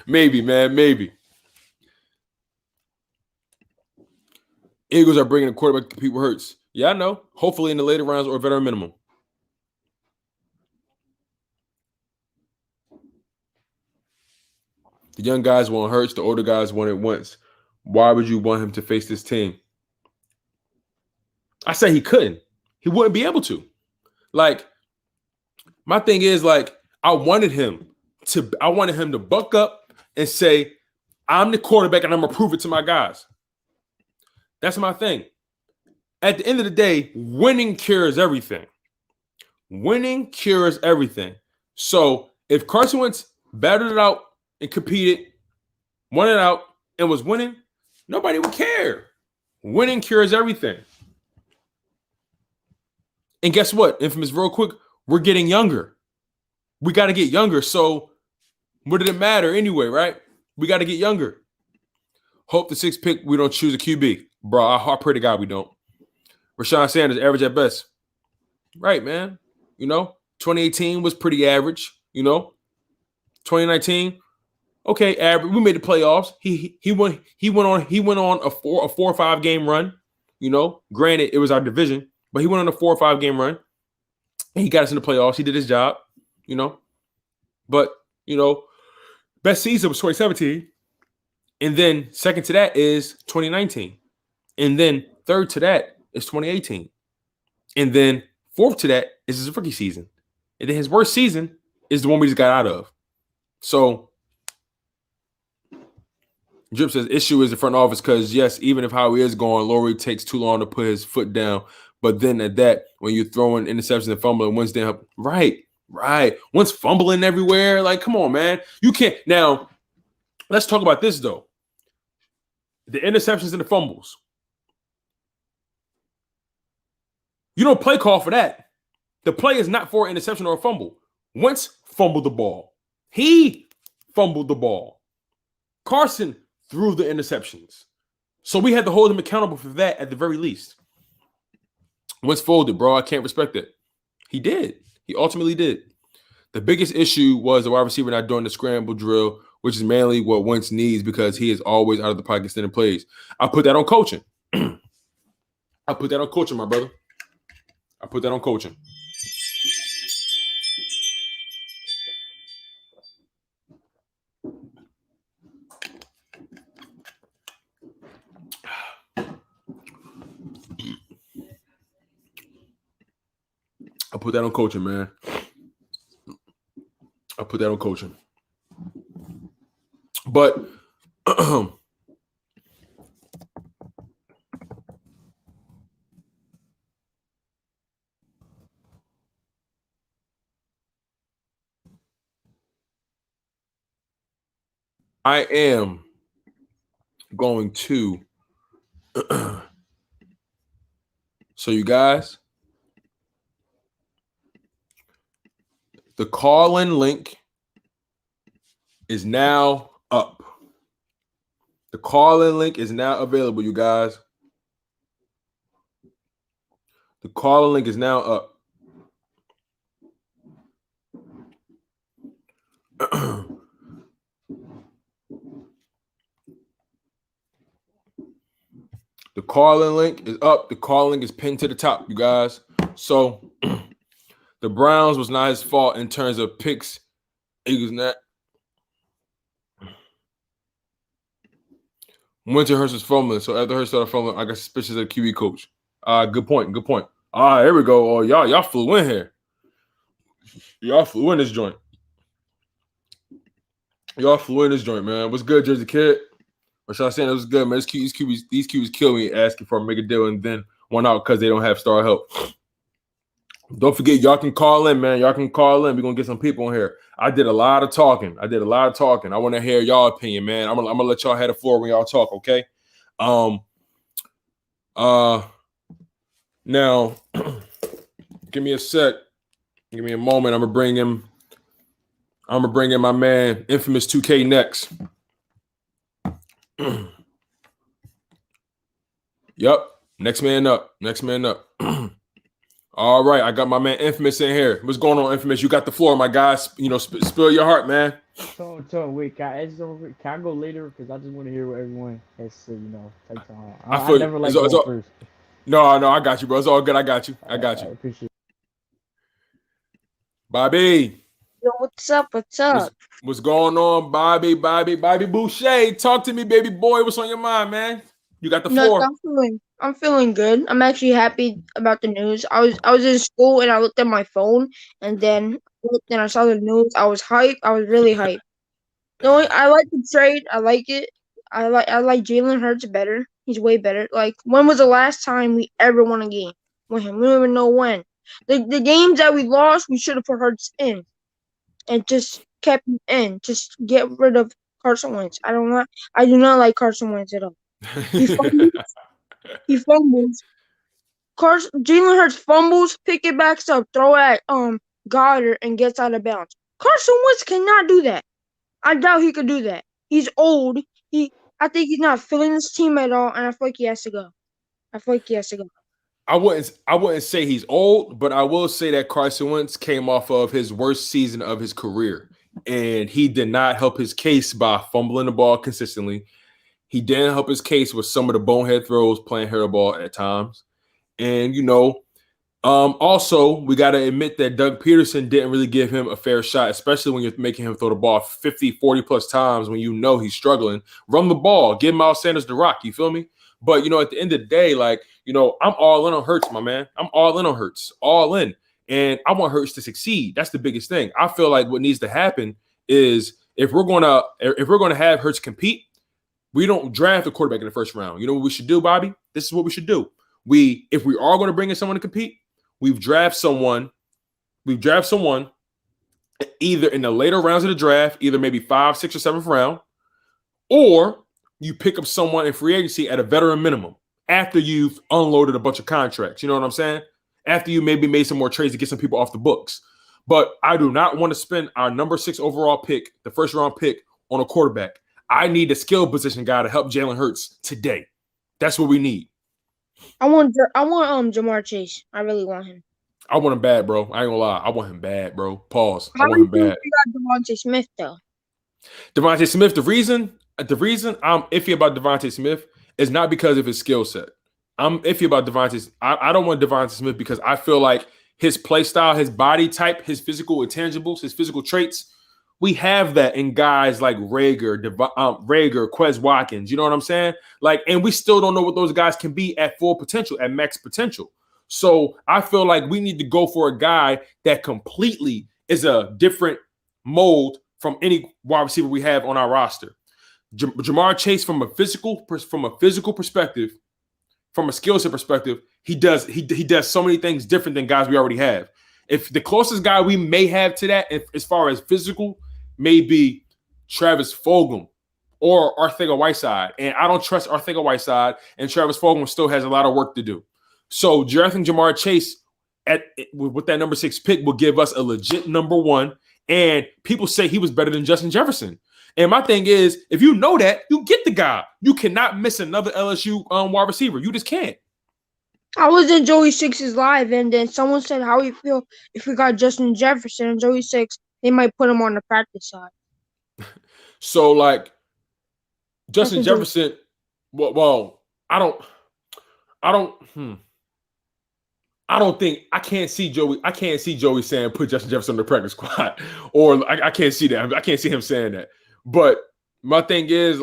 Maybe, man, maybe. Eagles are bringing a quarterback to compete with Hurts. Yeah, I know. Hopefully in the later rounds or veteran minimum. The young guys want Hurts. The older guys want it Wentz. Why would you want him to face this team? I say he couldn't. He wouldn't be able to. Like, my thing is, like, I wanted him to buck up and say, I'm the quarterback and I'm going to prove it to my guys. That's my thing. At the end of the day, winning cures everything. Winning cures everything. So if Carson Wentz battled it out and competed, won it out, and was winning, nobody would care. Winning cures everything. And guess what? Infamous, real quick, we're getting younger. We got to get younger. So what did it matter anyway, right? We got to get younger. Hope the 6th pick, we don't choose a QB. Bro, I pray to God we don't. Rashawn Sanders, average at best. Right, man. 2018 was pretty average. 2019, okay, average. We made the playoffs. He went on a 4 or 5 game run. Granted, it was our division, but he went on a 4 or 5 game run. And he got us in the playoffs. He did his job, But, best season was 2017. And then second to that is 2019. And then third to that is 2018. And then fourth to that is his rookie season. And then his worst season is the one we just got out of. So Drip says issue is the front office because, yes, even if Howie is going, Lurie takes too long to put his foot down. But then at that, when you're throwing interceptions and fumbling, Wentz didn't help. Right. Wentz fumbling everywhere. Like, come on, man. You can't. Now, let's talk about this, though. The interceptions and the fumbles. You don't play call for that. The play is not for an interception or a fumble. Wentz fumbled the ball. He fumbled the ball. Carson threw the interceptions. So we had to hold him accountable for that at the very least. Wentz folded, bro. I can't respect it. He did. He ultimately did. The biggest issue was the wide receiver not doing the scramble drill, which is mainly what Wentz needs because he is always out of the pocket extending plays. I put that on coaching. I put that on coaching, my brother. I put that on coaching. I put that on coaching, man. I put that on coaching. But I am going to so you guys, the call-in link is now up. The call-in link is now available, you guys. The call-in link is now up. The call-in link is up. The call link is pinned to the top, you guys. So the Browns was not his fault in terms of picks. Eagles not. Winter Hurst was fumbling, so after Hurst started fumbling, I got suspicious of the QB coach. Good point. Good point. Here we go. Oh, y'all flew in here. Y'all flew in this joint. Y'all flew in this joint, man. What's good, Jersey Kid? What y'all saying? It was good, man. These QBs kill me asking for a mega deal and then one out because they don't have star help. Don't forget, y'all can call in, man. Y'all can call in. We're gonna get some people in here. I did a lot of talking. I want to hear y'all opinion, man. I'm gonna let y'all have the floor when y'all talk, okay? Now, give me a sec. Give me a moment. I'm gonna bring in my man, Infamous 2K next. Yep. Next man up. All right. I got my man Infamous in here. What's going on, Infamous? You got the floor, my guys. Spill your heart, man. So wait, can I go later? Because I just want to hear what everyone has to say, take time. I feel never like going first. No, I got you, bro. It's all good. I got you. I appreciate it. Bobby. Yo, what's up? What's going on, Bobby Boucher? Talk to me, baby boy. What's on your mind, man? You got the floor. I'm feeling good. I'm actually happy about the news. I was in school and I looked at my phone and then I saw the news. I was hyped. I was really hyped. I like the trade. I like it. I like Jalen Hurts better. He's way better. Like, when was the last time we ever won a game with him? We don't even know when. The games that we lost, we should have put Hurts in and just kept him in. Just get rid of Carson Wentz. I do not like Carson Wentz at all. He fumbles. Jalen Hurts fumbles, pick it back up, throw at Goddard, and gets out of bounds. Carson Wentz cannot do that. I doubt he could do that. He's old. I think he's not feeling this team at all, and I feel like he has to go. I wouldn't say he's old, but I will say that Carson Wentz came off of his worst season of his career, and he did not help his case by fumbling the ball consistently. He didn't help his case with some of the bonehead throws, playing hairball at times. And, also, we got to admit that Doug Peterson didn't really give him a fair shot, especially when you're making him throw the ball 50, 40 plus times when he's struggling. Run the ball. Give Miles Sanders the rock. You feel me? But, at the end of the day, I'm all in on Hurts, my man. I'm all in on Hurts. All in. And I want Hurts to succeed. That's the biggest thing. I feel like what needs to happen is if we're going to have Hurts compete, we don't draft a quarterback in the first round. You know what we should do, Bobby? This is what we should do. If we are going to bring in someone to compete, we draft someone either in the later rounds of the draft, either maybe 5th, 6th, or 7th round, or you pick up someone in free agency at a veteran minimum after you've unloaded a bunch of contracts. You know what I'm saying? After you maybe made some more trades to get some people off the books. But I do not want to spend our number 6 overall pick, the first round pick, on a quarterback. I need a skill position guy to help Jalen Hurts today. That's what we need. I want Jamar Chase. I really want him. I want him bad, bro. I ain't gonna lie. I want him bad, bro. Pause. I want him bad. You got Devontae Smith though. Devontae Smith. The reason I'm iffy about Devontae Smith is not because of his skill set. I'm iffy about Devontae. I don't want Devontae Smith because I feel like his play style, his body type, his physical intangibles, his physical traits. We have that in guys like Rager, Quez Watkins. You know what I'm saying? And we still don't know what those guys can be at full potential, at max potential. So I feel like we need to go for a guy that completely is a different mold from any wide receiver we have on our roster. Jamar Chase, from a physical perspective, from a skill set perspective, he does so many things different than guys we already have. If the closest guy we may have to that, as far as physical, may be Travis Fulgham or Arcega-Whiteside. And I don't trust Arcega-Whiteside, and Travis Fulgham still has a lot of work to do. So drafting Jamar Chase with that number 6 pick will give us a legit number 1. And people say he was better than Justin Jefferson. And my thing is, if you know that, you get the guy. You cannot miss another LSU wide receiver. You just can't. I was in Joey Six's live, and then someone said, how you feel if we got Justin Jefferson and Joey Six, they might put him on the practice side. So, Justin Jefferson, well, I can't see Joey saying put Justin Jefferson on the practice squad, or I can't see that. I can't see him saying that. But my thing is,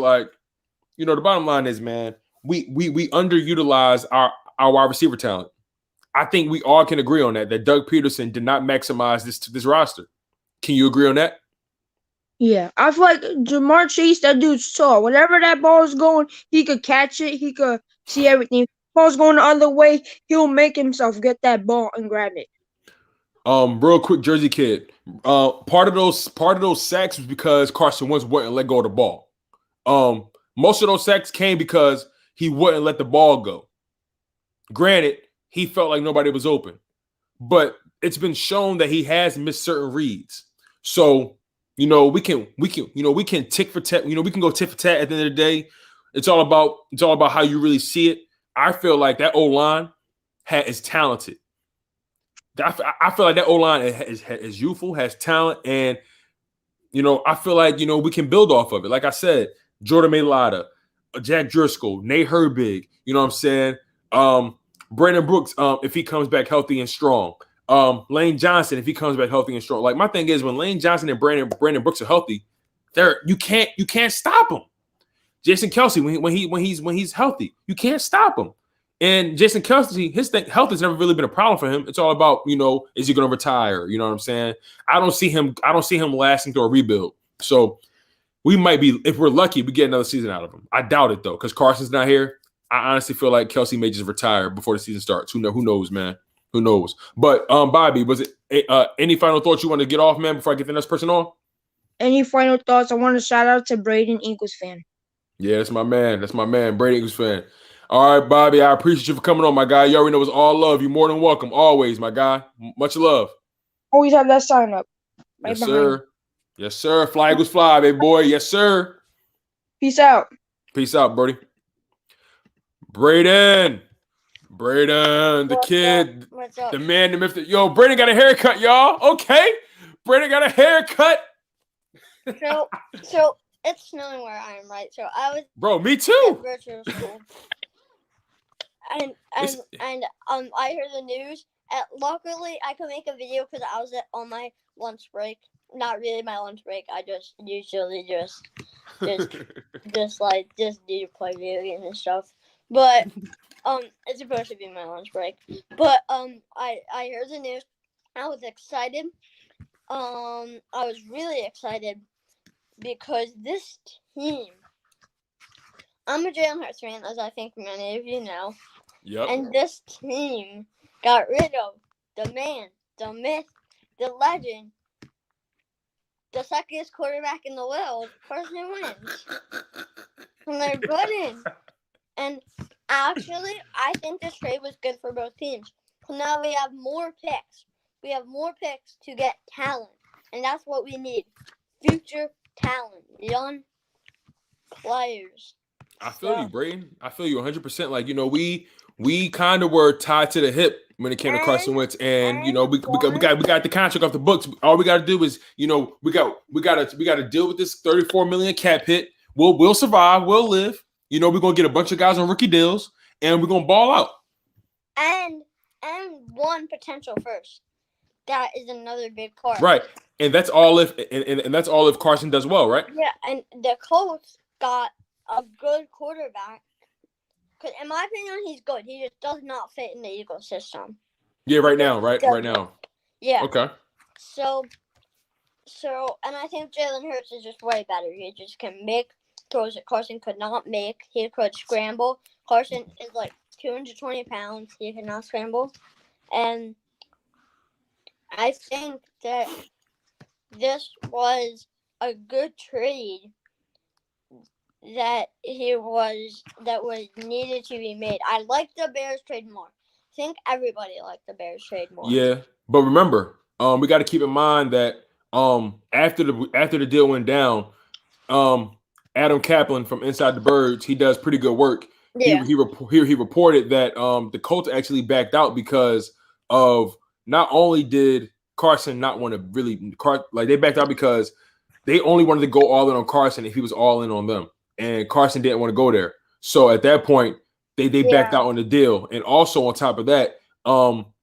the bottom line is, man, we underutilize our wide receiver talent. I think we all can agree on that Doug Peterson did not maximize this roster. Can you agree on that? Yeah, I feel like Jamar Chase, that dude's tall. Whenever that ball is going, he could catch it. He could see everything. If the ball's going the other way, he'll make himself get that ball and grab it. Real quick, Jersey kid. Part of those sacks was because Carson Wentz wouldn't let go of the ball. Most of those sacks came because he wouldn't let the ball go. Granted, he felt like nobody was open, but it's been shown that he has missed certain reads. So, we can tick for tat. We can go tit for tat at the end of the day. It's all about how you really see it. I feel like that O-line is talented. I feel like that O-line is youthful, has talent, and I feel like we can build off of it. Like I said, Jordan Mailata, Jack Driscoll, Nate Herbig. You know what I'm saying? Brandon Brooks, if he comes back healthy and strong. Lane Johnson, if he comes back healthy and strong. Like, my thing is, when Lane Johnson and Brandon Brooks are healthy, you can't stop them. Jason Kelsey, when he's healthy, you can't stop him. And Jason Kelsey, health has never really been a problem for him. It's all about, is he going to retire? You know what I'm saying? I don't see him lasting through a rebuild. So we might be, if we're lucky, we get another season out of him. I doubt it though, because Carson's not here. I honestly feel like Kelsey may just retire before the season starts. Who knows, man? Who knows? But Bobby, was it any final thoughts you want to get off, man, before I get the next person on? Any final thoughts? I want to shout out to Braden, Eagles fan. Yeah, that's my man. Braden, Eagles fan. All right, Bobby, I appreciate you for coming on, my guy. You already know it's all love. You're more than welcome. Always, my guy. Much love. Always have that sign up. Right Yes, behind. sir. Yes, sir. Fly Eagles fly, baby boy. Yes, sir. Peace out. Peace out, Brody. Braden, the What's kid, up? What's up? the man, the myth. Yo, Braden got a haircut, y'all. Okay. Braden got a haircut. So it's snowing where I am, right? So I was Bro, me at too. virtual school, and It's- I heard the news. And luckily, I could make a video because I was on my lunch break. Not really my lunch break. I just usually just need to play video games and stuff. But it's supposed to be my lunch break. But I heard the news. I was excited. I was really excited because this team. I'm a Jalen Hurts fan, as I think many of you know. Yep. And this team got rid of the man, the myth, the legend, the sexiest quarterback in the world, Carson Wentz. And they're good in. And actually, I think this trade was good for both teams. So now we have more picks. We have more picks to get talent. And that's what we need. Future talent. Young players. I feel you, Braden. I feel you 100%. Like, we kind of were tied to the hip when it came to Carson Wentz, and we got the contract off the books. All we got to do is, we got to deal with this $34 million cap hit. We'll survive. We'll live. We're gonna get a bunch of guys on rookie deals, and we're gonna ball out. And one potential first. That is another big part. Right, and that's all if and that's all if Carson does well, right? Yeah, and the Colts got a good quarterback. Because in my opinion, he's good. He just does not fit in the Eagles system. Yeah, right now, right now. Yeah. Okay. So, and I think Jalen Hurts is just way better. He just can make throws that Carson could not make. He could scramble. Carson is like 220 pounds. He cannot scramble. And I think that this was a good trade that was needed to be made. I like the Bears trade more. I think everybody liked the Bears trade more. Yeah, but remember, we got to keep in mind that after the deal went down, Adam Kaplan from Inside the Birds, he does pretty good work. Yeah. He reported that the Colts actually backed out because of not only did Carson not want to really they backed out because they only wanted to go all in on Carson if he was all in on them. And Carson didn't want to go there. So at that point, they backed out on the deal. And also on top of that,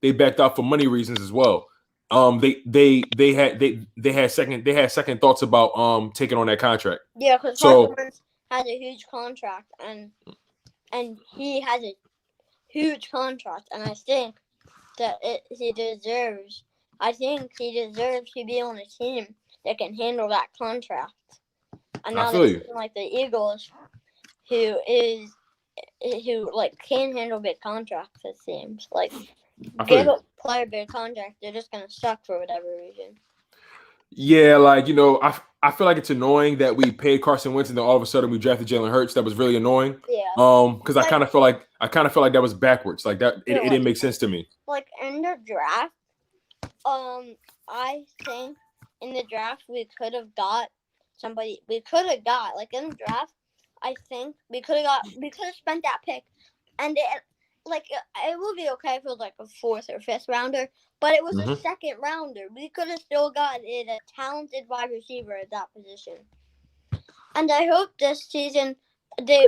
they backed out for money reasons as well. They had second thoughts about taking on that contract. Yeah, because has a huge contract, and he has a huge contract, and I think that he deserves. I think he deserves to be on a team that can handle that contract, and I not feel a you. team like the Eagles, who like can handle big contracts. It seems like I feel give you. a player a big contract, they're just gonna suck for whatever reason. Yeah, like, you know, I feel like it's annoying that we paid Carson Wentz and then all of a sudden we drafted Jalen Hurts. That was really annoying. Yeah. Because I Like- kind of feel like that was backwards. Like that, it didn't make sense to me. Like in the draft, I think in the draft we could have got somebody. We could have got like in the draft. I think we could have spent that pick, and it would be okay if it was like a 4th or 5th rounder, but it was a 2nd rounder. We could have still gotten a talented wide receiver at that position. And I hope this season they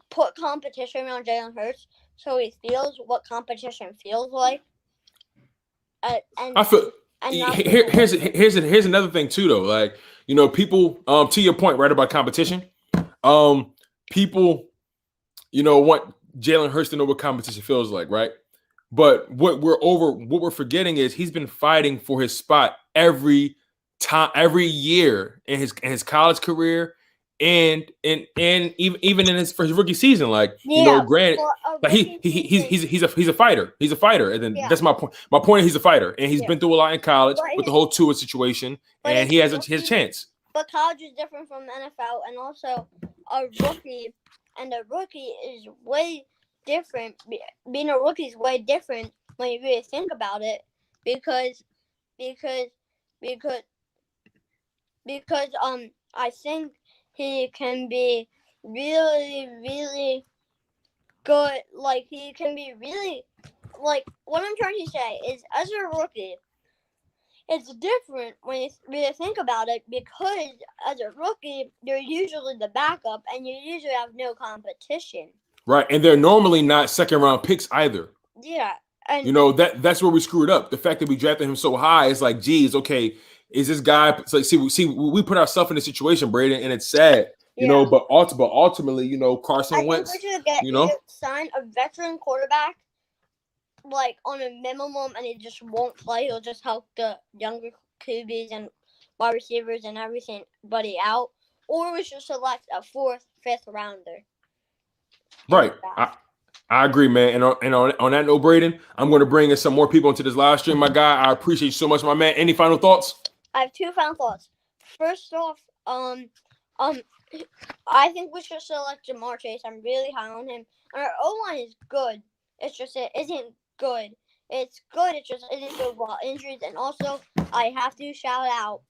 put competition around Jalen Hurts so he feels what competition feels like. I feel here's another thing too though. Like, you know, people to your point right about competition. People, you know, want Jalen Hurts to know what competition feels like, right? But what we're forgetting is he's been fighting for his spot every year in his college career and even in his first rookie season. Like, you know, granted, like he's a fighter. He's a fighter, and then that's my point. My point is he's a fighter, and he's been through a lot in college with the whole Tua situation, and he has his chance. But college is different from the NFL, and also a rookie, and a rookie is way different. Being a rookie is way different when you really think about it, because I think he can be really, really good. Like, he can be really, like, what I'm trying to say is, as a rookie, it's different when you really think about it, because as a rookie, you're usually the backup, and you usually have no competition. Right, and they're normally not 2nd-round picks either. Yeah. And you know, that's where we screwed up. The fact that we drafted him so high, it's like, geez, okay, is this guy? It's like, we put ourselves in a situation, Braden, and it's sad, you know. But ultimately, you know, Carson Wentz, sign a veteran quarterback, like on a minimum, and he just won't play. He'll just help the younger QBs and wide receivers and everybody out, or we should select a 4th, 5th rounder. Right. I agree, man. And on that note, Braden, I'm going to bring in some more people into this live stream, my guy. I appreciate you so much, my man. Any final thoughts? I have 2 final thoughts. First off, I think we should select Jamar Chase. I'm really high on him. And our O-line is good. It's just it isn't good. It's good. It just isn't good while injuries. And also, I have to shout out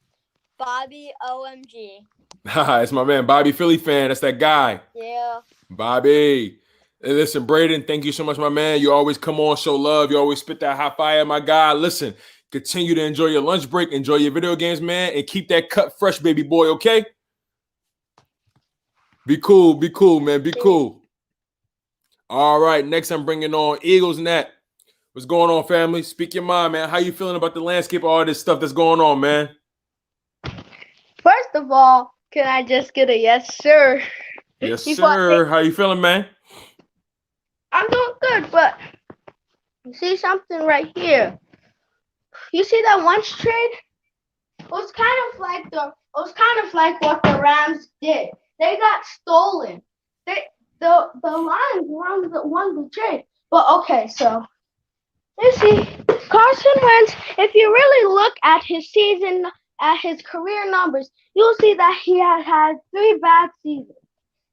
Bobby OMG. It's my man, Bobby, Philly fan. That's that guy. Yeah. Bobby. Hey, listen, Braden, thank you so much, my man. You always come on, show love. You always spit that hot fire, my guy. Listen, continue to enjoy your lunch break. Enjoy your video games, man. And keep that cut fresh, baby boy, okay? Be cool, man. Be cool. All right, next I'm bringing on Eagles Net. What's going on, family? Speak your mind, man. How you feeling about the landscape of all this stuff that's going on, man? First of all, can I just get a yes, sir? Yes, sir. How you feeling, man? I'm doing good, but you see something right here. You see that Wentz trade? It was kind of like what the Rams did. They got stolen. The Lions won the trade. But okay, so you see, Carson Wentz, if you really look at his season, at his career numbers, you'll see that he had 3 bad seasons.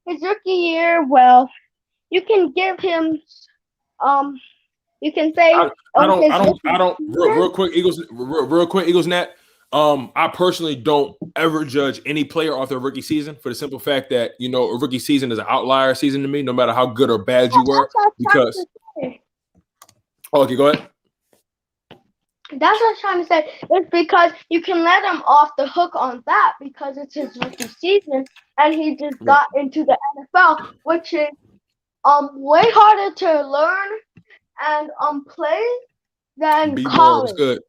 His rookie year, well, you can give him, you can say, real quick, Eagles Net. I personally don't ever judge any player off their rookie season for the simple fact that, you know, a rookie season is an outlier season to me, no matter how good or bad you were. Because, okay, go ahead. That's what I'm trying to say. It's because you can let him off the hook on that because it's his rookie season and he just got into the NFL, which is way harder to learn and play than college. Good.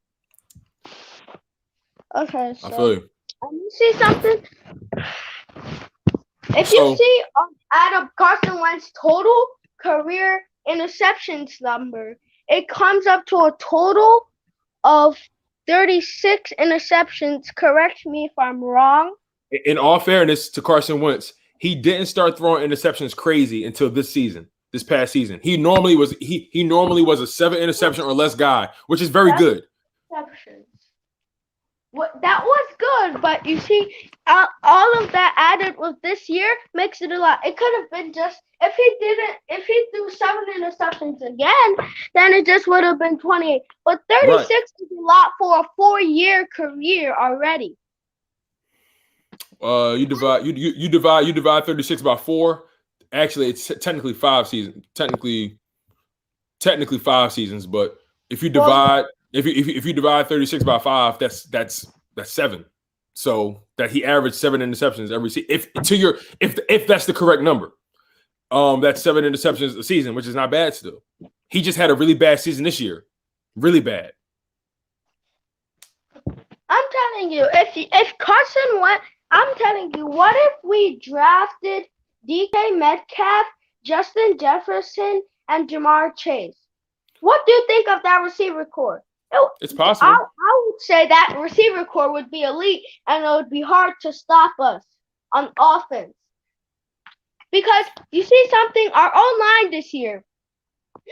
Okay, so I feel you. You see something? If you see add up Carson Wentz total career interceptions number, it comes up to a total of 36 interceptions. Correct me if I'm wrong. In all fairness to Carson Wentz, he didn't start throwing interceptions crazy until this past season. He normally was a 7 interception or less guy, which is very good. Interceptions. That was good, but you see, all of that added with this year makes it a lot. It could have been just if he threw 7 interceptions again, then it just would have been 28. But 36 is a lot for a 4-year career already. You divide 36 by 4. Actually, it's technically 5 seasons. Technically 5 seasons. But if you divide if you divide 36 by 5, that's 7. So that he averaged 7 interceptions every season. If that's the correct number, that's 7 interceptions a season, which is not bad still. He just had a really bad season this year, really bad. I'm telling you, if Carson went, I'm telling you, what if we drafted DK Metcalf, Justin Jefferson, and Jamar Chase? What do you think of that receiver core? It's possible. I would say that receiver core would be elite, and it would be hard to stop us on offense. Because you see something, our own line this year.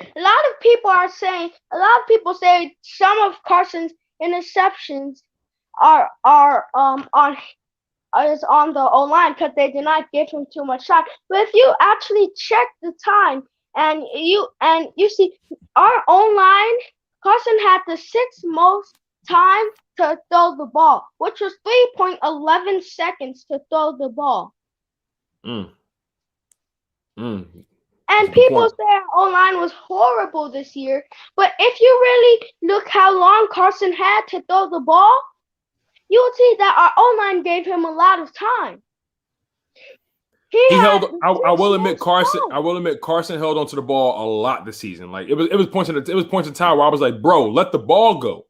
A lot of people say some of Carson's interceptions are on the O-line because they did not give him too much time. But if you actually check the time and you see our O-line, Carson had the 6th most time to throw the ball, which was 3.11 seconds to throw the ball. And people say our O-line was horrible this year, but if you really look how long Carson had to throw the ball, you'll see that our O-line gave him a lot of time. I will admit Carson held onto the ball a lot this season. Like it was points in time where I was like, bro, let the ball go.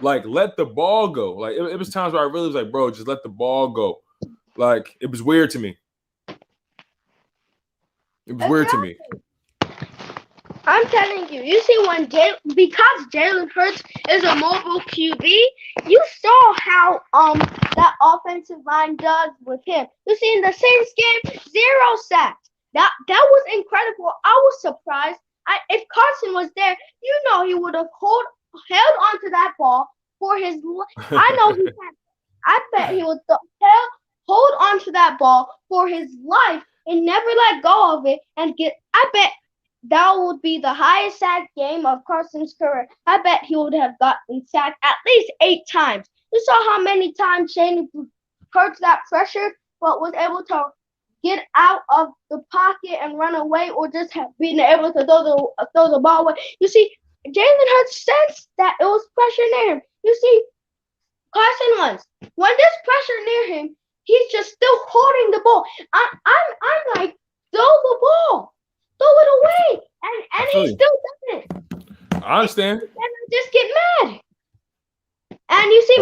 Like let the ball go. Like it was times where I really was like, bro, just let the ball go. Like it was weird to me. It was weird to me. I'm telling you, you see because Jalen Hurts is a mobile QB, you saw how that offensive line does with him. You see in the Saints game, 0 sacks. That was incredible. I was surprised. If Carson was there, he would have held onto that ball for his life. I know he can. I bet he would hold onto that ball for his life and never let go of it I bet that would be the highest sack game of Carson's career. I bet he would have gotten sacked at least 8 times. You saw how many times Shane Hurts got pressure, but was able to get out of the pocket and run away, or just being able to throw the ball away. You see, Jalen Hurts sensed that it was pressure near him. You see, Carson Wentz, when there's pressure near him, he's just still holding the ball. I'm like, throw the ball. Throw it away. And he still doesn't. I understand. And I just get mad. And you see,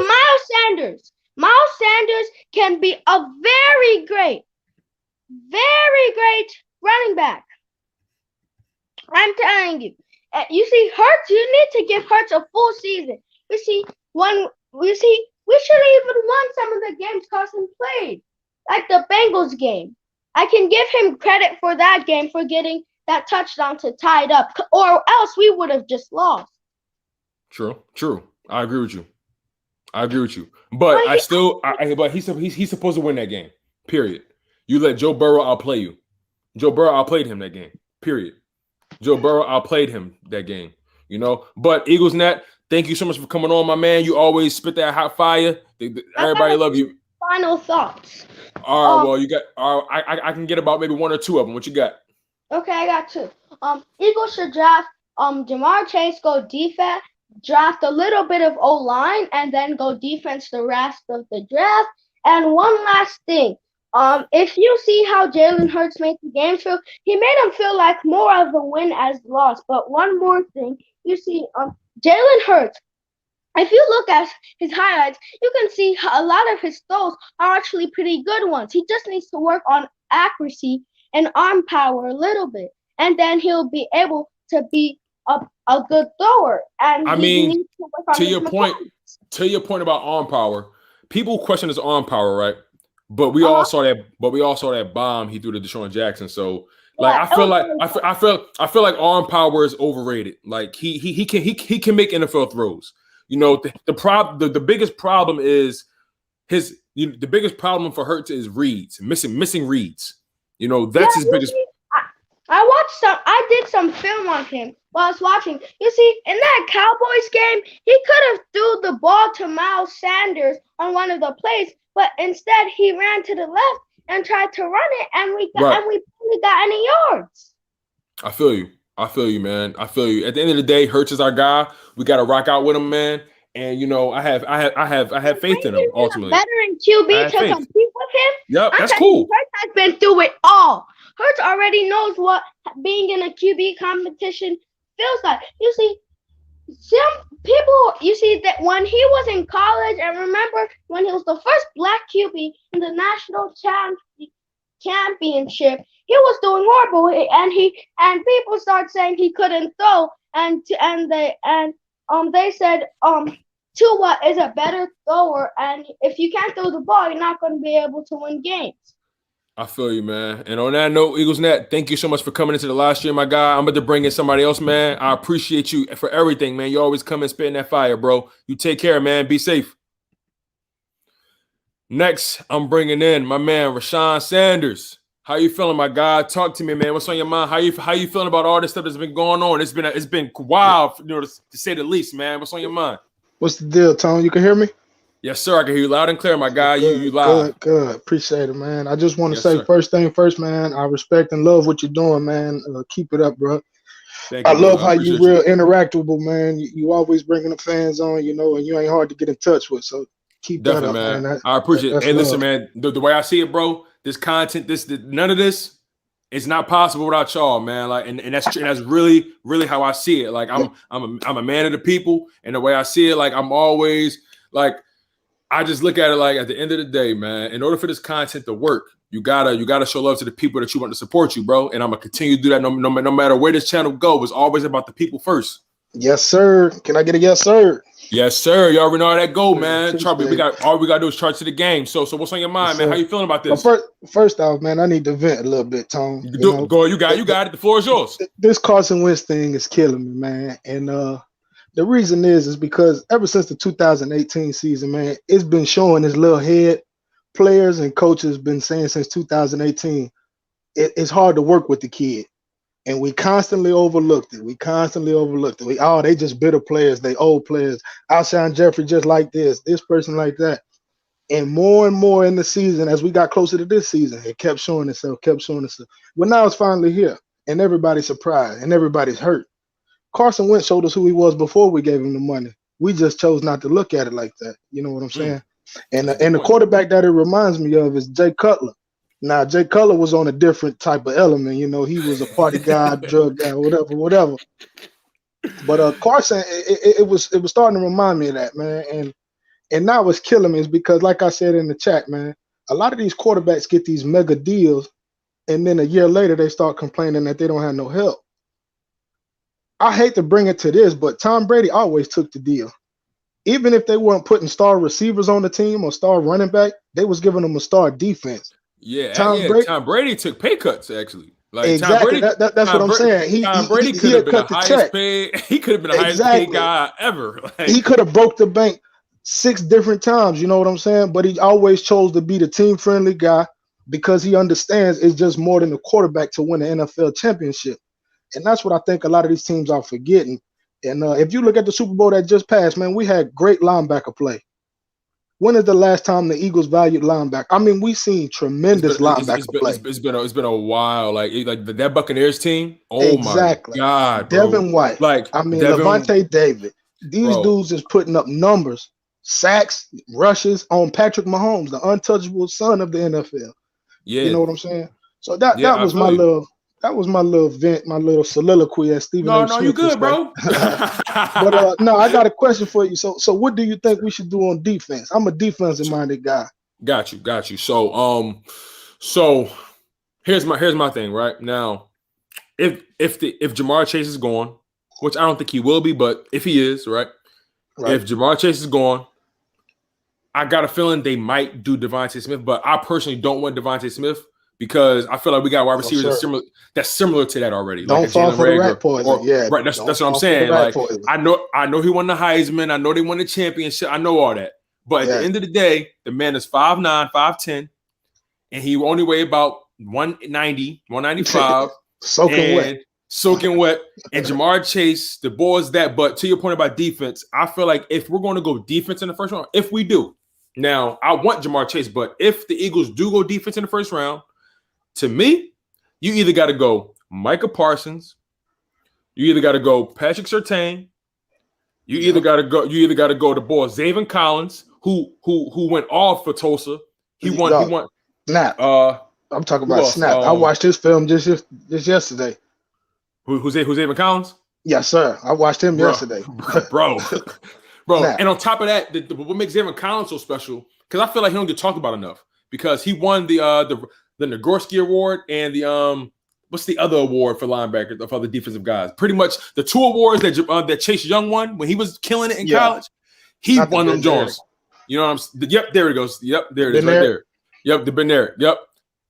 Miles Sanders can be a very great running back. I'm telling you. You see, Hurts, you need to give Hurts a full season. You see, we should have even won some of the games Carson played, like the Bengals game. I can give him credit for that game for getting that touchdown to tie it up, or else we would have just lost. True. I agree with you. But he's supposed to win that game. Period. You let Joe Burrow outplay you. Joe Burrow outplayed him that game. Period. Joe Burrow outplayed him that game. But Eagles Net, thank you so much for coming on, my man. You always spit that hot fire. Everybody love you. Final thoughts. All right, well, you got. I can get about maybe 1 or 2 of them. What you got? Okay, I got 2. Eagles should draft Jamar Chase, go defense, draft a little bit of O-line, and then go defense the rest of the draft. And one last thing. If you see how Jalen Hurts made the game feel, he made him feel like more of a win as loss. But one more thing, you see, Jalen Hurts, if you look at his highlights, you can see a lot of his throws are actually pretty good ones. He just needs to work on accuracy and arm power a little bit, and then he'll be able to be a good thrower. And I he mean, needs to work on to his your point, mechanics. to your point about arm power, people question his arm power, right? But we all saw that. But we all saw that bomb he threw to Deshaun Jackson. So, like, Yeah, I feel like arm power is overrated. Like he can make NFL throws. You know, the biggest problem is the biggest problem for Hurts is reads, missing reads. You know, that's his biggest. I did some film on him while I was watching. You see, in that Cowboys game, he could have threw the ball to Miles Sanders on one of the plays, but instead he ran to the left and tried to run it, and we barely got any yards. I feel you, man. I feel you. At the end of the day, Hurts is our guy. We got to rock out with him, man. And you know, I have faith in him. Ultimately, veteran QB to compete with him. Yep, that's cool. Hurts has been through it all. Hurts already knows what being in a QB competition feels like. You see, some people, that when he was in college, and remember when he was the first black QB in the national championship, he was doing horrible, and people started saying he couldn't throw, and they said Tua is a better thrower, and if you can't throw the ball, you're not going to be able to win games. I feel you, man. And on that note, Eagles Net, thank you so much for coming into the live stream, my guy. I'm about to bring in somebody else, man. I appreciate you for everything, man. You always come and spitting that fire, bro. You take care, man. Be safe. Next, I'm bringing in my man, Rashawn Sanders. How you feeling, my guy? Talk to me, man. What's on your mind? How you feeling about all this stuff that's been going on? It's been wild, you know, to say the least, man. What's on your mind? What's the deal, Tone? You can hear me? Yes, sir. I can hear you loud and clear, my guy. Good, you loud. Good. Appreciate it, man. I just want to Yes, say sir. first thing first, man. I respect and love what you're doing, man. Keep it up, bro. Thank you, I love bro. how you real interactable, man. You always bringing the fans on, you know, and you ain't hard to get in touch with. So keep Definitely, that up, man. I appreciate it. Hey, listen, love. man. The way I see it, bro, this content, none of this is not possible without y'all, man. Like, and that's really, really how I see it. Like, I'm a man of the people, and the way I see it, like, I'm always like, I just look at it like, at the end of the day, man, in order for this content to work, you gotta show love to the people that you want to support you, bro. And I'm gonna continue to do that no matter where this channel goes. It's always about the people first. Yes, sir. Can I get a yes, sir? Yes, sir. You already know how that go, man. Appreciate All we gotta do is charts to the game. So what's on your mind, man? How you feeling about this? Well, first off, man, I need to vent a little bit, Tone. Go. You got it. The floor is yours. This Carson Wentz thing is killing me, man. And the reason is because ever since the 2018 season, man, it's been showing his little head. Players and coaches been saying since 2018, it's hard to work with the kid. And we constantly overlooked it. They just bitter players. They old players. Alshon Jeffrey just like this person like that. And more in the season, as we got closer to this season, it kept showing itself. Well, now it's finally here. And everybody's surprised. And everybody's hurt. Carson Wentz showed us who he was before we gave him the money. We just chose not to look at it like that. You know what I'm saying? And the quarterback that it reminds me of is Jay Cutler. Now, Jay Cutler was on a different type of element. You know, he was a party guy, drug guy, whatever. But Carson, it was starting to remind me of that, man. And now what's killing me is because, like I said in the chat, man, a lot of these quarterbacks get these mega deals, and then a year later they start complaining that they don't have no help. I hate to bring it to this, but Tom Brady always took the deal. Even if they weren't putting star receivers on the team or star running back, they was giving them a star defense. Yeah, Tom Brady took pay cuts, actually. Like, exactly. That's what I'm saying. Tom Brady could have been the highest paid. He could have been the highest paid guy ever. Like, he could have broke the bank 6 different times. You know what I'm saying? But he always chose to be the team-friendly guy because he understands it's just more than a quarterback to win an NFL championship. And that's what I think a lot of these teams are forgetting. And if you look at the Super Bowl that just passed, man, we had great linebacker play. When is the last time the Eagles valued linebacker? I mean, we've seen tremendous linebacker play. It's been a while. Like that Buccaneers team. Oh exactly. My God, bro. Devin White. Levante David. These dudes is putting up numbers, sacks, rushes on Patrick Mahomes, the untouchable son of the NFL. Yeah. You know what I'm saying? So that was my little that was my little vent, my little soliloquy, as Stephen No, A. no, Smith you would good, say. bro. But no, I got a question for you. So what do you think we should do on defense? I'm a defensive minded guy. Got you. So here's my thing right now. If Jamar Chase is gone, which I don't think he will be, but if he is, right? If Jamar Chase is gone, I got a feeling they might do Devontae Smith, but I personally don't want Devontae Smith because I feel like we got wide receivers that's similar to that already. Don't like fall for the rat poison. Right. That's what I'm saying. Like I know he won the Heisman. I know they won the championship. I know all that. But at the end of the day, the man is 5'9", 5'10", and he only weigh about 190, 195. Soaking wet. And Jamar Chase, the ball is that. But to your point about defense, I feel like if we're going to go defense in the first round, if we do, now I want Jamar Chase, but if the Eagles do go defense in the first round, to me, you either got to go Micah Parsons, you either got to go Patrick Surtain, you either got to go the boy Zaven Collins, who went off for Tulsa. He won. Snap. I'm talking about Snap. I watched his film just yesterday. Who's Zaven Collins? Yes, sir. I watched him yesterday. bro. Nah. And on top of that, what makes Zaven Collins so special? Because I feel like he don't get talked about enough. Because he won the Nagorski Award and the what's the other award for linebackers of other defensive guys? Pretty much the two awards that Chase Young won when he was killing it in college. He won them Jones. You know what I'm saying? Yep, there it goes. Yep, there it is, right there. Yep, they've been there. Yep.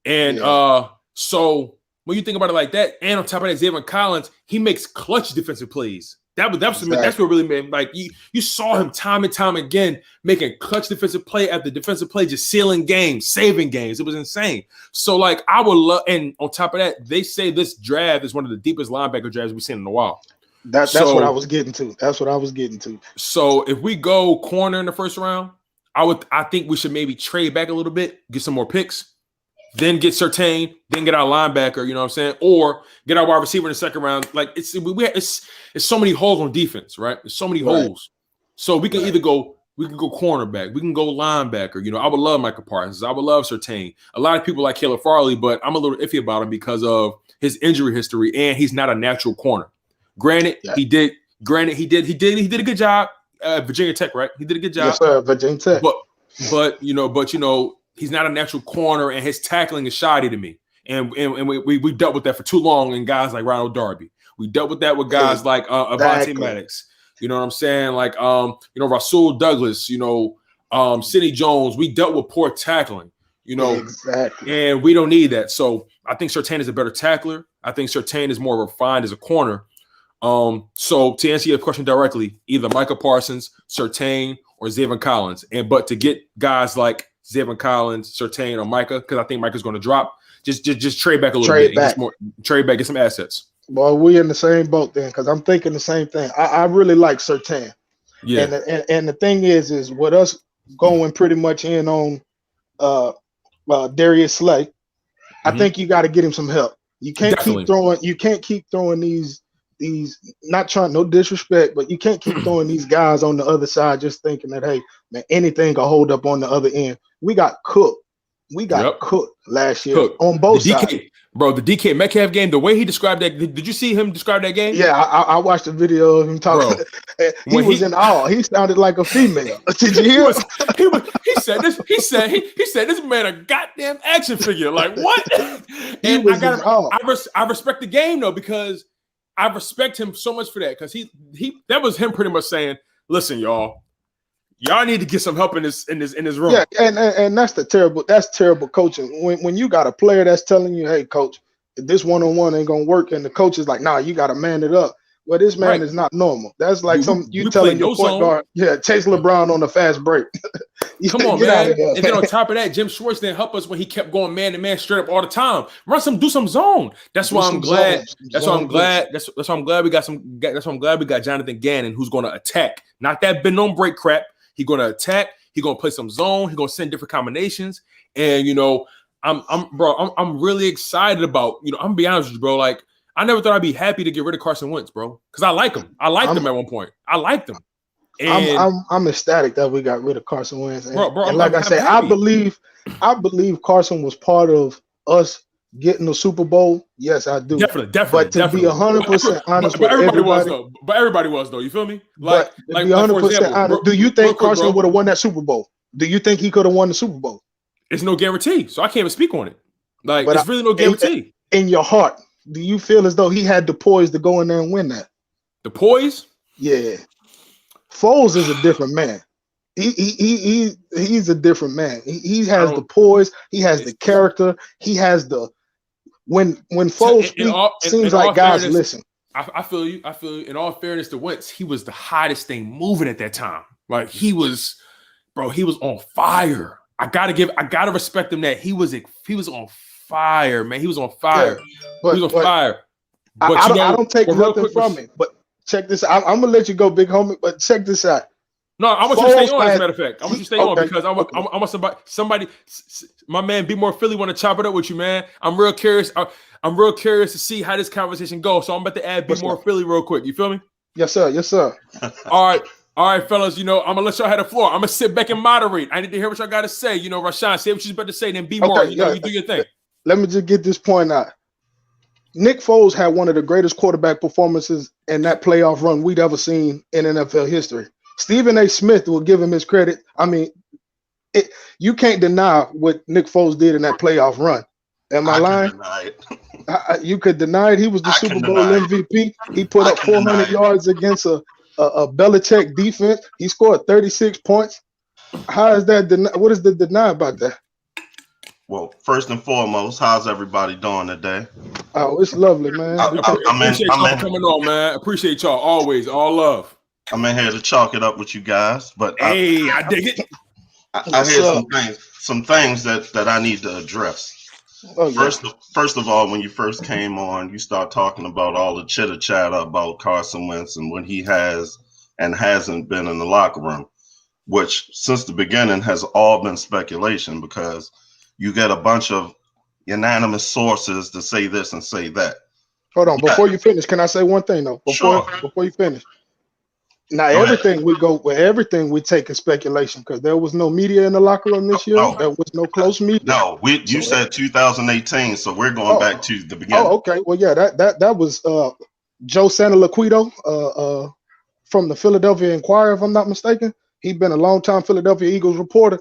And so when you think about it like that, and on top of that, Zaven Collins, he makes clutch defensive plays. That's what really made like you saw him time and time again making clutch defensive play after defensive play, just sealing games, saving games. It was insane. So like I would love, and on top of that, they say this draft is one of the deepest linebacker drafts we've seen in a while. That's what I was getting to. So if we go corner in the first round, I think we should maybe trade back a little bit, get some more picks. Then get Surtain, then get our linebacker, you know what I'm saying? Or get our wide receiver in the second round. Like it's so many holes on defense, right? There's so many holes. So we can either go cornerback, we can go linebacker. You know, I would love Michael Parsons, I would love Surtain. A lot of people like Caleb Farley, but I'm a little iffy about him because of his injury history, and he's not a natural corner. Granted, he did a good job at Virginia Tech, right? He did a good job. Yes, sir, Virginia Tech. But you know. He's not a natural corner, and his tackling is shoddy to me. And we dealt with that for too long in guys like Ronald Darby. We dealt with that with guys like Avonte Maddox. You know what I'm saying? Like Rasul Douglas, Sidney Jones. We dealt with poor tackling, and we don't need that. So I think Surtain is a better tackler. I think Surtain is more refined as a corner. So to answer your question directly, either Micah Parsons, Surtain, or Zaven Collins. But to get guys like Zaven Collins, Surtain, or Micah, because I think Micah's going to drop. Just trade back a little bit. Trade back, get some assets. Well, we're in the same boat then, because I'm thinking the same thing. I really like Surtain. Yeah. And the thing is with us going pretty much in on Darius Slay, I think you got to get him some help. You can't keep throwing these not trying, no disrespect, but you can't keep throwing these guys on the other side just thinking that, hey, man, anything can hold up on the other end. We got cooked. Cooked last year on both sides. Bro, the DK Metcalf game, the way he described that, did you see him describe that game? Yeah, I watched the video of him talking. He was in awe. He sounded like a female. Did you hear? He said this man a goddamn action figure. Like what? And I respect the game though, because I respect him so much for that, because that was him pretty much saying, listen, y'all need to get some help in this room. Yeah, and that's terrible coaching. When you got a player that's telling you, hey, coach, this one-on-one ain't gonna work, and the coach is like, nah, you gotta man it up. Well, this man is not normal. That's like you telling your point guard, chase LeBron on a fast break. Come on, man. And then on top of that, Jim Schwartz didn't help us when he kept going man to man straight up all the time. Do some zone. That's why I'm glad we got Jonathan Gannon, who's going to attack. Not that bend on break crap. He's going to attack. He's going to play some zone. He's going to send different combinations. And I'm really excited about, I'm gonna be honest with you, bro. Like, I never thought I'd be happy to get rid of Carson Wentz, bro, because I like him. I liked him at one point. I liked him. And I'm ecstatic that we got rid of Carson Wentz. And, bro, and like I said, I believe Carson was part of us getting a Super Bowl? Yes, I do. Definitely. But to be 100% honest with everybody was everybody, though. But everybody was though. You feel me? but to be 100% honest, do you think Carson would have won that Super Bowl? Do you think he could have won the Super Bowl? It's no guarantee, so I can't even speak on it. Like, But it's really no guarantee. In your heart, do you feel as though he had the poise to go in there and win that? The poise? Yeah. Foles is a different man. He's a different man. He has the poise. He has the character. He has the when Foles speaks, seems like guys listen. I feel you. In all fairness to Wentz, he was the hottest thing moving at that time. Like, he was on fire. I gotta respect him that he was on fire, man. He was on fire. Yeah, he was on fire. But I don't take nothing from it. But check this out. I'm gonna let you go, big homie. But check this out. No, I want you to stay on. As a matter of fact, I want you to stay on because I want somebody. My man, Be More Philly, want to chop it up with you, man. I'm real curious. I'm real curious to see how this conversation goes. So I'm about to add Be More Philly real quick. You feel me? Yes, sir. Yes, sir. All right, fellas. I'm gonna let y'all have the floor. I'm gonna sit back and moderate. I need to hear what y'all got to say. Rashawn, say what you're about to say. Then Be More. You do your thing. Let me just get this point out. Nick Foles had one of the greatest quarterback performances in that playoff run we'd ever seen in NFL history. Stephen A. Smith will give him his credit. I mean, you can't deny what Nick Foles did in that playoff run. Am I lying? Deny it. You could deny it. He was the Super Bowl MVP. He put up 400 yards against a Belichick defense. He scored 36 points. How is that? What is the deny about that? Well, first and foremost, how's everybody doing today? Oh, it's lovely, man. Appreciate y'all coming on, man. Appreciate y'all always. All love. I'm in here to chalk it up with you guys, but I dig it. I hear some things that I need to address. Oh, yeah. First of all, when you first came on, you start talking about all the chitter chatter about Carson Wentz and when he has and hasn't been in the locker room, which since the beginning has all been speculation because you get a bunch of unanimous sources to say this and say that. Hold on, before you finish, can I say one thing though? Before you finish. Now everything we take is speculation because there was no media in the locker room this year. There was no close media. No, you said 2018, so we're going back to the beginning. Oh, okay. Well, yeah, that was Joe Santoliquito from the Philadelphia Inquirer, if I'm not mistaken. He'd been a long-time Philadelphia Eagles reporter.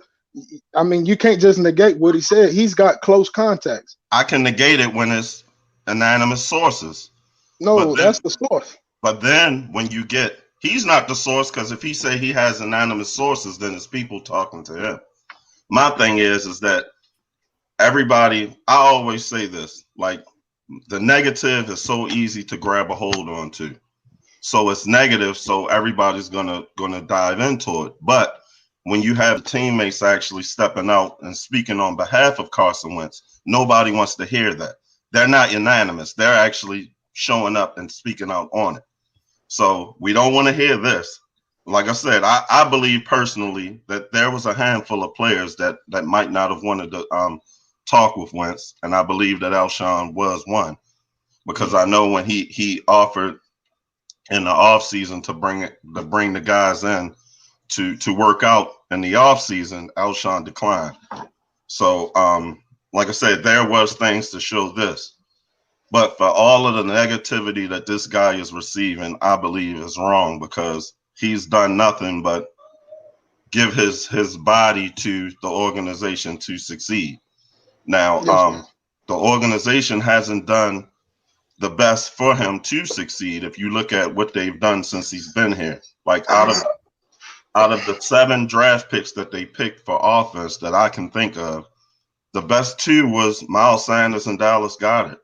I mean, you can't just negate what he said. He's got close contacts. I can negate it when it's anonymous sources. No, that's the source. But then when you get he's not the source because if he say he has anonymous sources, then it's people talking to him. My thing is that everybody, I always say this, like the negative is so easy to grab a hold on to. So it's negative, so everybody's gonna dive into it. But when you have teammates actually stepping out and speaking on behalf of Carson Wentz, nobody wants to hear that. They're not unanimous. They're actually showing up and speaking out on it. So we don't want to hear this. Like I said, I believe personally that there was a handful of players that might not have wanted to talk with Wentz, and I believe that Alshon was one because I know when he offered in the offseason to bring the guys in to work out in the offseason, Alshon declined. So like I said, there was things to show this. But for all of the negativity that this guy is receiving, I believe is wrong because he's done nothing but give his body to the organization to succeed. Now, the organization hasn't done the best for him to succeed. If you look at what they've done since he's been here, like out of the 7 draft picks that they picked for offense that I can think of, the best 2 was Miles Sanders and Dallas Goedert.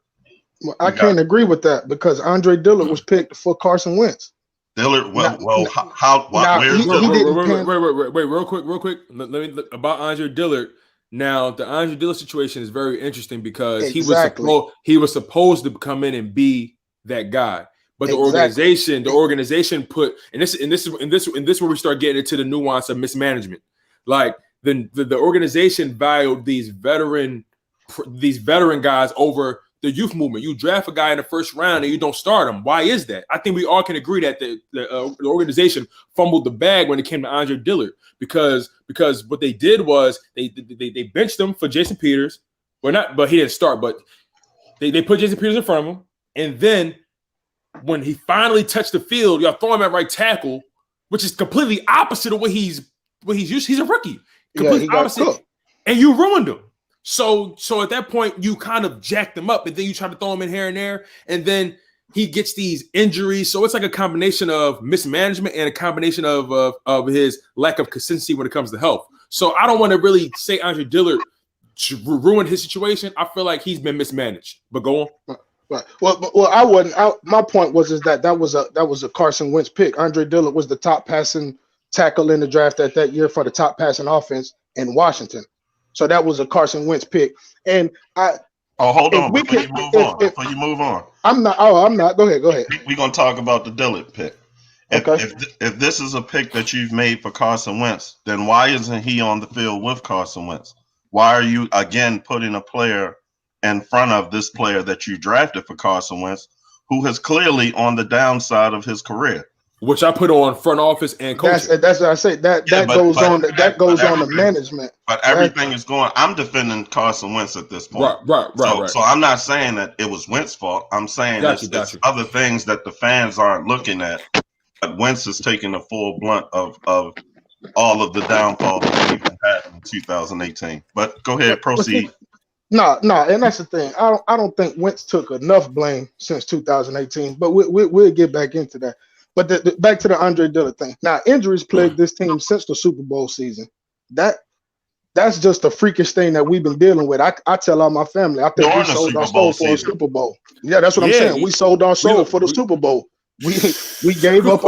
Well, I can't agree with that because Andre Dillard was picked for Carson Wentz. Dillard, wait, real quick. Let me about Andre Dillard. Now, the Andre Dillard situation is very interesting because he was supposed to come in and be that guy, but the organization put and this is where we start getting into the nuance of mismanagement. Like the organization valued these veteran guys over the youth movement. You draft a guy in the first round and you don't start him. Why is that? I think we all can agree that the organization fumbled the bag when it came to Andre Dillard because what they did was they benched him for Jason Peters. Well, not, but he didn't start. But They put Jason Peters in front of him, and then when he finally touched the field, y'all throw him at right tackle, which is completely opposite of what he's used. He's a rookie, completely opposite, cooked. And you ruined him. So at that point, you kind of jacked him up, and then you try to throw him in here and there, and then he gets these injuries. So it's like a combination of mismanagement and a combination of his lack of consistency when it comes to health. So I don't want to really say Andre Dillard ruined his situation. I feel like he's been mismanaged. But go on. Right. Well, I wasn't. My point was that was a Carson Wentz pick. Andre Dillard was the top passing tackle in the draft that year for the top passing offense in Washington. So that was a Carson Wentz pick. And hold on before you move on. I'm not. Go ahead. We're gonna talk about the Dillard pick. If this is a pick that you've made for Carson Wentz, then why isn't he on the field with Carson Wentz? Why are you again putting a player in front of this player that you drafted for Carson Wentz, who is clearly on the downside of his career? Which I put on front office and coaching. That's what I say. That goes on the management. But everything is going. I'm defending Carson Wentz at this point. Right. So I'm not saying that it was Wentz's fault. I'm saying it's other things that the fans aren't looking at. But Wentz is taking the full blunt of all of the downfall that we've had in 2018. But go ahead, proceed. No, and that's the thing. I don't think Wentz took enough blame since 2018. But we'll get back into that. But back to the Andre Dillard thing. Now, injuries plagued this team since the Super Bowl season. That's just a freakish thing that we've been dealing with. I tell all my family, I think we sold our soul for a Super Bowl. Yeah, that's what I'm saying. We sold our soul for the Super Bowl. We gave up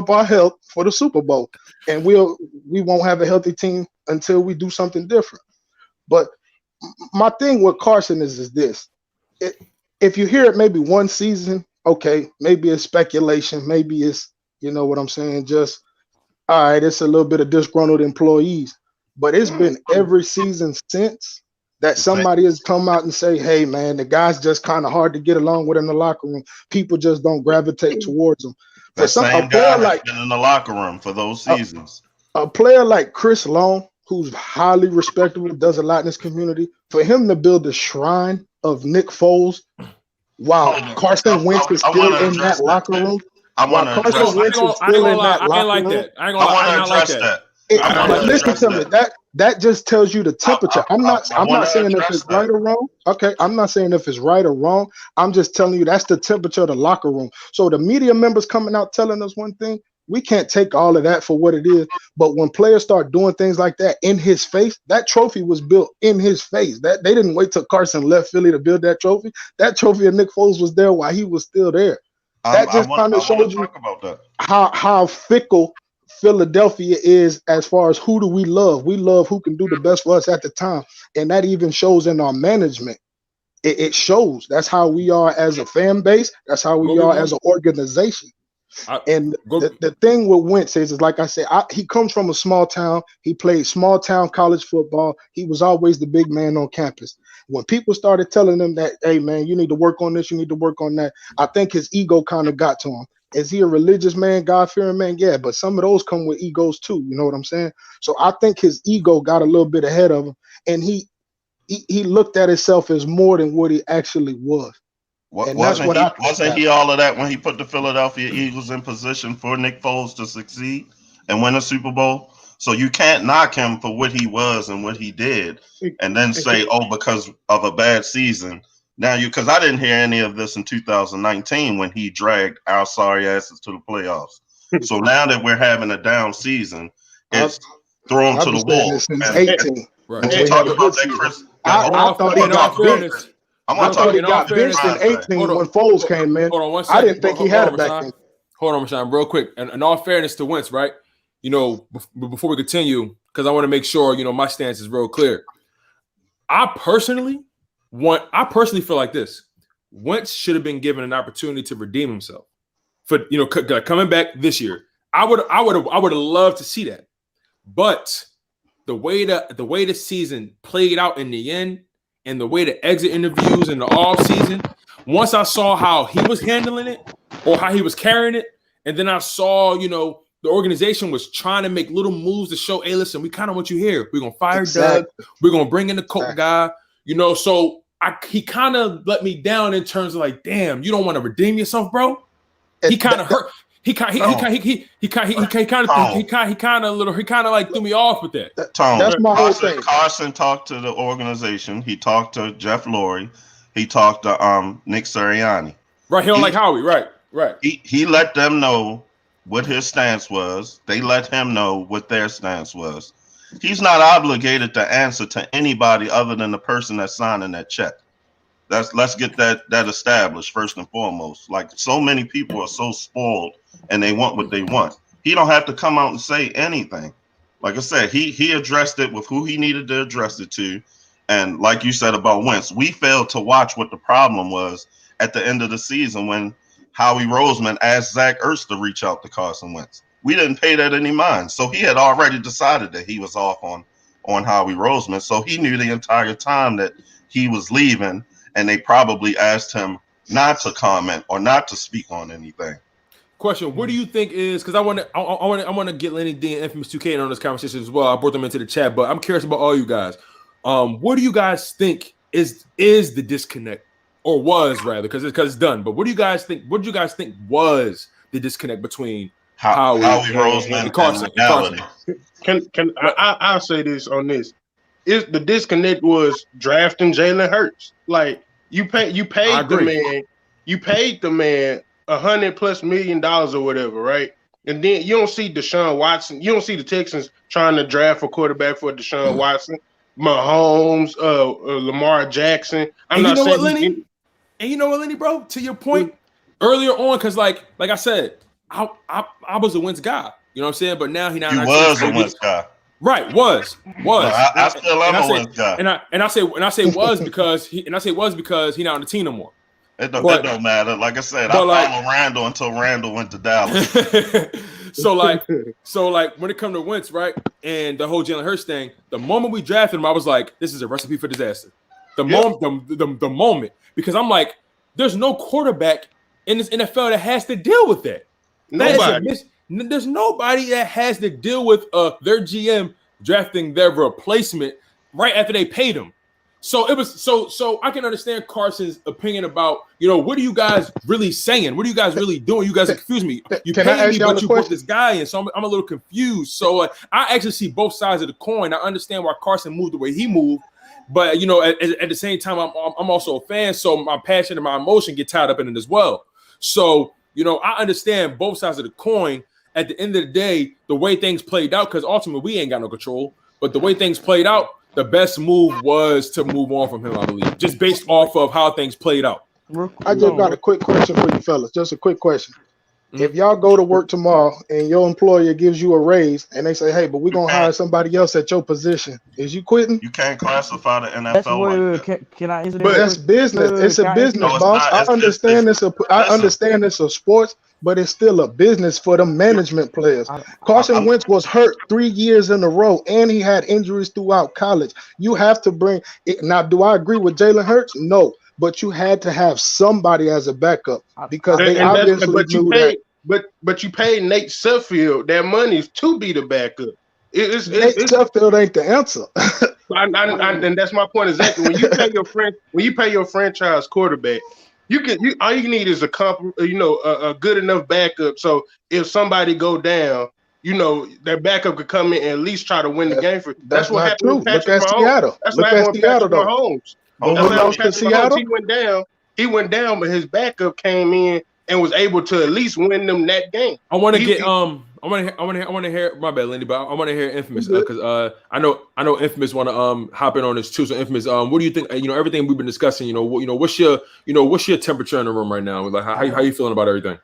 our health for the Super Bowl, and we won't have a healthy team until we do something different. But my thing with Carson is this: if you hear it maybe one season, okay, maybe it's speculation, maybe it's, you know what I'm saying, just all right, it's a little bit of disgruntled employees, but it's been every season since that somebody has come out and say, hey man, the guy's just kind of hard to get along with in the locker room. People just don't gravitate towards him. The same guy has been in the locker room for those seasons. A player like Chris Long, who's highly respectable, does a lot in this community, for him to build a shrine of Nick Foles while Carson Wentz is still in that locker room. I want to address that. Listen to me. That just tells you the temperature. I'm not saying if it's right or wrong. Okay, I'm not saying if it's right or wrong. I'm just telling you that's the temperature of the locker room. So the media members coming out telling us one thing, we can't take all of that for what it is. But when players start doing things like that in his face, that trophy was built in his face. That they didn't wait till Carson left Philly to build that trophy. That trophy of Nick Foles was there while he was still there. That just kind of shows you how fickle Philadelphia is as far as who do we love. We love who can do the best for us at the time. And that even shows in our management. It shows. That's how we are as a fan base. That's how we are as an organization. The thing with Wentz is like I said, he comes from a small town. He played small town college football. He was always the big man on campus. When people started telling him that, hey, man, you need to work on this, you need to work on that, I think his ego kind of got to him. Is he a religious man, God-fearing man? Yeah, but some of those come with egos too. You know what I'm saying? So I think his ego got a little bit ahead of him, and he looked at himself as more than what he actually was. Wasn't he all of that when he put the Philadelphia Eagles in position for Nick Foles to succeed and win a Super Bowl? So you can't knock him for what he was and what he did and then say, oh, because of a bad season. Now because I didn't hear any of this in 2019 when he dragged our sorry asses to the playoffs. So now that we're having a down season, it's thrown to the wall. And you talk about that, Chris. I thought he got benched. He got benched in 18 when Foles came in. I didn't think he had it back then. Hold on, Rashawn, real quick. And in all fairness to Wentz, right? You know, before we continue, because I want to make sure, you know, my stance is real clear. I personally feel like this. Wentz should have been given an opportunity to redeem himself for, you know, coming back this year. I would have loved to see that. But the way the season played out in the end and the way the exit interviews in the off season, once I saw how he was handling it or how he was carrying it, and then I saw, you know, the organization was trying to make little moves to show, hey, listen, we kind of want you here. We're going to fire Doug. We're going to bring in the Colt guy. You know, so he kind of let me down in terms of like, damn, you don't want to redeem yourself, bro. He kind of hurt. He kind of like threw me off with that. Tone, That's my whole thing. Carson talked to the organization. He talked to Jeff Lurie. He talked to Nick Sirianni. Right, he don't like Howie. Right. He let them know what his stance was. They let him know what their stance was. He's not obligated to answer to anybody other than the person that's signing that check. Let's get that established first and foremost. Like, so many people are so spoiled and they want what they want. He don't have to come out and say anything. Like I said, he addressed it with who he needed to address it to. And like you said about Wentz, we failed to watch what the problem was at the end of the season when Howie Roseman asked Zach Ertz to reach out to Carson Wentz. We didn't pay that any mind. So he had already decided that he was off on Howie Roseman. So he knew the entire time that he was leaving, and they probably asked him not to comment or not to speak on anything. Question: what do you think is, because I want to get Lenny D and Infamous 2K in on this conversation as well. I brought them into the chat, but I'm curious about all you guys. What do you guys think is the disconnect, or was rather, because it's done? But what do you guys think? What did you guys think was the disconnect between Howie Roseman and Carson? I'll say this on this? Is the disconnect was drafting Jalen Hurts. Like, you paid the man $100+ million or whatever, right? And then you don't see Deshaun Watson. You don't see the Texans trying to draft a quarterback for Deshaun Watson, Mahomes, Lamar Jackson. I'm not saying Lenny. And you know what, Lenny, bro? To your point earlier on, because like I said, I was a Wentz guy. You know what I'm saying? But now he was a Wentz guy. Right, was. No, I still am a Wentz guy. And I say was because he not on the team no more. It don't matter. Like I said, I followed Randall until Randall went to Dallas. so like when it comes to Wentz, right, and the whole Jalen Hurts thing, the moment we drafted him, I was like, this is a recipe for disaster. The moment, because I'm like, there's no quarterback in this NFL that has to deal with that. There's nobody that has to deal with their GM drafting their replacement right after they paid him. So it was so I can understand Carson's opinion about, what are you guys really saying? What are you guys really doing? You guys confuse me. You paid me, but you put this guy in, so I'm a little confused. So I actually see both sides of the coin. I understand why Carson moved the way he moved, but at the same time, I'm also a fan, so my passion and my emotion get tied up in it as well. So I understand both sides of the coin. At the end of the day, the way things played out, because ultimately we ain't got no control, but the way things played out, the best move was to move on from him, I believe, just based off of how things played out. I just got a quick question for you fellas. Just a quick question. If y'all go to work tomorrow and your employer gives you a raise and they say, hey, but we're going to hire somebody else at your position, is you quitting? You can't classify the NFL Can I answer that? But that's business. It's a business, boss. I understand it's a sports, but it's still a business for the management players. Carson Wentz was hurt 3 years in a row, and he had injuries throughout college. You have to bring it. Now, do I agree with Jalen Hurts? No. But you had to have somebody as a backup because they obviously knew that. But you paid Nate Sudfeld their money to be the backup. Nate Sudfeld ain't the answer. And that's my point exactly. When you pay your franchise quarterback, all you need is a good enough backup. So if somebody go down, their backup could come in and at least try to win the game for. That's what happened with Patrick Mahomes. Seattle. That's what happened with Patrick Mahomes. Seattle. He went down, but his backup came in and was able to at least win them that game. I want to hear my bad, Lindy, but I want to hear Infamous because I know Infamous want to hop in on this too. So Infamous, what do you think? Everything we've been discussing. What's your temperature in the room right now? Like how you feeling about everything?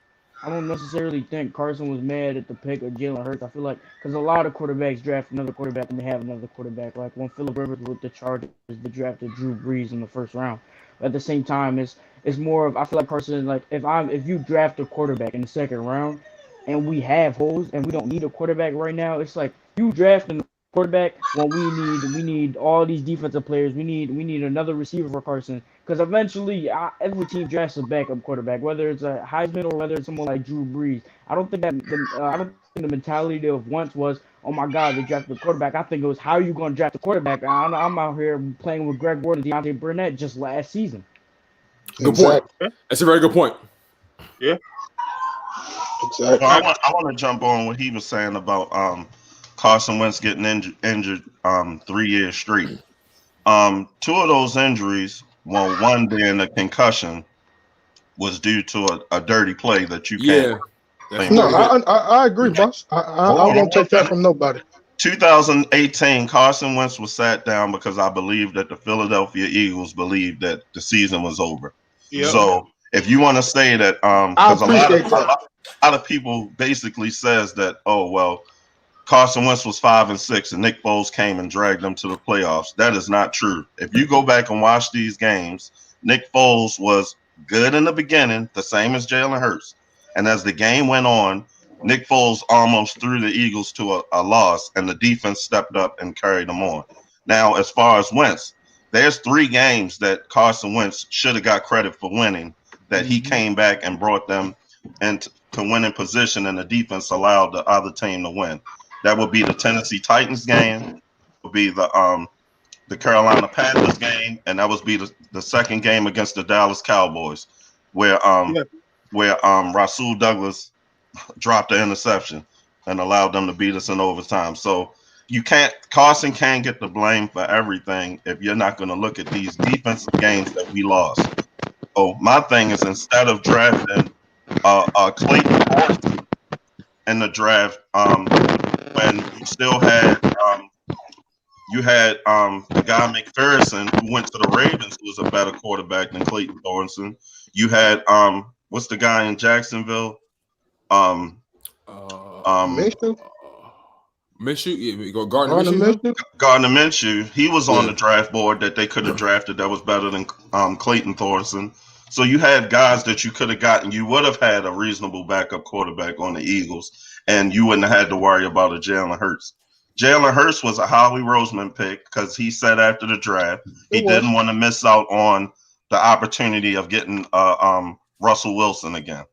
I don't necessarily think Carson was mad at the pick of Jalen Hurts. I feel like because a lot of quarterbacks draft another quarterback and they have another quarterback. Like when Phillip Rivers with the Chargers, they drafted Drew Brees in the first round. But at the same time, it's more of, I feel like Carson, like if you draft a quarterback in the second round and we have holes and we don't need a quarterback right now, it's like you drafting a quarterback when we need all these defensive players. We need another receiver for Carson because eventually every team drafts a backup quarterback, whether it's a Heisman or whether it's someone like Drew Brees. I don't think the mentality of Wentz was, oh my God, they drafted a quarterback. I think it was, how are you going to draft a quarterback? I'm out here playing with Greg Ward and Deontay Burnett just last season. Good point. Exactly. That's a very good point. Yeah. Exactly. Well, I want to jump on what he was saying about Carson Wentz getting injured 3 years straight. Two of those injuries, well, one being a concussion, was due to a dirty play that you can't. No, I agree, boss. I won't take that from nobody. 2018, Carson Wentz was sat down because I believe that the Philadelphia Eagles believed that the season was over. Yep. So if you want to say that, because a lot of people basically says that, oh well, Carson Wentz was 5-6 and Nick Foles came and dragged them to the playoffs. That is not true. If you go back and watch these games, Nick Foles was good in the beginning, the same as Jalen Hurts. And as the game went on, Nick Foles almost threw the Eagles to a loss, and the defense stepped up and carried them on. Now, as far as Wentz, there's 3 games that Carson Wentz should have got credit for winning, that he came back and brought them into winning position, and the defense allowed the other team to win. That would be the Tennessee Titans game, would be the Carolina Panthers game, and that would be the second game against the Dallas Cowboys, where Rasul Douglas dropped the interception and allowed them to beat us in overtime. So Carson can't get the blame for everything if you're not going to look at these defensive games that we lost. So my thing is, instead of drafting Clayton Thornton in the draft, when you still had the guy McPherson who went to the Ravens, who was a better quarterback than Clayton Thornton. You had what's the guy in Jacksonville? Minshew? Gardner Minshew? Gardner Minshew. He was on the draft board that they could have drafted that was better than Clayton Thornton. So you had guys that you could have gotten. You would have had a reasonable backup quarterback on the Eagles, and you wouldn't have had to worry about a Jalen Hurts. Jalen Hurts was a Howie Roseman pick because he said after the draft he didn't want to miss out on the opportunity of getting Russell Wilson again.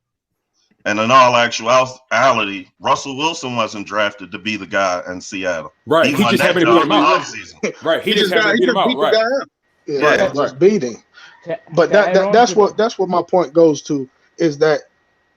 And in all actuality, Russell Wilson wasn't drafted to be the guy in Seattle. Right. He just happened to beat him out. Right. He just happened to beat him out. Right. Yeah, just beating. But that's what my point goes to, is that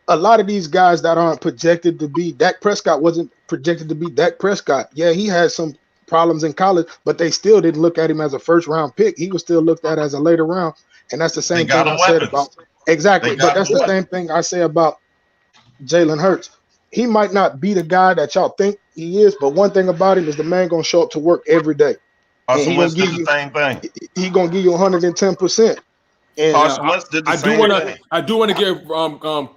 a lot of these guys that aren't projected to be, Dak Prescott wasn't projected to be Dak Prescott. Yeah, he had some problems in college, but they still didn't look at him as a first round pick. He was still looked at as a later round. And that's the same thing I said about exactly. But that's the same thing I say about Jalen Hurts. He might not be the guy that y'all think he is, but one thing about him is the man gonna show up to work every day. Carson Wentz did the same thing. He gonna give you 110%. And Carson Wentz did the same thing. I do want to give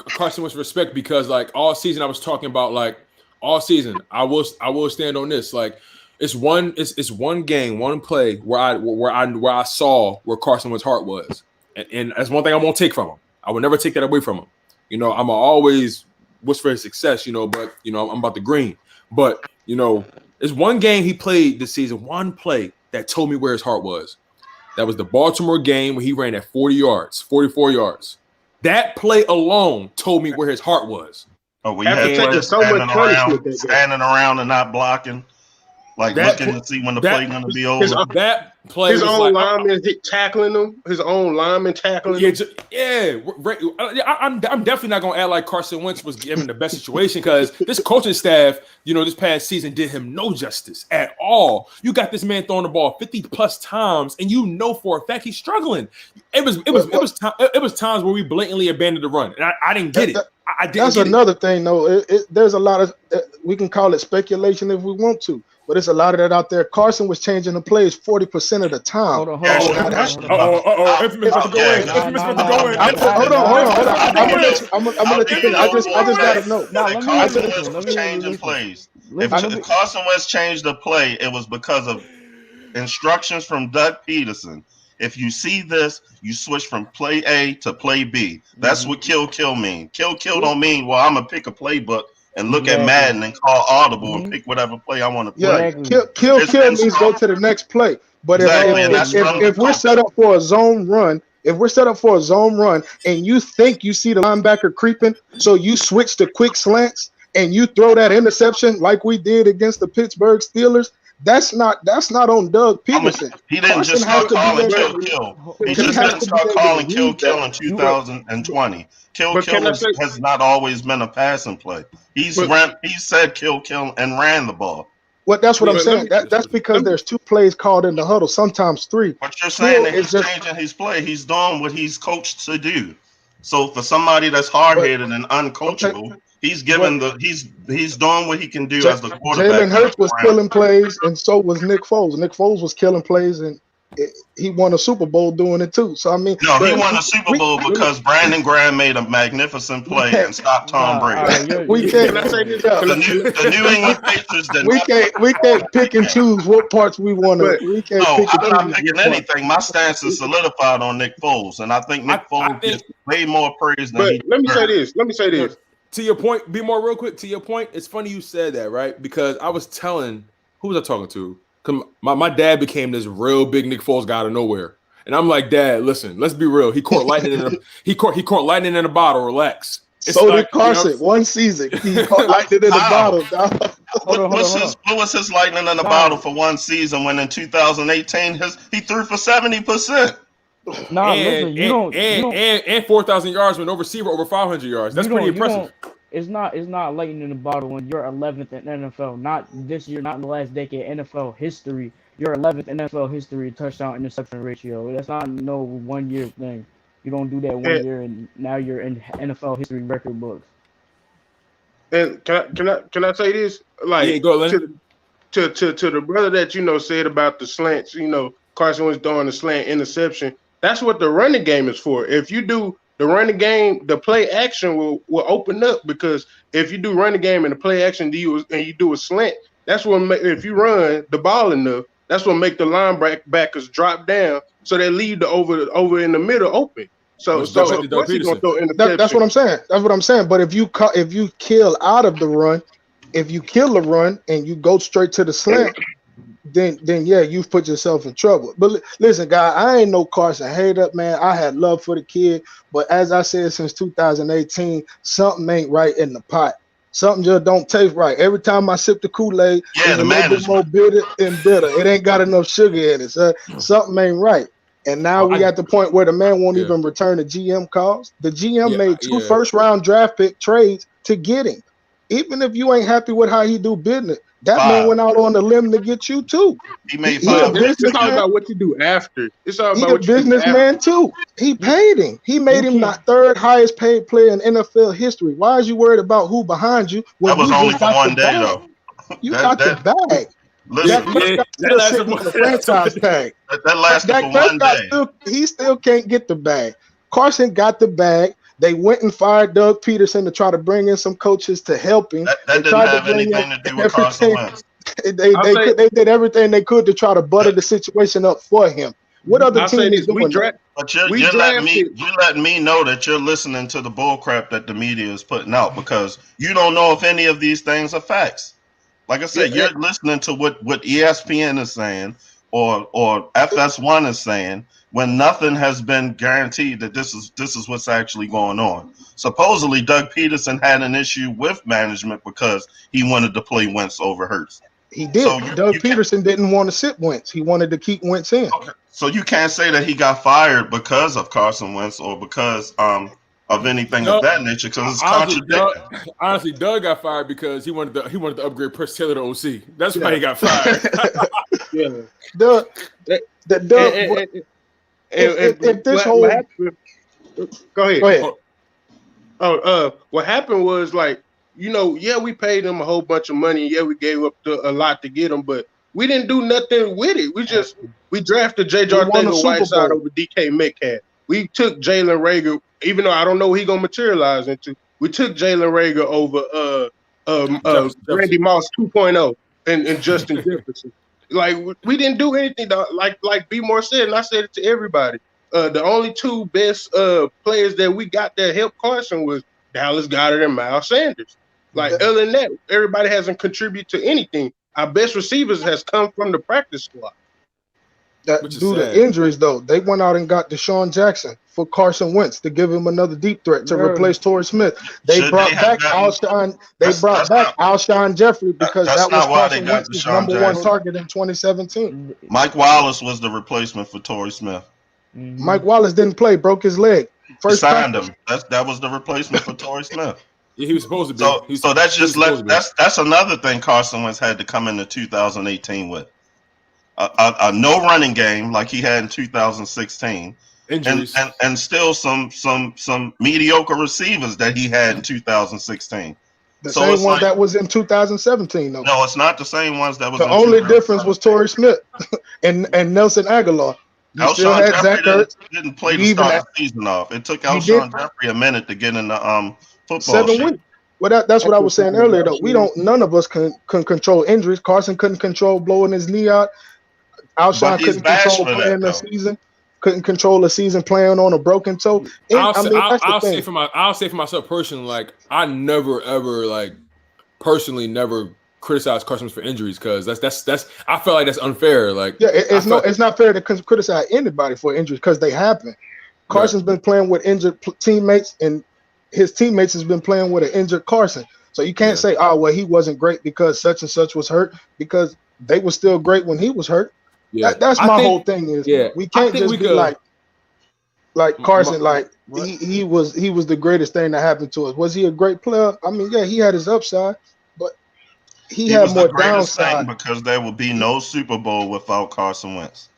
Carson Wentz respect, because like all season I was talking about, like all season I will stand on this. Like it's one game, one play where I saw where Carson Wentz's heart was, and that's one thing I won't take from him. I will never take that away from him. You know, I'm always wish for his success, you know, but you know, I'm about the green. But you know, there's one game he played this season, one play that told me where his heart was. That was the Baltimore game where he ran at 44 yards. That play alone told me where his heart was. Oh, we had standing around and not blocking, like looking to see when the play going to be over. That play, his own lineman tackling him. His own lineman tackling him. I'm definitely not going to act like Carson Wentz was given the best situation, because this coaching staff, you know, this past season did him no justice at all. You got this man throwing the ball 50 plus times, and you know for a fact he's struggling. It was times where we blatantly abandoned the run, and I didn't get it. I didn't. That's another thing, though. There's a lot of we can call it speculation if we want to. But it's a lot of that out there. Carson was changing the plays 40% of the time. Hold on. Infamous about to go in. Hold on. I'm gonna let you finish. I just gotta know. Carson Wentz was changing plays. If Carson Wentz changed the play, it was because of instructions from Doug Peterson. If you see this, you switch from play A to play B. That's what kill mean. Kill don't mean, well, I'm gonna pick a playbook and look at Madden and call audible and pick whatever play I want to play. Yeah, kill means go to the next play. But if we're set up for a zone run, and you think you see the linebacker creeping, so you switch to quick slants, and you throw that interception like we did against the Pittsburgh Steelers, that's not on Doug Peterson. He didn't just start calling kill. He just didn't start calling kill in 2020. Kill has not always been a passing play. He said kill and ran the ball. Well, that's what I'm saying. That's because there's 2 plays called in the huddle, sometimes 3. But you're saying that he's changing his play. He's doing what he's coached to do. So for somebody that's hard-headed and uncoachable, he's doing what he can do as the quarterback. Jalen Hurts was killing plays, and so was Nick Foles. Nick Foles was killing plays, and he won a Super Bowl doing it too. So I mean, no, he won a Super Bowl because Brandon Graham made a magnificent play and stopped Tom Brady. We can't. The New England Patriots did we can't pick and choose what parts we want to. We can't. No, I'm not picking anything. My stance is solidified on Nick Foles, and I think Nick Foles gets way more praise than he. Let me say this. To your point, be more real quick. To your point, it's funny you said that, right? Because I was telling, who was I talking to? Cause my dad became this real big Nick Foles guy out of nowhere, and I'm like, Dad, listen, let's be real. He caught lightning he caught lightning in a bottle. Relax. So did Carson. One season, he caught lightning in a bottle. What was his lightning in a bottle for one season? When in 2018, he threw for 70%. And 4,000 yards with no receiver over 500 yards. That's pretty impressive. It's not lightning in the bottle when you're 11th in NFL. Not this year, not in the last decade. NFL history, you're 11th in NFL history touchdown interception ratio. That's not no 1 year thing. You don't do that 1 year and now you're in NFL history record books. And can I say this? Like go to the brother that said about the slants. Carson was doing the slant interception. That's what the running game is for. If you do the running game, the play action will open up, because if you do running game and the play action and you do a slant, that's what if you run the ball enough, that's what make the linebackers drop down, so they leave the over in the middle open. So of course he's gonna throw interception. That's what I'm saying. That's what I'm saying. But if you kill out of the run, if you kill the run and you go straight to the slant, then yeah, you've put yourself in trouble. But listen, guy, I ain't no Carson hater, man. I had love for the kid, but as I said since 2018, something ain't right in the pot. Something just don't taste right. Every time I sip the Kool-Aid, it's a little bit more bitter and bitter. It ain't got enough sugar in it. So something ain't right. And now we at the point where the man won't even return the GM calls. The GM made 2 first-round draft pick trades to get him. Even if you ain't happy with how he do business, that man went out on the limb to get you too. He made 5. It's all about what you do after. It's all about what you do after. He's a businessman too. He paid him. He made him the 3rd highest paid player in NFL history. Why is you worried about who behind you? That was only for 1 day though. You got the bag. That lasted for 1 day. He still can't get the bag. Carson got the bag. They went and fired Doug Peterson to try to bring in some coaches to help him. That didn't have anything to do with Carson Wentz. They did everything they could to try to butter the situation up for him. What other team is doing that? But you're letting me know that you're listening to the bull crap that the media is putting out, because you don't know if any of these things are facts. Like I said, you're listening to what ESPN is saying or FS1 is saying, when nothing has been guaranteed that this is what's actually going on. Supposedly, Doug Peterson had an issue with management because he wanted to play Wentz over Hurts. He did. So Doug Peterson didn't want to sit Wentz. He wanted to keep Wentz in. Okay. So you can't say that he got fired because of Carson Wentz or because of anything of that nature, because it's contradicting. Honestly, Doug got fired because he wanted to upgrade Press Taylor to OC. That's why he got fired. Doug. If this whole go ahead. What happened was, like, we paid him a whole bunch of money. Yeah, we gave up a lot to get him, but we didn't do nothing with it. We drafted J.J. Whiteside over DK Metcalf. We took Jalen Reagor, even though I don't know what he's gonna materialize into. We took Jalen Reagor over Randy Moss 2.0 and Justin Jefferson. Like, we didn't do anything like B Moore said, and I said it to everybody. The only 2 best players that we got that helped Carson was Dallas Goedert and Miles Sanders. Like, other than that, everybody hasn't contributed to anything. Our best receivers has come from the practice squad. That Which is due sad. to injuries, though, they went out and got Deshaun Jackson for Carson Wentz to give him another deep threat to Yeah. replace Torrey Smith. They Should brought they have back gotten- Alshon. That's not- Alshon Jeffrey because that's that was not why they Carson got Wentz's Deshaun number one Jackson. target in 2017. Mike Wallace was the replacement for Torrey Smith. Mhm. Mike Wallace didn't play, broke his leg. They First signed practice. him. That was the replacement for Torrey Smith. Yeah, he was supposed to be. So that's just supposed to be. that's another thing Carson Wentz had to come into 2018 with a no running game like he had in 2016, Injuries. and still some mediocre receivers that he had in 2016. The So same it's one like- that was in 2017, though. No, it's not the same ones that was. The in only 2017. difference was Torrey Smith and Nelson Aguilar. You still Alshon had Jeffrey Zach Ertz. didn't play to You even start the season off. It took You Alshon did- Jeffrey a minute to get in the football 7 shape. weeks. Well, that's what I was saying earlier, though. None of us can control injuries. Carson couldn't control blowing his knee out. Alshon But he's couldn't bashed control for that, playing the though. season. Couldn't control the season playing on a broken toe. And, I'll that's the say thing. I'll say for myself personally, like I never ever like personally never criticized Carson Wentz for injuries because that's I feel like that's unfair. Like Yeah, it's I felt- it's not fair to criticize anybody for injuries because they happen. Carson's been playing with injured teammates, and his teammates has been playing with an injured Carson. So you can't say, oh, well, he wasn't great because such and such was hurt, because they were still great when he was hurt. Yeah. That's I my think- whole thing is yeah, we I can't think just we be could- like Carson, like What? he was the greatest thing that happened to us. Was he a great player? I mean, yeah, he had his upside, but he had was more the greatest downside. thing because there would be no Super Bowl without Carson Wentz.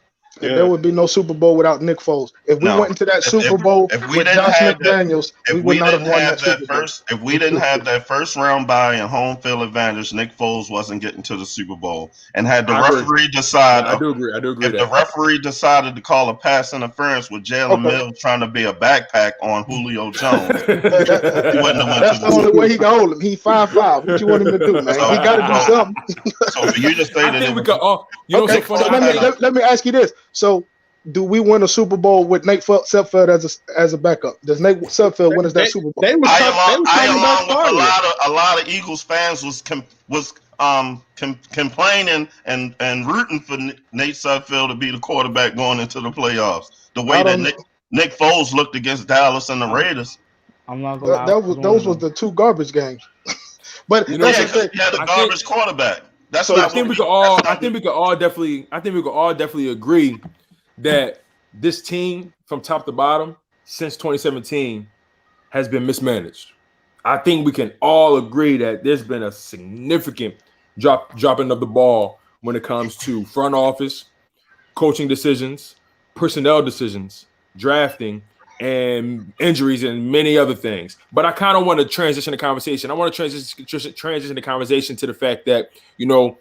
And there would be no Super Bowl without Nick Foles. If we No. went into that If- Super Bowl if we with didn't Josh have that- McDaniels, we If would we not have didn't won have that that Super Bowl. if we didn't have that first round bye and home field advantage, Nick Foles wasn't getting to the Super Bowl. And had the I agree. referee decide, I do agree if with the that. referee decided to call a pass interference with Jalen Mills trying to be a backpack on Julio Jones, he wouldn't have went That's to the only way he can hold him. He 5'5". What you want him to do, man? He got to do something. So for you to say I that think it we was, could all. You know Okay, what's so so funny? let me ask you this. So, do we win a Super Bowl with Nate Sudfeld as a backup? Does Nate Sudfeld win us that Super Bowl? They was I talking about along with starting it. a lot of Eagles fans was complaining and rooting for Nate Sudfeld to be the quarterback going into the playoffs. The way that Nick Foles looked against Dallas and the Raiders. I'm not gonna lie. Those was the two garbage games. But You know, that's Yeah, the thing. he had a I garbage quarterback. That's So not I think what we could all. I think we could all definitely agree that this team, from top to bottom, since 2017, has been mismanaged. I think we can all agree that there's been a significant dropping of the ball when it comes to front office, coaching decisions, personnel decisions, drafting, and injuries, and many other things. But I kind of want to transition the conversation. I want to transition the conversation to the fact that, you know,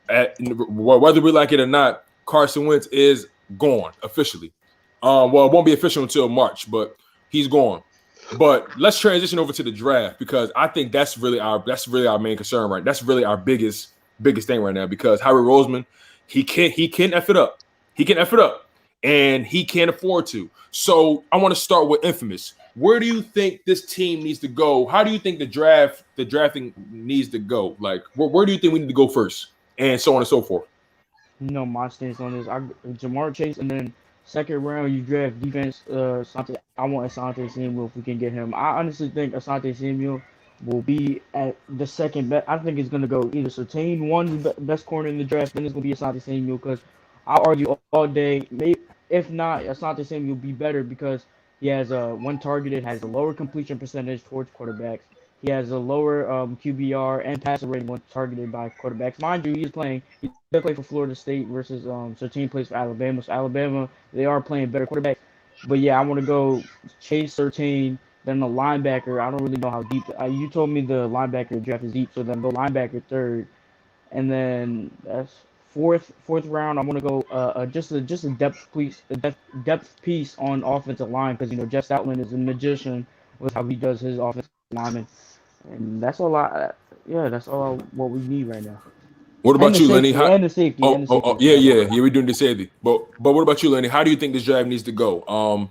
whether we like it or not, Carson Wentz is gone officially. Well, it won't be official until March, but he's gone. But let's transition over to the draft, because I think that's really our main concern, right? That's really our biggest thing right now, because Howie Roseman, he can F it up. He can F it up, and he can't afford to. So I want to start with Infamous. Where do you think this team needs to go? How do you think the drafting needs to go? Like, where do you think we need to go first? And so on and so forth. You know my stance on this. Jamar Chase, and then second round you draft defense. Asante, I want Asante Samuel if we can get him. I honestly think Asante Samuel will be at the second best. I think it's gonna go either Surtain, one best corner in the draft, then it's gonna be Asante Samuel, because I'll argue all day. Maybe if not, Asante Samuel will be better because he has one targeted, has a lower completion percentage towards quarterbacks. He has a lower QBR and passer rating when targeted by quarterbacks. Mind you, he does play for Florida State versus Surtain plays for Alabama. So Alabama, they are playing better quarterbacks. But yeah, I want to go Chase, Surtain, then the linebacker. I don't really know how deep. You told me the linebacker draft is deep, so then go linebacker third, and then that's fourth round. I want to go just a depth piece on offensive line, because Jeff Stoutland is a magician with how he does his offensive lineman. And that's all that's all what we need right now. What about you, Lenny? And the safety. Yeah, we're doing the safety. But what about you, Lenny? How do you think this draft needs to go?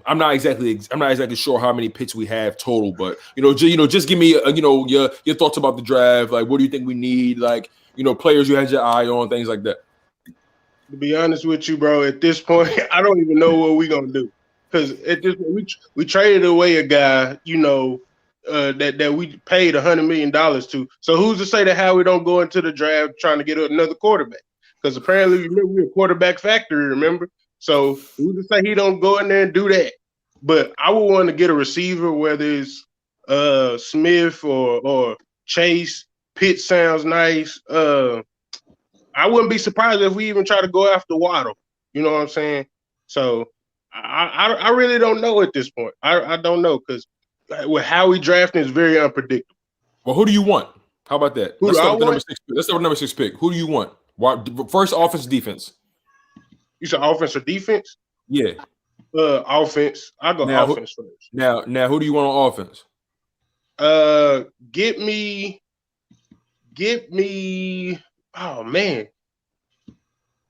I'm not exactly sure how many picks we have total, but just give me your thoughts about the draft. Like, what do you think we need? Like, players you had your eye on, things like that. To be honest with you, bro, at this point, I don't even know what we're gonna do. Because at this point, we traded away a guy, that we paid $100 million to. So who's to say that Howie don't go into the draft trying to get another quarterback? Because apparently we're a quarterback factory, remember? So who's to say he don't go in there and do that? But I would want to get a receiver, whether it's Smith or Chase. Pitt sounds nice. I wouldn't be surprised if we even try to go after Waddle. You know what I'm saying? So I really don't know at this point. I don't know because with how we drafting is very unpredictable. Well, who do you want? How about that? Who Let's do start I with the want? number 6 pick. Let's start with number 6 pick. Who do you want? First, offense, defense. You said offense or defense? Yeah. Offense. I go Now, offense first. Now, who do you want on offense? Get me. Oh man,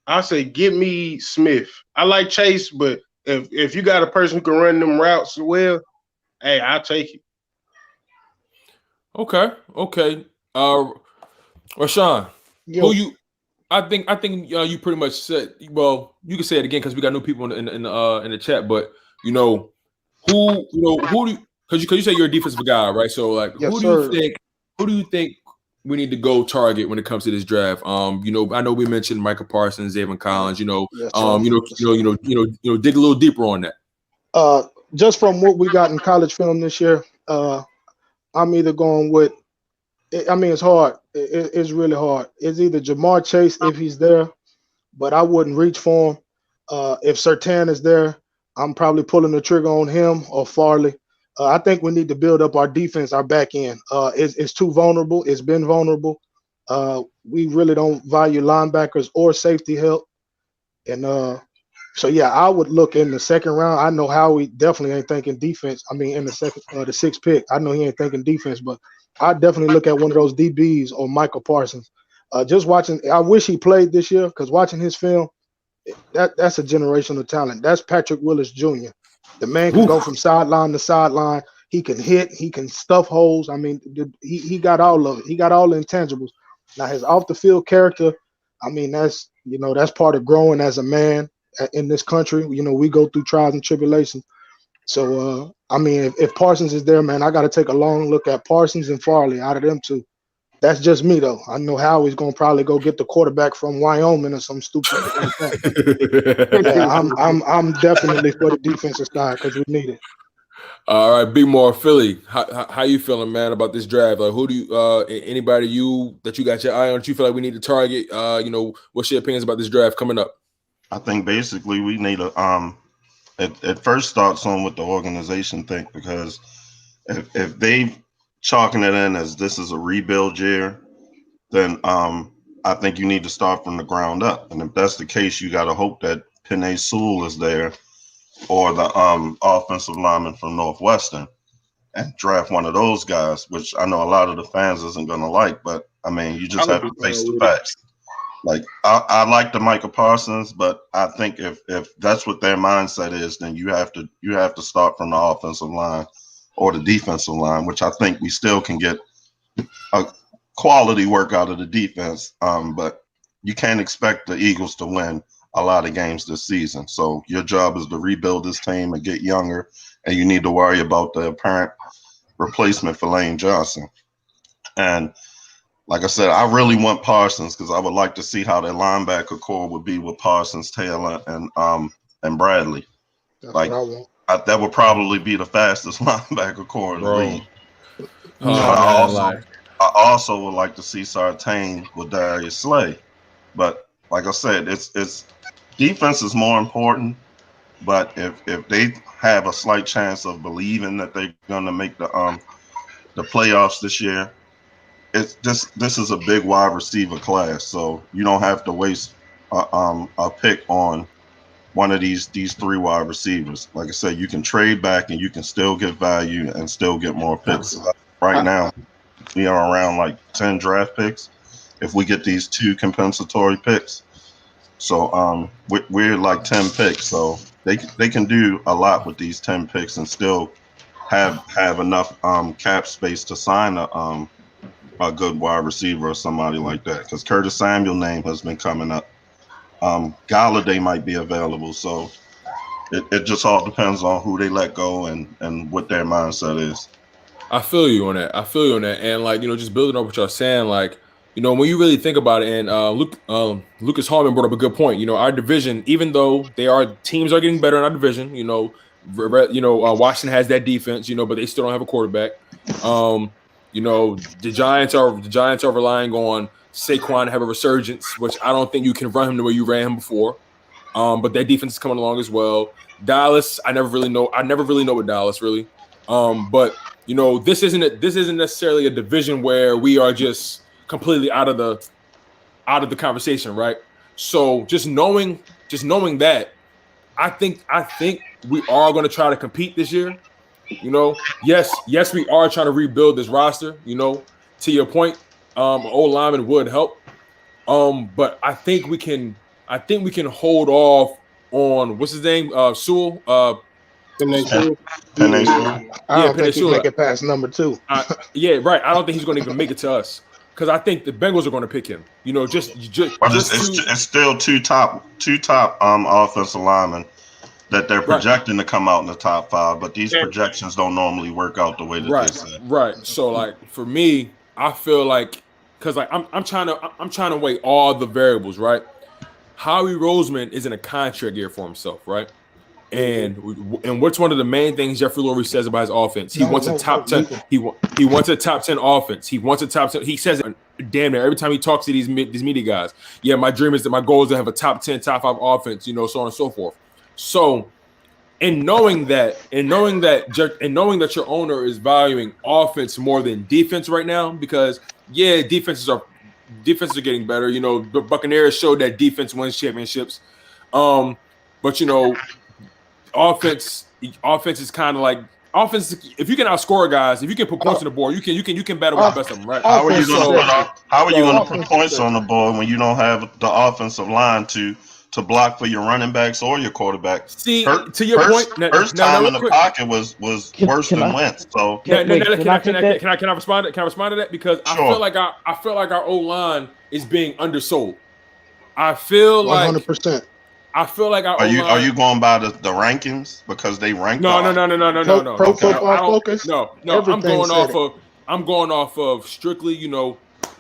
I say get me Smith. I like Chase, but if you got a person who can run them routes well, hey, I'll take it. Okay. Rashawn, Yo, who you? I think you pretty much said. Well, you can say it again because we got new people in the chat. But who do you? Because you say you're a defensive guy, right? So like, Yes, who sir. do you think we need to go target when it comes to this draft? I know we mentioned Michael Parsons, Zayvon Collins. Yes, sir. Dig a little deeper on that. Just from what we got in college film this year, I'm either going with. I mean, it's hard. It's really hard. It's either Jamar Chase if he's there, but I wouldn't reach for him. If Surtain is there, I'm probably pulling the trigger on him or Farley. I think we need to build up our defense, our back end. It's too vulnerable. It's been vulnerable. We really don't value linebackers or safety help. And so, yeah, I would look in the second round. I know Howie definitely ain't thinking defense. I mean, in the 6th pick, I know he ain't thinking defense, but I definitely look at one of those DBs or Michael Parsons. Just watching, I wish he played this year because watching his film, that's a generational talent. That's Patrick Willis Jr. The man can go from sideline to sideline. He can hit. He can stuff holes. I mean, he got all of it. He got all the intangibles. Now his off the field character, I mean, that's part of growing as a man in this country. We go through trials and tribulations. So, I mean, if Parsons is there, man, I got to take a long look at Parsons and Farley out of them two. That's just me, though. I know Howie's going to probably go get the quarterback from Wyoming or some stupid shit like that. Yeah, I'm definitely for the defensive side because we need it. All right, Big More Philly. How you feeling, man, about this draft? Like, who do you? Anybody that you got your eye on? That you feel like we need to target? What's your opinions about this draft coming up? I think basically we need a It first starts on what the organization think, because if they chalking it in as this is a rebuild year, then I think you need to start from the ground up. And if that's the case, you got to hope that Penei Sewell is there, or the offensive lineman from Northwestern, and draft one of those guys, which I know a lot of the fans isn't going to like, but I mean, you just have to face the facts. Like I like the Michael Parsons, but I think if that's what their mindset is, then you have to start from the offensive line or the defensive line, which I think we still can get a quality work out of the defense. But you can't expect the Eagles to win a lot of games this season. So your job is to rebuild this team and get younger, and you need to worry about the apparent replacement for Lane Johnson. And like I said, I really want Parsons because I would like to see how their linebacker core would be with Parsons, Taylor, and Bradley. That's like what I want. that would probably be the fastest linebacker core in the league. I also would like to see Surtain with Darius Slay, but like I said, it's defense is more important. But if they have a slight chance of believing that they're going to make the playoffs this year, this is a big wide receiver class, so you don't have to waste a pick on one of these 3 wide receivers. Like I said, you can trade back and you can still get value and still get more picks. Right now, we are around like 10 draft picks if we get these 2 compensatory picks. So we're like 10 picks, so they can do a lot with these 10 picks and still have enough cap space to sign a good wide receiver or somebody like that, because Curtis Samuel's name has been coming up. Galladay might be available. So it just all depends on who they let go and what their mindset is. I feel you on that. And like, just building up what y'all saying, like, when you really think about it, and Lucas Harmon brought up a good point. Our division, even though teams are getting better in our division, Washington has that defense, but they still don't have a quarterback. The Giants are relying on Saquon to have a resurgence, which I don't think you can run him the way you ran him before. But that defense is coming along as well. Dallas, I never really know with Dallas really. But this isn't necessarily a division where we are just completely out of the conversation, right? So just knowing that, I think we are going to try to compete this year. Yes, we are trying to rebuild this roster. To your point, old lineman would help. But I think we can hold off on what's his name, Sewell. Penei Sewell. I don't think he'll make it past number 2. Yeah, right. I don't think he's going to even make it to us because I think the Bengals are going to pick him. It's still two top offensive linemen that they're projecting to come out in the top 5, but these projections don't normally work out the way that they say. Right. So like for me, I feel like because like I'm trying to weigh all the variables, right? Howie Roseman is in a contract year for himself, right? And what's one of the main things Jeffrey Lurie says about his offense? He wants a top 10. He wants a top 10 offense. He wants a top 10. He says it damn near every time he talks to these media guys. Yeah, my dream is that my goal is to have a top 10, top 5 offense. So on and so forth. So, and knowing that your owner is valuing offense more than defense right now, because defenses are getting better. The Buccaneers showed that defense wins championships. But offense is kind of like offense. If you can outscore guys, if you can put points on the board, you can battle with the best of them, right? How are you going to put points on the board when you don't have the offensive line to block for your running backs or your quarterback? See, to your point, first time in the pocket was worse than Wentz. So can I respond? Can I respond to that? Because sure. I feel like our O-line is being undersold. I feel 100%. I feel like our are you going by the rankings because they rank? No. Pro Football Focus. No. I'm going off of strictly,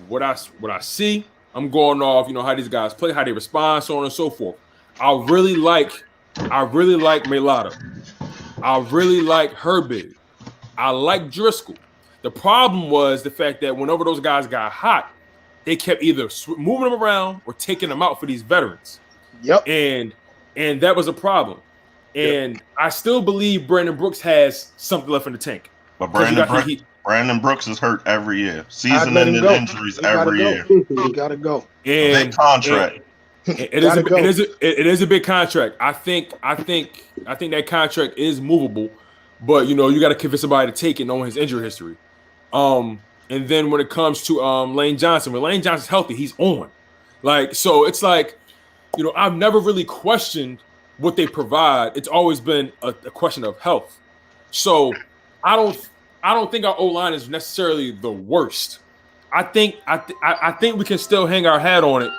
what I see. I'm going off, how these guys play, how they respond, so on and so forth. I really like Mailata. I really like Herbig. I like Driscoll. The problem was the fact that whenever those guys got hot, they kept either moving them around or taking them out for these veterans. Yep. And that was a problem. And I still believe Brandon Brooks has something left in the tank. But Brandon Brooks is hurt every year. Season-ending injuries every year. He gotta go. And big contract. It is a big contract. I think that contract is movable, but you got to convince somebody to take it knowing his injury history. And then when it comes to Lane Johnson, when Lane Johnson's healthy, he's on. So it's like, I've never really questioned what they provide. It's always been a question of health. So I don't think our O-line is necessarily the worst. I think we can still hang our hat on it.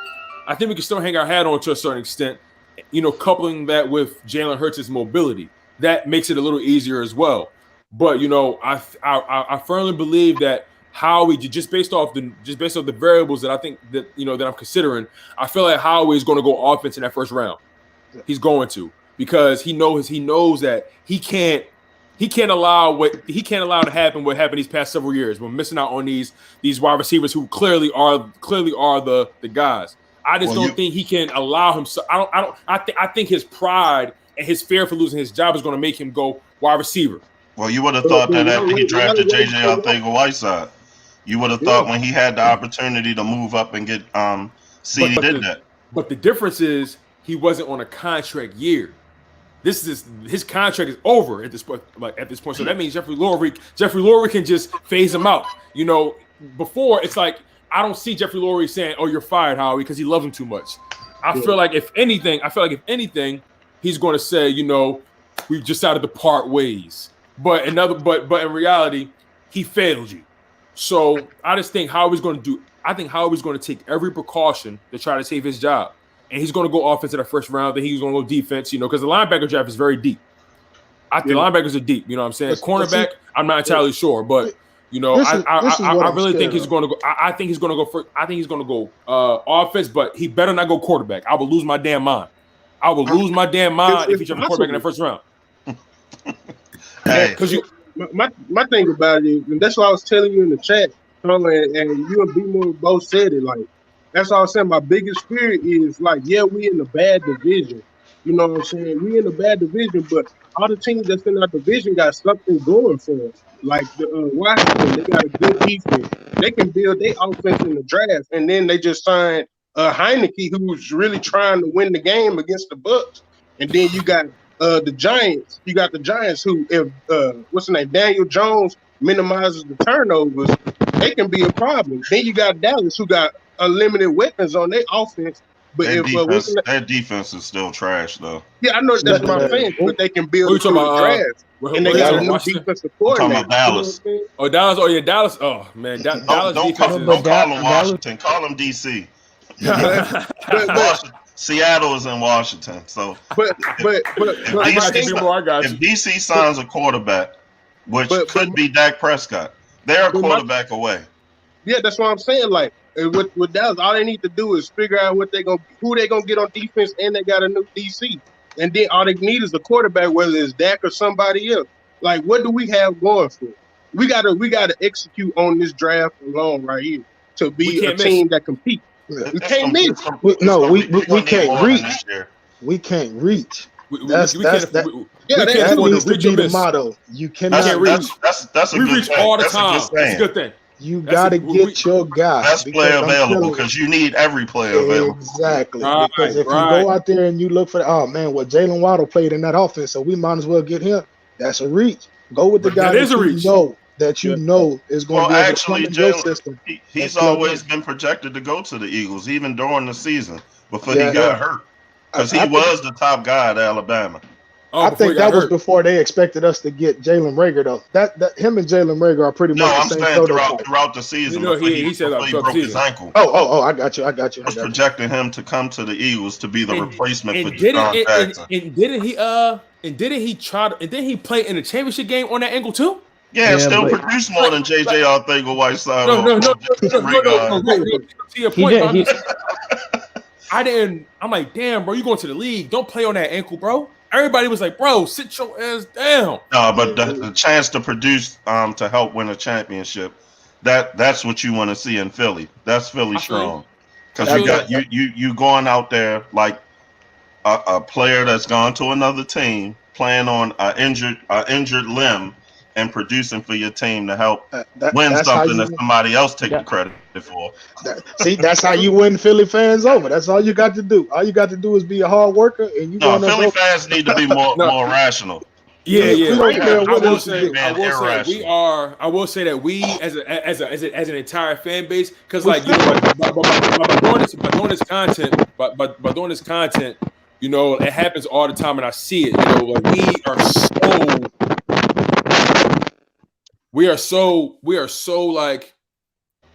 I think we can still hang our hat on to a certain extent, coupling that with Jalen Hurts' mobility. That makes it a little easier as well. But, I firmly believe that Howie, just based off the variables that I think that, that I'm considering, I feel like Howie is going to go offense in that first round. He's going to, because he knows that he can't allow to happen what happened these past several years. We're missing out on these wide receivers who clearly are the guys. I just don't think he can allow himself. I think his pride and his fear for losing his job is going to make him go wide receiver. Well, you would have thought that after he drafted JJ Arcega-Whiteside. You would have thought when he had the opportunity to move up and get he did that. But the difference is he wasn't on a contract year. His contract is over at this point. So that means Jeffrey Lurie can just phase him out. Before it's like I don't see Jeffrey Lurie saying, "Oh, you're fired, Howie," because he loves him too much. I feel like if anything, he's going to say, we've decided to part ways. But in reality, he failed you. So I just think Howie's going to take every precaution to try to save his job. and he's going to go offense in the first round. Then he's going to go defense, because the linebacker draft is very deep. I think linebackers are deep. You know what I'm saying? Cornerback, I'm not entirely sure, but I really think he's going to go. I think he's going to go first. I think he's going to go offense, but he better not go quarterback. I will lose my damn mind. I will lose my damn mind if he drops a quarterback in the first round. Because my thing about it, and that's what I was telling you in the chat, and you and BMO both said it. Like, that's what I was saying. My biggest fear is like, we in a bad division. You know what I'm saying? We in a bad division, but all the teams that's in our division got something going for us. Like the Washington, they got a good defense. They can build their offense in the draft, and then they just signed Heineke, who's really trying to win the game against the Bucks. And then you got the Giants. You got the Giants, who, if what's his name, Daniel Jones minimizes the turnovers, they can be a problem. Then you got Dallas, who got unlimited weapons on their offense. But their defense is still trash, though. Yeah, I know that's what I'm saying. But they can build through the draft, and they got a new defensive coordinator. Talking about Dallas. Dallas. Oh yeah, Dallas. Oh man, Dallas. Don't call them Washington. Call them DC. Seattle is in Washington, so but if DC signs a quarterback, which could be Dak Prescott, they're a quarterback away. Yeah, that's what I'm saying. Like with Dallas, all they need to do is figure out who they gonna get on defense, and they got a new DC, and then all they need is a quarterback, whether it's Dak or somebody else. Like, what do we have going for it? We gotta execute on this draft alone right here to be a team that compete. We can't miss. We can't reach. We can't reach. That needs to be the motto. You cannot reach. That's a we good reach thing. all the That's time. That's a good thing. You got to get your guy. Best player available, because you need every player available. Exactly. Because if you go out there and you look for, Jalen Waddle played in that offense, so we might as well get him. That's a reach. Go with the guy that you know is going to be able to come in your system. He's always been projected to go to the Eagles, even during the season, before he got hurt. Because he was the top guy at Alabama. I think that was before they expected us to get Jalen Reagor, though. That him and Jalen Reagor are pretty much the same prototype. Throughout the season. He said he broke his ankle. I got you. I was projecting him to come to the Eagles to be the replacement for John Jackson. And didn't he play in the championship game on that ankle too? Yeah, still produced more than JJ Arthur-Whiteside. No. To your point, I'm like, damn, bro, you going to the league? Don't play on that ankle, bro. Everybody was like, bro, sit your ass down. No, but the chance to produce to help win a championship, that's what you want to see in Philly. That's Philly strong. Because you going out there like a player that's gone to another team, playing on an injured limb, and producing for your team to help win something that somebody else take the credit for. That's how you win Philly fans over. That's all you got to do. All you got to do is be a hard worker, and you. No, Philly fans need to be more rational. Yeah. I will say that we as an entire fan base, because like by doing this content, it happens all the time, and I see it. We are so like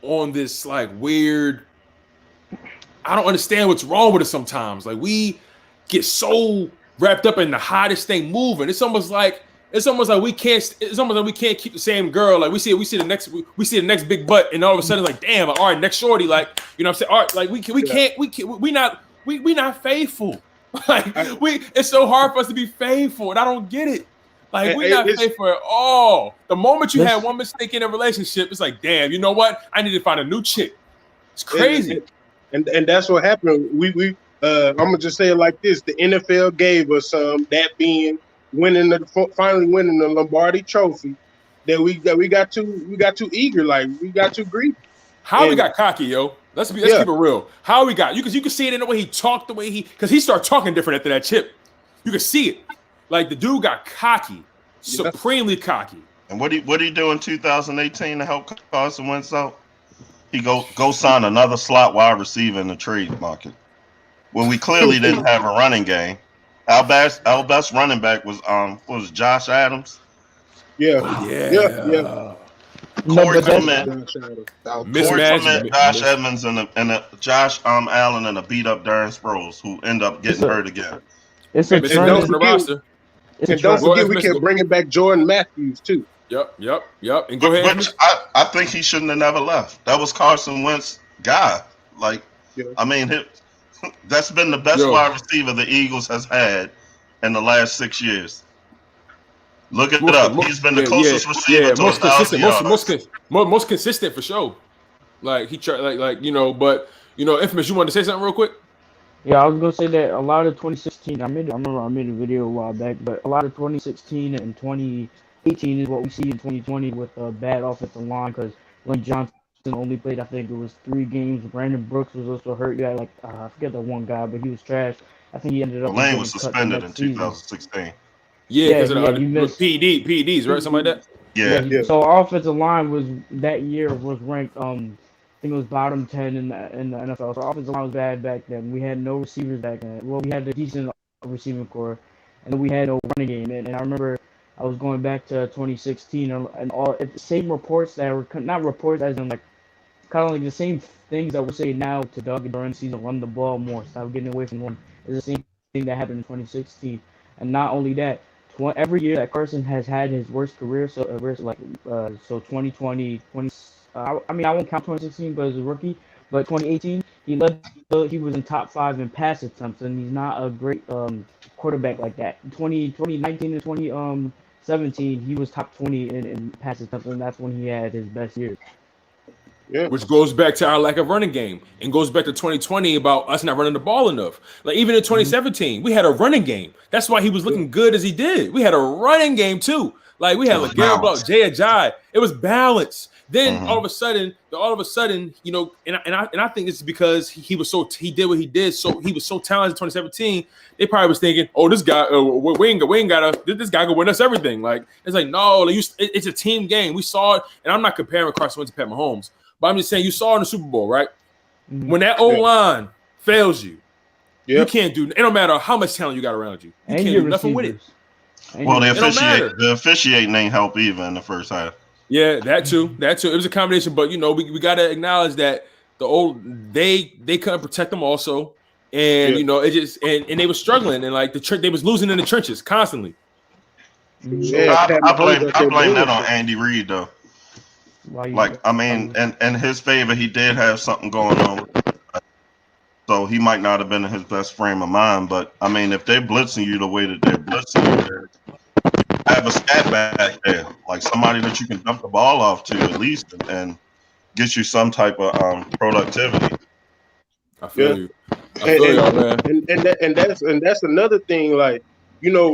on this like weird. I don't understand what's wrong with us sometimes. Like, we get so wrapped up in the hottest thing moving. It's almost like we can't. It's almost like we can't keep the same girl. Like we see the next big butt, and all of a sudden it's like, damn, all right, next shorty. Like, you know what I'm saying? All right, like we not faithful. Like it's so hard for us to be faithful, and I don't get it. Like, we're not faithful at all. The moment you have one mistake in a relationship, it's like, damn, you know what? I need to find a new chick. It's crazy. And that's what happened. We I'm gonna just say it like this: the NFL gave us that being finally winning the Lombardi Trophy. That we got too eager, like we got too greedy. We got cocky, yo. Let's keep it real. How we got you? Because you can see it in the way he talked, because he started talking different after that chip. You can see it. Like, the dude got cocky, supremely cocky. And what he do in 2018 to help Carson Wentz out? He go sign another slot wide receiver in the trade market. When we clearly didn't have a running game. Our best running back was Josh Adams. Yeah. No, Corey but that's Clement, Mismanagement. Josh Edmonds, and Josh Allen and a beat up Darren Sproles, who end up getting hurt again. it's a And Missing trend. from the roster. It's a And don't trend. forget, Go we ahead, kept bringing back Jordan Matthews too. Yep. And go ahead. Which Infamous. I think he shouldn't have never left. That was Carson Wentz guy. Like, Yeah. I mean, that's been the best wide receiver the Eagles has had in the last 6 years. Look it up. He's been the closest receiver to 1,000 yards. Most consistent for sure. Like he tried, but Infamous. You wanted to say something real quick? Yeah, I was gonna say that a lot of 2016. I remember I made a video a while back, but a lot of 2016 and 2018 is what we see in 2020 with a bad offensive line because Lane Johnson only played, I think it was 3 games. Brandon Brooks was also hurt. You had I forget the one guy, but he was trash. I think he ended up. Lane was suspended in 2016. Yeah, because he missed PEDs, right? Something like that. Yeah. So our offensive line was that year was ranked I think it was bottom 10 in the NFL. So our offensive line was bad back then. We had no receivers back then. Well, we had a decent receiving core, and then we had no running game. And I remember I was going back to 2016 and all the same reports that were not reports as in like kind of like the same things that we say now to Doug during the season, run the ball more, stop getting away from one. It's the same thing that happened in 2016. And not only that, every year that Carson has had his worst career, so 2020, I won't count 2016, but as a rookie, but 2018 he was in top 5 in pass attempts, and he's not a great quarterback like that. 2019 and 2017 he was top 20 in pass attempts, and that's when he had his best years. Yeah. Which goes back to our lack of running game and goes back to 2020 about us not running the ball enough. Like even in 2017, we had a running game. That's why he was looking good as he did. We had a running game too. Like we had LeGarrette Blount, Jay Ajayi. It was balanced. Then all of a sudden, and I think it's because he did what he did. So he was so talented in 2017. They probably was thinking, oh, this guy, we ain't got this guy can win us everything. Like it's like no, it's a team game. We saw it, and I'm not comparing Carson Wentz to Pat Mahomes. But I'm just saying, you saw in the Super Bowl, right? When that O-line fails you, you can't do. It don't matter how much talent you got around you. You can't do nothing with it. Well, the officiating ain't help either in the first half. Yeah, that too. It was a combination, but we got to acknowledge that they couldn't protect them also, and it just and they were struggling and like they was losing in the trenches constantly. I blame that on Andy Reid though. Like, I mean, in his favor, he did have something going on. So he might not have been in his best frame of mind. But, I mean, if they're blitzing you the way that they're blitzing you, have a scat back there. Like somebody that you can dump the ball off to at least and get you some type of productivity. I feel you. I feel y'all, man. And that's another thing. Like,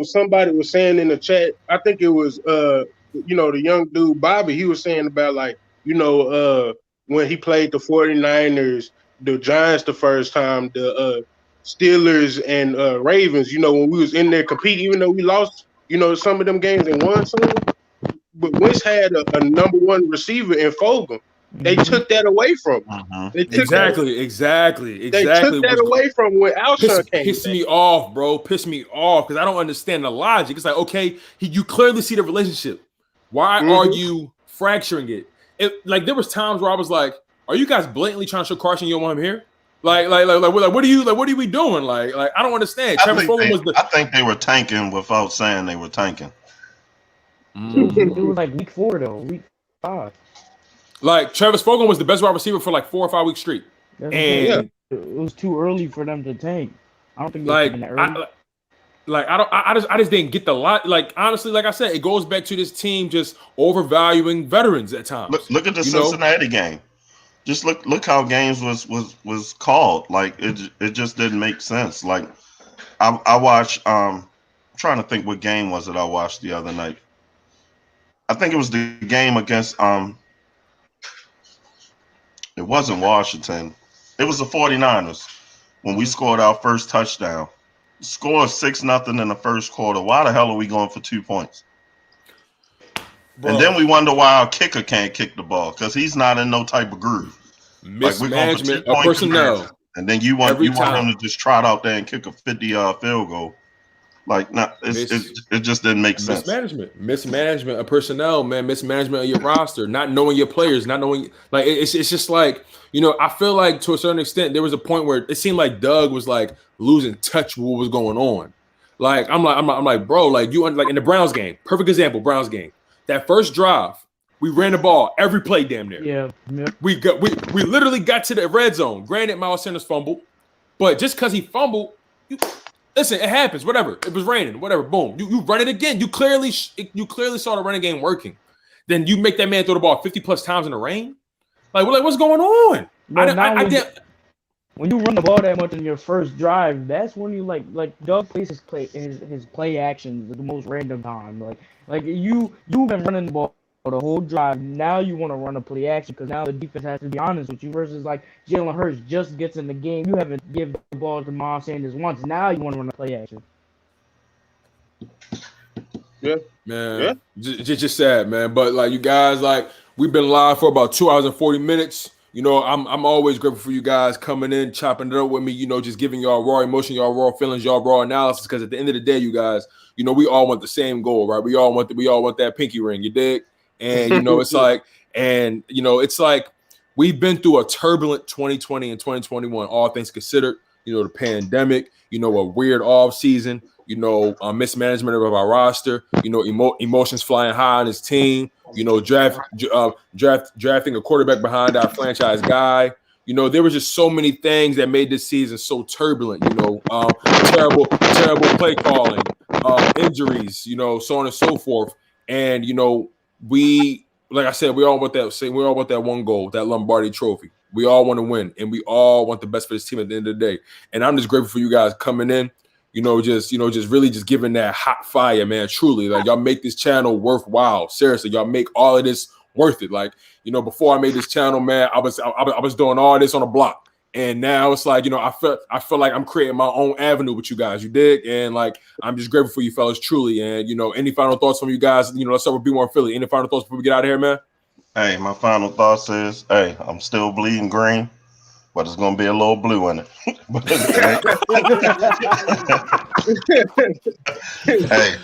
somebody was saying in the chat, I think it was the young dude Bobby, he was saying about like, when he played the 49ers, the Giants the first time, the Steelers and Ravens, when we was in there competing, even though we lost, some of them games and won some, but Wentz had a number 1 receiver in Fogle. They took that away from him. Exactly. They took that away from him when Alshon came. Pissed me off, bro. Pissed me off because I don't understand the logic. It's like, okay, you clearly see the relationship. Why are you fracturing it? Like there was times where I was like, "Are you guys blatantly trying to show Carson you don't want him here?" What are we doing? Like I don't understand. I think they were tanking without saying they were tanking. It was like week 4 though, week 5. Like Travis Fulgham was the best wide receiver for like 4 or 5 weeks straight, and it was too early for them to tank. I don't think they that early. I just didn't get the lot. Like honestly, like I said, it goes back to this team just overvaluing veterans at times. Look at the Cincinnati game. Just look how games was called. Like it just didn't make sense. Like I watched. I'm trying to think what game was it I watched the other night. I think it was the game against It wasn't Washington. It was the 49ers when we scored our first touchdown. Scored 6-0 in the first quarter. Why the hell are we going for 2 points? Bro. And then we wonder why our kicker can't kick the ball because he's not in no type of groove. Mismanagement of personnel. And then you want him to just trot out there and kick a 50-yard field goal. Like, not it just didn't make sense. Mismanagement of personnel, man. Mismanagement of your roster, not knowing your players, not knowing like it's just like, you know, I feel like to a certain extent there was a point where it seemed like Doug was like losing touch with what was going on. Like I'm like, bro, like you like in the Browns game, perfect example, Browns game. That first drive, we ran the ball every play damn near. Yeah. We literally got to the red zone. Granted, Miles Sanders fumbled, but just because he fumbled, listen, it happens. Whatever. It was raining. Whatever. Boom. You run it again. You clearly saw the running game working. Then you make that man throw the ball 50+ times in the rain. Like what's going on? When you run the ball that much in your first drive, that's when you like Doug plays his play actions at the most random time. Like you've been running the ball the whole drive. Now you want to run a play action because now the defense has to be honest with you. Versus like Jalen Hurts just gets in the game. You haven't given the ball to Miles Sanders once. Now you want to run a play action. Yeah, man. Yeah. Just sad, man. But like you guys, like we've been live for about 2 hours and 40 minutes. You know, I'm always grateful for you guys coming in, chopping it up with me. You know, just giving y'all raw emotion, y'all raw feelings, y'all raw analysis. Because at the end of the day, you guys, you know, we all want the same goal, right? We all want that pinky ring. You dig? And you know, it's like we've been through a turbulent 2020 and 2021, all things considered. You know, the pandemic. You know, a weird off season. You know, mismanagement of our roster. You know, emotions flying high on his team. You know, drafting a quarterback behind our franchise guy. You know, there was just so many things that made this season so turbulent. You know, terrible play calling, injuries. You know, so on and so forth. And you know, like I said, we all want that one goal, that Lombardi Trophy. We all want to win, and we all want the best for this team at the end of the day. And I'm just grateful for you guys coming in. Just really giving that hot fire, man. Truly, like y'all make this channel worthwhile. Seriously, y'all make all of this worth it. Like, you know, before I made this channel, man, I was doing all this on a block, and now it's like, you know, I feel like I'm creating my own avenue with you guys. You dig? And like, I'm just grateful for you fellas, truly. And you know, any final thoughts from you guys? You know, let's start with B1 Philly. Any final thoughts before we get out of here, man? Hey, my final thoughts is, hey, I'm still bleeding green, but it's gonna be a little blue in it. Hey,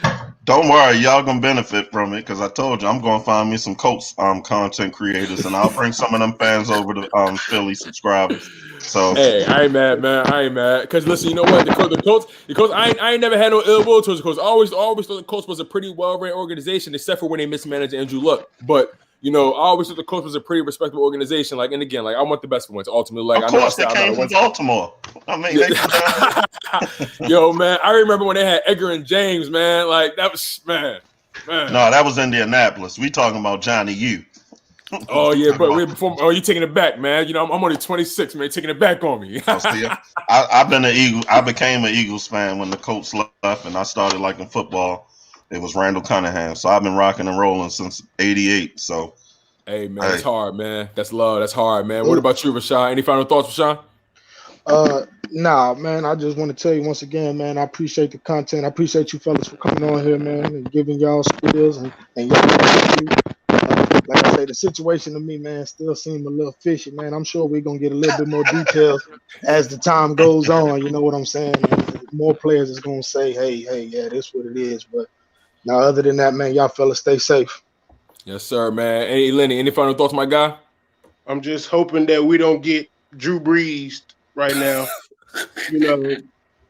don't worry, y'all gonna benefit from it because I told you I'm gonna find me some Colts content creators and I'll bring some of them fans over to Philly subscribers. So hey, I ain't mad, man. I ain't mad. Cause listen, you know what? The Colts, I ain't never had no ill will towards the Colts. I always thought the Colts was a pretty well-run organization, except for when they mismanaged Andrew Luck. But you know, I always thought the Colts was a pretty respectable organization. Like, and again, like I want the best for Wentz. Ultimately, like of course, they came from Baltimore. I mean, yo, man, I remember when they had Edgar and James, man. Like that was man. No, that was Indianapolis. We talking about Johnny U. Oh yeah, but you taking it back, man. You know, I'm only 26, man. Taking it back on me. I've been an Eagle. I became an Eagles fan when the Colts left, and I started liking football. It was Randall Cunningham, so I've been rocking and rolling since '88. So, hey man, it's hard, man. That's love. That's hard, man. What about you, Rashawn? Any final thoughts, Rashawn? Nah, man. I just want to tell you once again, man. I appreciate the content. I appreciate you fellas for coming on here, man, and giving y'all skills and y'all. Like I say, the situation to me, man, still seems a little fishy, man. I'm sure we're gonna get a little bit more details as the time goes on. You know what I'm saying? And more players is gonna say, hey, yeah, this what it is. But now, other than that, man, y'all fellas stay safe. Yes, sir, man. Hey, Lenny, any final thoughts, my guy? I'm just hoping that we don't get Drew Brees right now. You know,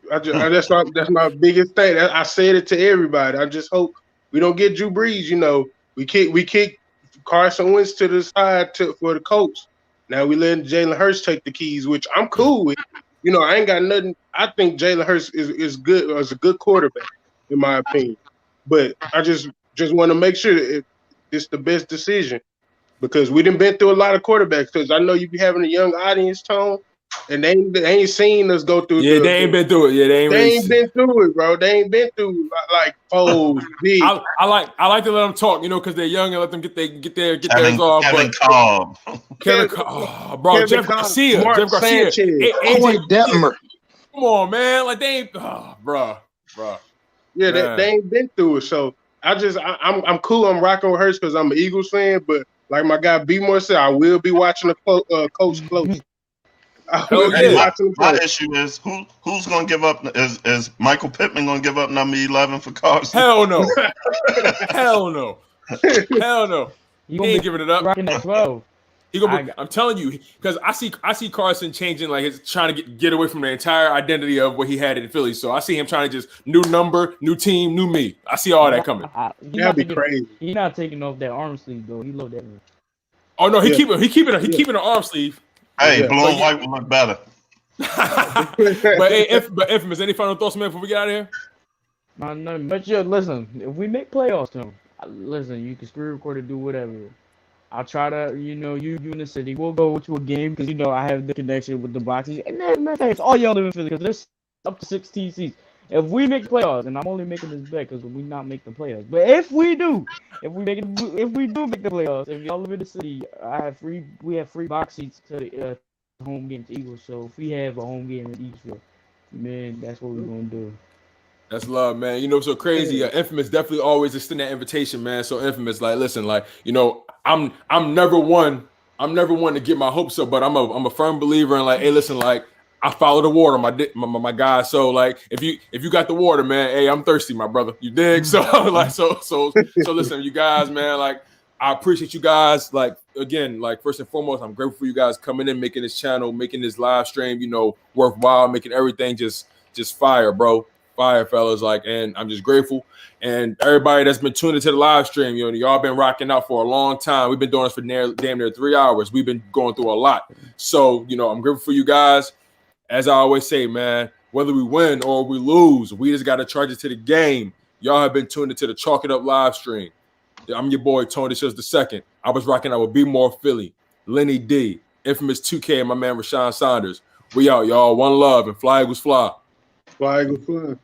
that's my biggest thing. I said it to everybody. I just hope we don't get Drew Brees. You know, we kick Carson Wentz to the side for the Colts. Now we letting Jalen Hurts take the keys, which I'm cool with. You know, I ain't got nothing. I think Jalen Hurts is good, as a good quarterback, in my opinion. But I just want to make sure that it's the best decision because we done been through a lot of quarterbacks. Because I know you be having a young audience, Tone, and they ain't seen us go through. Yeah, they ain't been through it. Yeah, they ain't been through it, bro. They ain't been through like Foles, big. I like to let them talk, you know, because they're young and let them get theirs off. Kevin Cobb, bro, Jeff Garcia, Detmer. Come on, man, like they ain't, bro. Yeah, they ain't been through it. So I'm cool. I'm rocking with Hurts because I'm an Eagles fan. But like my guy B More said, I will be watching the Colts close. Hell Hey, yeah. watching him My play. issue is who's going to give up? Is Michael Pittman going to give up number 11 for Carson? Hell no. Hell no. Hell no. He He gonna ain't be giving it up. rocking that 12. He gonna I be, got- I'm telling you, because I see Carson changing, like his trying to get away from the entire identity of what he had in Philly. So I see him trying to just new number, new team, new me. I see all that coming. That'd be crazy. He's not taking off that arm sleeve though. He love that. Oh no, he Yeah. keeping an arm sleeve. Hey, Yeah. blue and white will look better. But Infamous, any final thoughts, man, before we get out of here? No, but yeah, listen, if we make playoffs, listen, you can screen record or do whatever. I'll try to, you in the city. We'll go to a game because I have the connection with the boxes. And then, thanks, all y'all live in Philly because there's up to 16 seats. If we make playoffs, and I'm only making this bet because we not make the playoffs, but if we do make the playoffs, if y'all live in the city, we have free box seats to the home game to Eagles. So if we have a home game in Eaglesville, man, that's what we're gonna do. That's love, man. So crazy. Infamous definitely always extend that invitation, man. So Infamous, like, listen, like, I'm never one to get my hopes up, but I'm a firm believer in, like, hey, listen, like, I follow the water, my guy. So like, if you got the water, man, hey, I'm thirsty, my brother. You dig? So like, so listen, you guys, man, like, I appreciate you guys. Like, again, like, first and foremost, I'm grateful for you guys coming in, making this channel, making this live stream, worthwhile, making everything just fire, bro. Fire, fellas. Like, and I'm just grateful. And everybody that's been tuned into the live stream, y'all been rocking out for a long time. We've been doing this for damn near 3 hours. We've been going through a lot. So, I'm grateful for you guys. As I always say, man, whether we win or we lose, we just got to charge it to the game. Y'all have been tuned into the Chalk It Up live stream. I'm your boy, Tony Shields II. I was rocking out with Be More Philly, Lenny D, Infamous 2K, and my man Rashawn Saunders. We out, y'all. One love, and fly Eagles fly. Fly, Eagles fly.